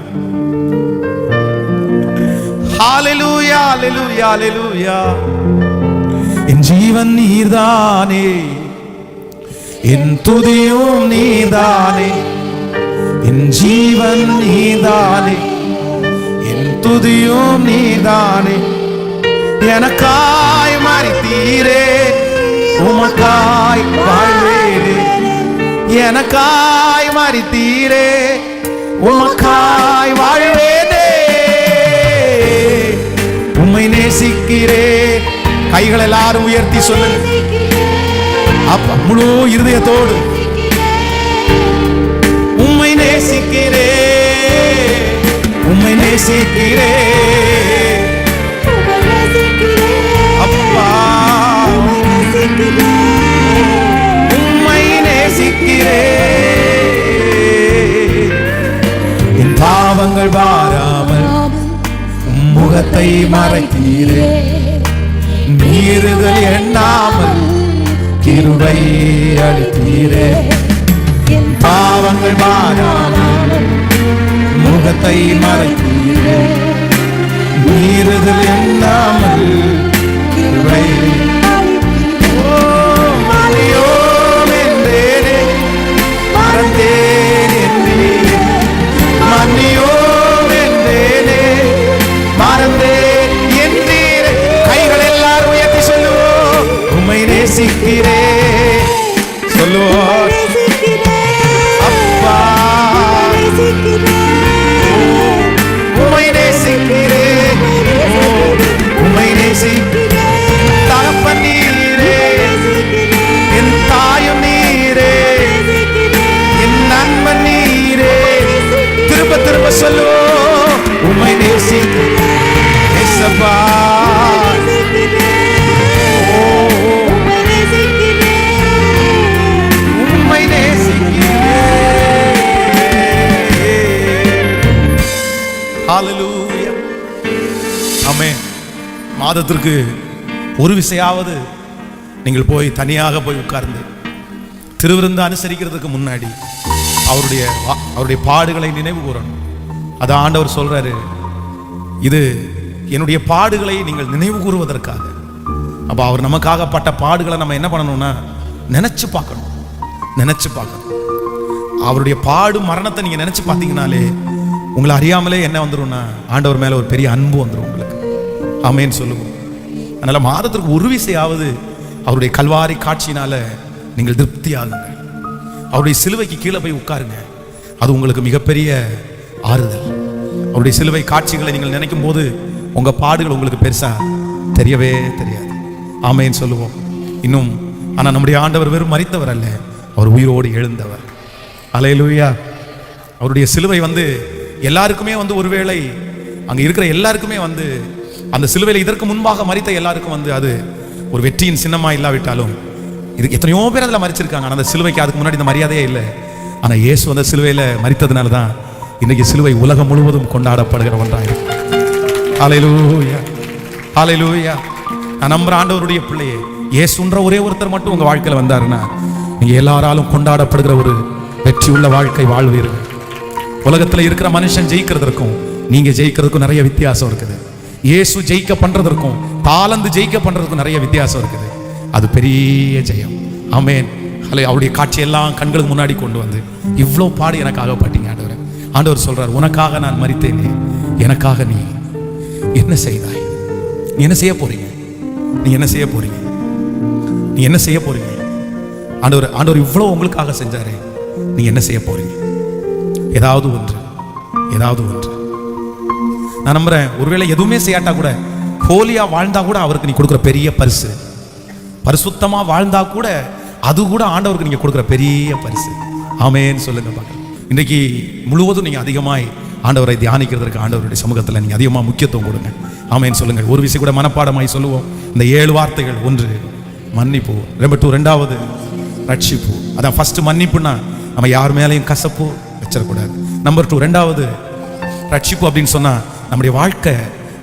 ஹல்லேலூயா, ஹல்லேலூயா, ஹல்லேலூயா. என் ஜீவன் நீர்தானே, என் துதியும் நீர்தானே, என் ஜீவன் நீர்தானே, என் துதியும் நீர்தானே. எனக்காய் மரித்தீரே, உமக்காய் வாழ்வேனே. எனக்காய் மரித்தீரே, உமக்காய் வாழ்வேனே. உம்மை நேசிக்கிறே. கைகள் எல்லாரும் உயர்த்தி சொல்லுங்க, அப்ப முழு இருதயத்தோடு உம்மை நேசிக்கிறே, உம்மை நேசிக்கிறே அப்பா, உம்மை நேசிக்கிறே. என் பாவங்கள் வாராமல் முகத்தை மறைத்தீரே, மீறுதல் எண்ணாமல் கிருபை அளித்தீரே. என் பாவங்கள் வாராமல் முகத்தை மறைத்தீரே, மீறுதல் எண்ணாமல் கிருபை. மறந்தேன் மாதத்திற்கு ஒரு விசையாவது நீங்கள் போய் தனியாக போய் உட்கார்ந்து திருவிருந்து அனுசரிக்கிறதுக்கு முன்னாடி அவருடைய பாடுகளை நினைவு கூறணும். அதை ஆண்டவர் சொல்றாரு, இது என்னுடைய பாடுகளை நீங்கள் நினைவு கூறுவதற்காக. அப்போ அவர் நமக்காக பட்ட பாடுகளை நம்ம என்ன பண்ணணும்னா நினைச்சு பார்க்கணும். அவருடைய பாடு மரணத்தை நீங்க நினைச்சு பார்த்தீங்கனாலே உங்களை அறியாமலே என்ன வந்துடும்னா ஆண்டவர் மேல ஒரு பெரிய அன்பு வந்துடும் உங்களுக்கு. ஆமென் சொல்லுவோம். அதனால மாதத்திற்கு ஒரு விசையாவது அவருடைய கல்வாரி காட்சியினால நீங்கள் திருப்தி ஆகுங்க. அவருடைய சிலுவைக்கு கீழே போய் உட்காருங்க. அது உங்களுக்கு மிகப்பெரிய ஆறுதல். அவருடைய சிலுவை காட்சிகளை நீங்கள் நினைக்கும் போது உங்க பாடுகள் உங்களுக்கு பெருசா தெரியவே தெரியாது. ஆமென் சொல்லுவோம். இன்னும் ஆனா நம்முடைய ஆண்டவர் வெறும் மரித்தவர் அல்ல, அவர் உயிரோடு எழுந்தவர். அல்லேலூயா. அவருடைய சிலுவை எல்லாருக்குமே ஒருவேளை அங்க இருக்கிற எல்லாருக்குமே அந்த சிலுவையில் இதற்கு முன்பாக மரித்த எல்லாருக்கும் அது ஒரு வெற்றியின் சின்னமா இல்லாவிட்டாலும் இது எத்தனையோ பேர் அதில் மரிச்சிருக்காங்க. அந்த சிலுவைக்கு அதுக்கு முன்னாடி இந்த மரியாதையே இல்லை. ஆனா இயேசு அந்த சிலுவையில மரித்ததுனால தான் இன்னைக்கு சிலுவை உலகம் முழுவதும் கொண்டாடப்படுகிற ஒன்றாயிருக்கு. ஹல்லேலூயா, ஹல்லேலூயா. நான் நம்புற ஆண்டவருடைய பிள்ளையே, இயேசுன்ற ஒரே ஒருத்தர் மட்டும் உங்க வாழ்க்கையில வந்தாருன்னா நீங்க எல்லாராலும் கொண்டாடப்படுகிற ஒரு வெற்றி உள்ள வாழ்க்கை வாழ்வீர்கள். உலகத்துல இருக்கிற மனுஷன் ஜெயிக்கிறதுக்கும் நீங்க ஜெயிக்கிறதுக்கும் நிறைய வித்தியாசம் இருக்குது. இயேசு ஜெயிக்க பண்றதற்கும் தாளந்து ஜெயிக்க பண்றதுக்கும் நிறைய வித்தியாசம் இருக்குது. அது பெரிய ஜெயம். ஆமென். அவருடைய காட்சியெல்லாம் கண்களுக்கு முன்னாடி கொண்டு வந்து இவ்வளோ பாடு எனக்காக பட்டீங்க ஆண்டவர். ஆண்டவர் சொல்றார், உனக்காக நான் மரித்தேனே, எனக்காக நீ என்ன செய்தாய்? நீ என்ன செய்ய போறீங்க? நீ என்ன செய்ய போறீங்க? நீ என்ன செய்ய போறீங்க? ஆண்டவர் இவ்வளோ உங்களுக்காக செஞ்சாரு. நீ என்ன செய்ய போறீங்க? ஏதாவது ஒன்று. நான் நம்புறேன், ஒருவேளை எதுவுமே செய்யாட்டா கூட ஹோலியா வாழ்ந்தா கூட அவருக்கு நீ கொடுக்குற பெரிய பரிசு, பரிசுத்தமா வாழ்ந்தா கூட அது கூட ஆண்டவருக்கு நீங்க கொடுக்குற பெரிய பரிசு. ஆமென் சொல்லுங்க பாருங்க. இன்றைக்கு முழுவதும் நீங்க அதிகமாய் ஆண்டவரை தியானிக்கிறதுக்கு ஆண்டவருடைய சமூகத்தில் நீங்க அதிகமாக முக்கியத்துவம் கொடுங்க. ஆமென் சொல்லுங்க. ஒரு விஷயம் கூட மனப்பாடமாய் சொல்லுவோம். இந்த 7 வார்த்தைகள். 1 மன்னிப்பு, 2 ரட்சிப்பு. அதான் ஃபர்ஸ்ட் மன்னிப்புன்னா நம்ம யார் மேலையும் கசப்பு வச்சிடக்கூடாது. நம்பர் 2 2வது ரட்சிப்பு அப்படின்னு சொன்னா நம்முடைய வாழ்க்கை,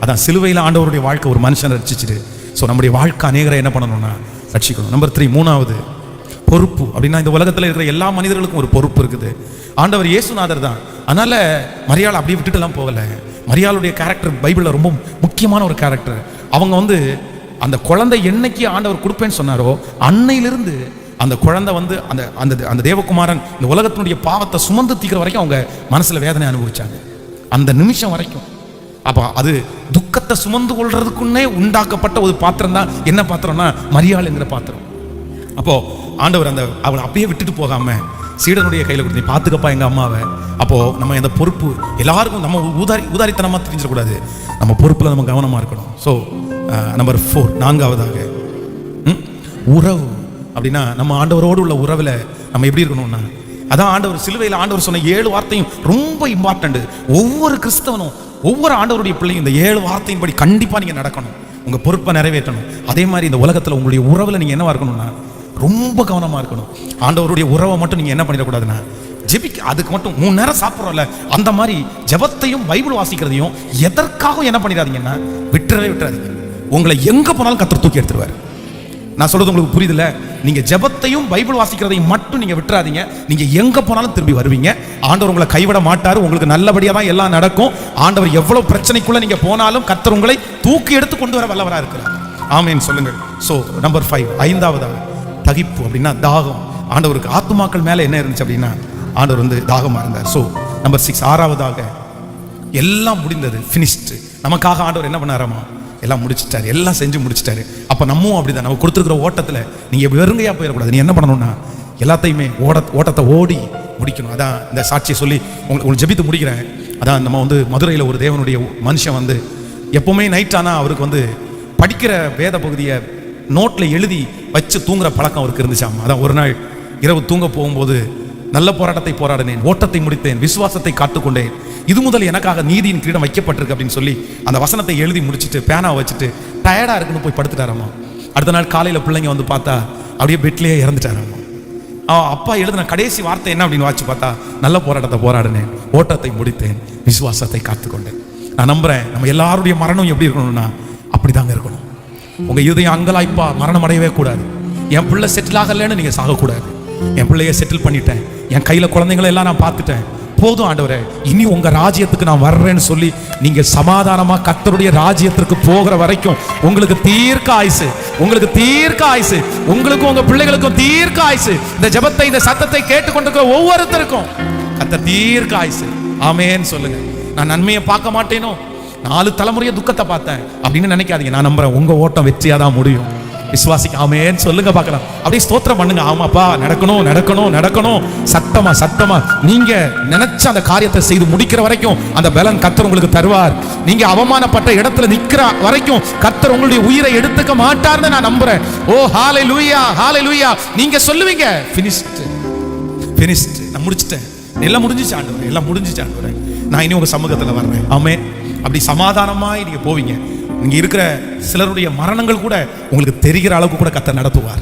அதான் சிலுவையில் ஆண்டவருடைய வாழ்க்கை ஒரு மனுஷனை ரட்சிச்சுட்டு, ஸோ நம்முடைய வாழ்க்கை அநேகரை என்ன பண்ணணும்னா ரட்சிக்கணும். நம்பர் 3 3வது பொறுப்பு. அப்படின்னா இந்த உலகத்தில் இருக்கிற எல்லா மனிதர்களுக்கும் ஒரு பொறுப்பு இருக்குது. ஆண்டவர் இயேசுநாதர் தான். அதனால மரியாள் அப்படியே விட்டுட்டுலாம் போகல. மரியாளுடைய கேரக்டர் பைபிளில் ரொம்ப முக்கியமான ஒரு கேரக்டர். அவங்க அந்த குழந்தை என்னைக்கு ஆண்டவர் கொடுப்பேன்னு சொன்னாரோ அன்னையிலிருந்து அந்த குழந்தை அந்த அந்த தேவகுமாரன் இந்த உலகத்தினுடைய பாவத்தை சுமந்து தீக்கிற வரைக்கும் அவங்க மனசுல வேதனை அனுபவிச்சாங்க. அந்த நிமிஷம் வரைக்கும். அப்போ அது துக்கத்தை சுமந்து கொள்றதுக்குன்னே உண்டாக்கப்பட்ட ஒரு பாத்திரம் தான். என்ன பாத்திரம்னா மரியாள் என்கிற பாத்திரம். அப்போ ஆண்டவர் அவளை அப்படியே விட்டுட்டு போகாம சீடனுடைய கையில் கொடுத்து, நீ பார்த்துக்கப்பா எங்க அம்மாவை. அப்போ நம்ம இந்த பொறுப்பு எல்லாருக்கும் நம்ம உதாரித்தனமா தெரிஞ்சிடக்கூடாது. நம்ம பொறுப்புல நம்ம கவனமா இருக்கணும். ஸோ நம்பர் 4 4வதாக உறவு. அப்படின்னா நம்ம ஆண்டவரோடு உள்ள உறவுல நம்ம எப்படி இருக்கணும்னா, அதான் ஆண்டவர் சிலுவையில் ஆண்டவர் சொன்ன 7 வார்த்தையும் ரொம்ப இம்பார்ட்டன்ட். ஒவ்வொரு கிறிஸ்தவனும் ஒவ்வொரு ஆண்டவருடைய பிள்ளையும் இந்த 7 வார்த்தையின்படி கண்டிப்பா நீங்க நடக்கணும். உங்க பொறுப்பை நிறைவேற்றணும். அதே மாதிரி இந்த உலகத்துல உங்களுடைய உறவுல நீங்க என்னவா இருக்கணும்னா ரொம்ப கவனமா இருக்கணும். ஆண்டவருடைய உறவை மட்டும் நீங்க என்ன பண்ணிடக்கூடாதுன்னா ஜெபிக்க, அதுக்கு மட்டும் 3 நேரம் சாப்பிட்றோம்ல அந்த மாதிரி ஜெபத்தையும் பைபிள் வாசிக்கிறதையும் எதற்காகவும் என்ன பண்ணிடாதீங்கன்னா விட்டுறாதீங்க. உங்களை எங்க போனாலும் கர்த்தர் தூக்கி எடுத்துருவாரு. நான் சொல்றது உங்களுக்கு புரியுதுல்ல? நீங்க ஜெபத்தையும் பைபிள் வாசிக்கிறதையும் மட்டும் நீங்க விட்டுறாதீங்க. நீங்க எங்க போனாலும் திரும்பி வருவீங்க. ஆண்டவர் உங்களை கைவிட மாட்டாரு. உங்களுக்கு நல்லபடியா தான் எல்லாம் நடக்கும். ஆண்டவர் எவ்வளவு பிரச்சனைக்குள்ள நீங்க போனாலும் கர்த்தர் உங்களை தூக்கி எடுத்து கொண்டு வர வல்லவரா இருக்கிறார். ஆமென் சொல்லுங்கள். So number 5 5வதாக தகிப்பு. அப்படின்னா தாகம். ஆண்டவருக்கு ஆத்துமாக்கள் மேல என்ன இருந்துச்சு அப்படின்னா ஆண்டவர் தாகமா இருந்தார். சோ நம்பர் 6 6வதாக எல்லாம் முடிந்தது, ஃபினிஷ்டு. நமக்காக ஆண்டவர் என்ன பண்ணாராமா, எல்லாம் முடிச்சிட்டாரு, எல்லாம் செஞ்சு முடிச்சிட்டாரு. அப்ப நம்மவும் அப்படிதான். நம்ம கொடுத்துருக்கிற ஓட்டத்துல நீங்க வெறுங்கையா போயிடக்கூடாது. நீ என்ன பண்ணணும்னா எல்லாத்தையுமே ஓட்டத்தை ஓடி முடிக்கணும். அதான் இந்த சாட்சியை சொல்லி உங்களுக்கு ஜெபித்து முடிக்கிறேன். அதான் நம்ம மதுரையில் ஒரு தேவனுடைய மனுஷன் எப்பவுமே நைட் ஆனா அவருக்கு படிக்கிற வேத பகுதியை நோட்ல எழுதி வச்சு தூங்குற பழக்கம் அவருக்கு இருந்துச்சாமா. அதான் ஒரு நாள் இரவு தூங்க போகும்போது, நல்ல போராட்டத்தை போராடினேன், ஓட்டத்தை முடித்தேன், விசுவாசத்தை காத்துக்கொண்டேன், இது முதல் எனக்காக நீதியின் கிரீடம் வைக்கப்பட்டிருக்கு அப்படின்னு சொல்லி அந்த வசனத்தை எழுதி முடிச்சுட்டு பேனாவை வச்சுட்டு டயர்டா இருக்குன்னு போய் படுத்துட்டாராமா. அடுத்த நாள் காலையில பிள்ளைங்க பார்த்தா அப்படியே பெட்லயே இறந்துட்டாராமா. அப்பா எழுதின கடைசி வார்த்தை என்ன அப்படின்னு வாச்சு பார்த்தா, நல்ல போராட்டத்தை போராடினேன், ஓட்டத்தை முடித்தேன், விசுவாசத்தை காத்துக்கொண்டேன். நான் நம்புறேன் நம்ம எல்லாருடைய மரணம் எப்படி இருக்கணும்னா அப்படிதாங்க இருக்கணும். உங்க இதயம் அங்கலாய்ப்பா மரணம் அடையவே கூடாது. என் பிள்ளை செட்டில் ஆகலைன்னு நீங்க சாகக்கூடாது. என் பிள்ளைய செட்டில் பண்ணிட்டேன், என் கையில குழந்தைங்களை எல்லாம் நான் பார்த்துட்டேன், போதும் ஆண்டவரே, இனி உங்க ராஜ்யத்துக்கு நான் வர்றேன்னு சொல்லி நீங்க சமாதானமா கர்த்தருடைய ராஜ்யத்திற்கு போகிற வரைக்கும் உங்களுக்கு தீர்க்க ஆயுசு, உங்களுக்கு தீர்க்க ஆயுசு, உங்களுக்கும் உங்க பிள்ளைகளுக்கும் தீர்க்க ஆயுசு. இந்த ஜெபத்தை, இந்த சத்தத்தை கேட்டுக்கொண்டிருக்கிற ஒவ்வொருத்தருக்கும் கர்த்தர் தீர்க்க ஆயுசு. ஆமென் சொல்லுங்க. நான் நன்மையை பார்க்க மாட்டேனோ, 4 தலைமுறைய துக்கத்தை பார்த்தேன் அப்படின்னு நினைக்காதீங்க. நான் நம்புறேன் உங்க ஓட்டம் வெற்றியா தான் முடியும். விசுவாசிக்க ஆமென் சொல்லுங்க பார்க்கலாம். அப்படியே ஸ்தோத்திரம் பண்ணுங்க. ஆமாப்பா, நடக்கணும் நடக்கணும் நடக்கணும். சத்தமா சத்தமா நீங்க நினைச்ச அந்த காரியத்தை செய்து முடிக்கிற வரைக்கும் அந்த பலன் கர்த்தர் உங்களுக்கு தருவார். நீங்க அவமானப்பட்ட இடத்துல நிக்கிற வரைக்கும் கர்த்தர் உங்களுடைய உயிரை எடுத்துக்க மாட்டார்னு நான் நம்புறேன். ஓ ஹalleluya ஹalleluya. நீங்க சொல்லுவீங்க finished finished, நான் முடிச்சிட்டேன், எல்லாம் முடிஞ்சிச்சு ஆண்டவரே, எல்லாம் முடிஞ்சிச்சு ஆண்டவரே, நான் இனி உங்க சமூகத்துல வர்றேன். ஆமென். அப்படி சமாதானமாய் நீங்க போவீங்க. இங்க இருக்கிற சிலருடைய மரணங்கள் கூட உங்களுக்கு தெரிகிற அளவுக்கு கூட கர்த்தர் நடத்துவார்.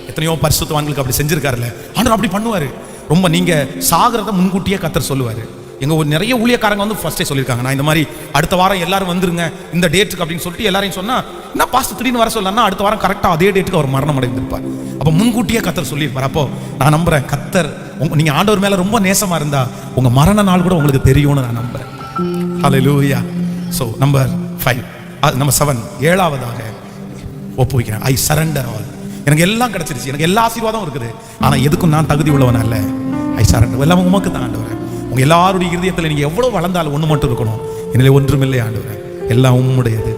எத்தனையோ பரிசுத்தவான்களுக்கு அப்படி செஞ்சிருக்காருல்ல, ஆண்டவர் அப்படி பண்ணுவாரு. ரொம்ப நீங்க சாகிறத முன்கூட்டியே கர்த்தர் சொல்லுவாரு. எங்க ஒரு நிறைய ஊழியக்காரங்க வந்து ஃபர்ஸ்டே சொல்லியிருக்காங்க, நான் இந்த மாதிரி அடுத்த வாரம் எல்லாரும் வந்துருங்க இந்த டேட்டுக்கு அப்படின்னு சொல்லிட்டு எல்லாரையும் சொன்னா, என்ன பாஸ்டர் திடீர்னு வர சொல்லலாம், அடுத்த வாரம் கரெக்டாக அதே டேட்டுக்கு அவர் மரணம் அடைந்திருப்பார். அப்போ முன்கூட்டியே கர்த்தர் சொல்லியிருப்பார். அப்போ நான் நம்புறேன் கர்த்தர் நீங்க ஆண்டவர் மேல ரொம்ப நேசமா இருந்தா உங்க மரண நாள் கூட உங்களுக்கு தெரியும்னு நான் நம்புறேன். ஹalleluya. ஸோ நம்பர் 5, நம்பர் 7, 7ஆவதாக ஒப்புவிக்கிறேன். I surrender all. எனக்கு எல்லாம் கிடைச்சிருச்சு, எனக்கு எல்லா ஆசீர்வாதம் இருக்குது, ஆனா எதுக்கும் நான் தகுதி உள்ளவன் அல்ல. ஐ சரண்டர். எல்லாம் உமக்கு தான் ஆண்டவரே. உங்க எல்லாருடைய இருதயத்தில் நீங்க எவ்வளவு வளர்ந்தாலும் ஒண்ணு மட்டும் இருக்கணும், என்னிலே ஒன்றுமில்லை ஆண்டவரே, எல்லாம் உம்முடையது.